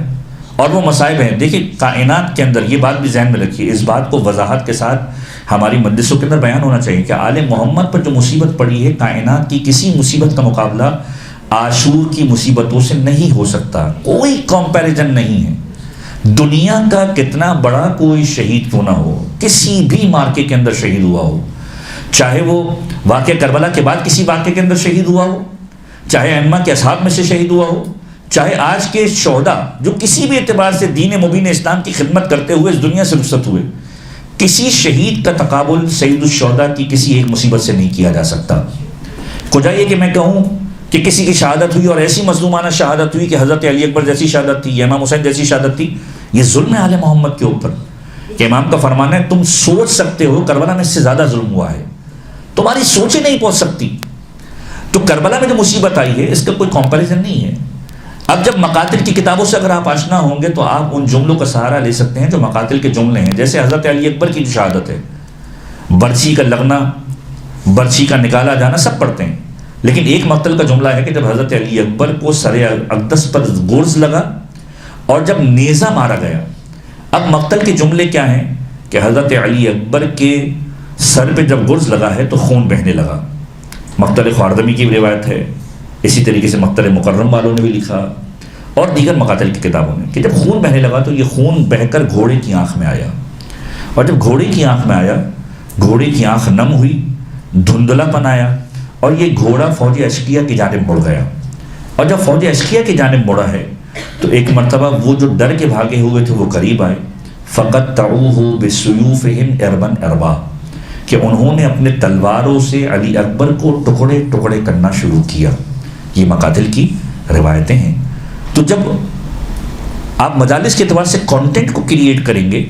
اور وہ مسائل ہیں۔ دیکھیں کائنات کے اندر، یہ بات بھی ذہن میں رکھیے، اس بات کو وضاحت کے ساتھ ہماری مجلسوں کے اندر بیان ہونا چاہیے کہ آل محمد پر جو مصیبت پڑی ہے، کائنات کی کسی مصیبت کا مقابلہ عاشور کی مصیبتوں سے نہیں ہو سکتا، کوئی کمپیریزن نہیں ہے۔ دنیا کا کتنا بڑا کوئی شہید کیوں نہ ہو، کسی بھی مارکے کے اندر شہید ہوا ہو، چاہے وہ واقعہ کربلا کے بعد کسی واقعے کے اندر شہید ہوا ہو، چاہے ائمہ کے اصحاب میں سے شہید ہوا ہو، چاہے آج کے شہداء جو کسی بھی اعتبار سے دین مبین اسلام کی خدمت کرتے ہوئے اس دنیا سے رخصت ہوئے، کسی شہید کا تقابل سید الشہداء کی کسی ایک مصیبت سے نہیں کیا جا سکتا۔ کجا یہ کہ میں کہوں کہ کسی کی شہادت ہوئی اور ایسی مظلومانہ شہادت ہوئی کہ حضرت علی اکبر جیسی شہادت تھی یا امام حسین جیسی شہادت تھی، یہ ظلم ہے آل محمد کے اوپر کہ امام کا فرمان ہے تم سوچ سکتے ہو کربلا میں اس سے زیادہ ظلم ہوا ہے، تمہاری سوچیں نہیں پہنچ سکتی۔ تو کربلا میں جو مصیبت آئی ہے اس کا کوئی کمپیریزن نہیں ہے۔ اب جب مقاتل کی کتابوں سے اگر آپ آشنا ہوں گے تو آپ ان جملوں کا سہارا لے سکتے ہیں جو مقاتل کے جملے ہیں۔ جیسے حضرت علی اکبر کی جو شہادت ہے، برچھی کا لگنا، برچھی کا نکالا جانا سب پڑھتے ہیں، لیکن ایک مقتل کا جملہ ہے کہ جب حضرت علی اکبر کو سر اقدس پر گرز لگا اور جب نیزہ مارا گیا۔ اب مقتل کے جملے کیا ہیں کہ حضرت علی اکبر کے سر پہ جب گرز لگا ہے تو خون بہنے لگا۔ مقتل خواردمی کی روایت ہے، اسی طریقے سے مقتل مکرم والوں نے بھی لکھا اور دیگر مقاتل کی کتابوں نے کہ جب خون بہنے لگا تو یہ خون بہہ کر گھوڑے کی آنکھ میں آیا، اور جب گھوڑے کی آنکھ میں آیا، گھوڑے کی آنکھ نم ہوئی، دھندلا پن آیا اور یہ گھوڑا فوج اشقیہ کی جانب مڑ گیا۔ اور جب فوج اشقیہ کی جانب مڑا ہے تو ایک مرتبہ وہ جو ڈر کے بھاگے ہوئے تھے وہ قریب آئے، فَقَطَّعُوهُ بِسُيُوفِهِمْ عِرْبًا عِرْبًا، کہ انہوں نے اپنے تلواروں سے علی اکبر کو ٹکڑے ٹکڑے کرنا شروع کیا۔ یہ مقاتل کی روایتیں ہیں۔ تو جب آپ مجالس کے اعتبار سے کانٹینٹ کو کریٹ کریں گے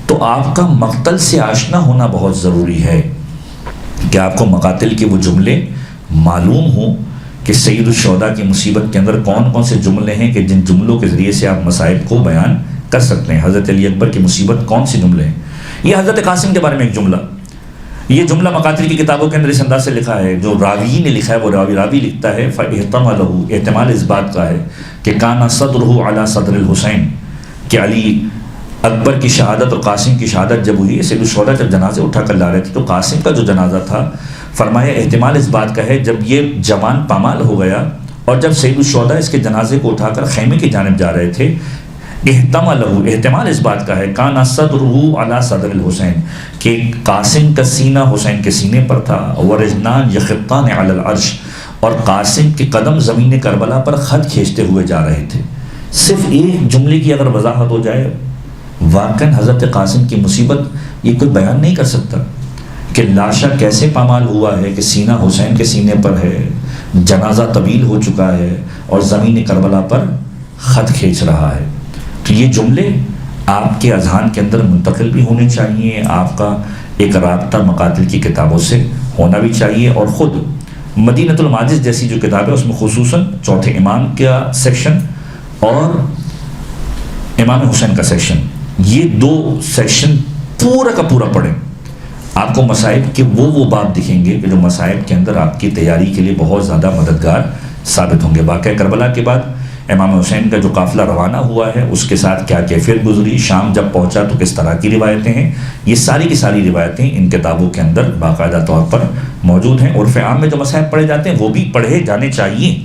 تو آپ کا مقتل سے آشنا ہونا بہت ضروری ہے کہ آپ کو مقاتل کے وہ جملے معلوم ہوں کہ سید الشہداء کی مصیبت کے اندر کون کون سے جملے ہیں کہ جن جملوں کے ذریعے سے آپ مصائب کو بیان کر سکتے ہیں. حضرت علی اکبر کی مصیبت کون سی جملے ہیں. یہ حضرت قاسم کے بارے میں ایک جملہ، یہ جملہ مقاتل کی کتابوں کے اندر اس انداز سے لکھا ہے، جو راوی نے لکھا ہے وہ راوی لکھتا ہے فَإِحْتَمَلَهُ، احتمال اس بات کا ہے کہ کانا صدرہ علی صدر الحسین، کہ علی اکبر کی شہادت اور قاسم کی شہادت جب ہوئی، سید الشہداء جب جنازے اٹھا کر لا رہے تھے تو قاسم کا جو جنازہ تھا، فرمایا احتمال اس بات کا ہے جب یہ جوان پامال ہو گیا اور جب سید الشہداء اس کے جنازے کو اٹھا کر خیمے کی جانب جا رہے تھے، احتمال اس بات کا ہے کانا صدرہ علی صدر الحسین، کہ قاسم کا سینہ حسین کے سینے پر تھا، ورجلان یخطان علی العرش، اور قاسم کے قدم زمین کربلا پر خط کھینچتے ہوئے جا رہے تھے. صرف ایک جملے کی اگر وضاحت ہو جائے، واقعاً حضرت قاسم کی مصیبت یہ کوئی بیان نہیں کر سکتا کہ لاشا کیسے پامال ہوا ہے کہ سینہ حسین کے سینے پر ہے، جنازہ طویل ہو چکا ہے اور زمین کربلا پر خط کھینچ رہا ہے. تو یہ جملے آپ کے اذہان کے اندر منتقل بھی ہونے چاہیے، آپ کا ایک رابطہ مقاتل کی کتابوں سے ہونا بھی چاہیے، اور خود مدینۃ الماجز جیسی جو کتاب ہے اس میں خصوصاً چوتھے امام کا سیکشن اور امام حسین کا سیکشن، یہ دو سیکشن پورا کا پورا پڑھیں. آپ کو مصائب کے وہ باب دکھیں گے کہ جو مصائب کے اندر آپ کی تیاری کے لیے بہت زیادہ مددگار ثابت ہوں گے. واقعہ کربلا کے بعد امام حسین کا جو قافلہ روانہ ہوا ہے اس کے ساتھ کیا کیفیت گزری، شام جب پہنچا تو کس طرح کی روایتیں ہیں، یہ ساری کی ساری روایتیں ان کتابوں کے اندر باقاعدہ طور پر موجود ہیں. عرف عام میں جو مصائب پڑھے جاتے ہیں وہ بھی پڑھے جانے چاہیے،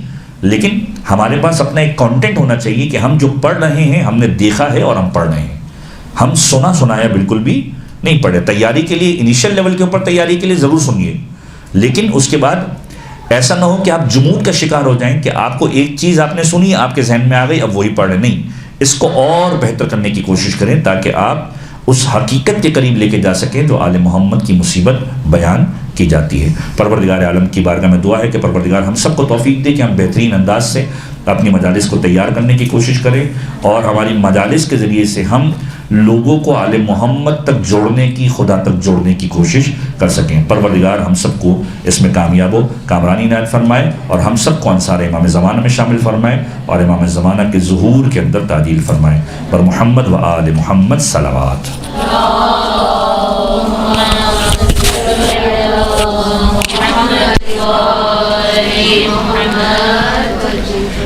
لیکن ہمارے پاس اپنا ایک کانٹینٹ ہونا چاہیے کہ ہم جو پڑھ رہے ہیں ہم نے دیکھا ہے اور ہم پڑھ رہے ہیں، ہم سنایا بالکل بھی نہیں پڑھے. تیاری کے لیے انیشیل لیول کے اوپر تیاری کے لیے ضرور سنیے، لیکن اس کے بعد ایسا نہ ہو کہ آپ جمود کا شکار ہو جائیں کہ آپ کو ایک چیز آپ نے سنی، آپ کے ذہن میں آ گئی، اب وہی پڑھ رہے. نہیں، اس کو اور بہتر کرنے کی کوشش کریں تاکہ آپ اس حقیقت کے قریب لے کے جا سکیں جو آل محمد کی مصیبت بیان کی جاتی ہے. پروردگار عالم کی بارگاہ میں دعا ہے کہ پروردگار ہم سب کو توفیق دے کہ ہم بہترین انداز سے اپنی مجالس کو تیار کرنے کی کوشش کریں اور ہماری مجالس کے ذریعے سے ہم لوگوں کو آل محمد تک جوڑنے کی، خدا تک جوڑنے کی کوشش کر سکیں. پروردگار ہم سب کو اس میں کامیاب و کامرانی عنایت فرمائے اور ہم سب کو انصار امام زمانہ میں شامل فرمائے اور امام زمانہ کے ظہور کے اندر تعدیل فرمائے. پر محمد و آل محمد صلوات.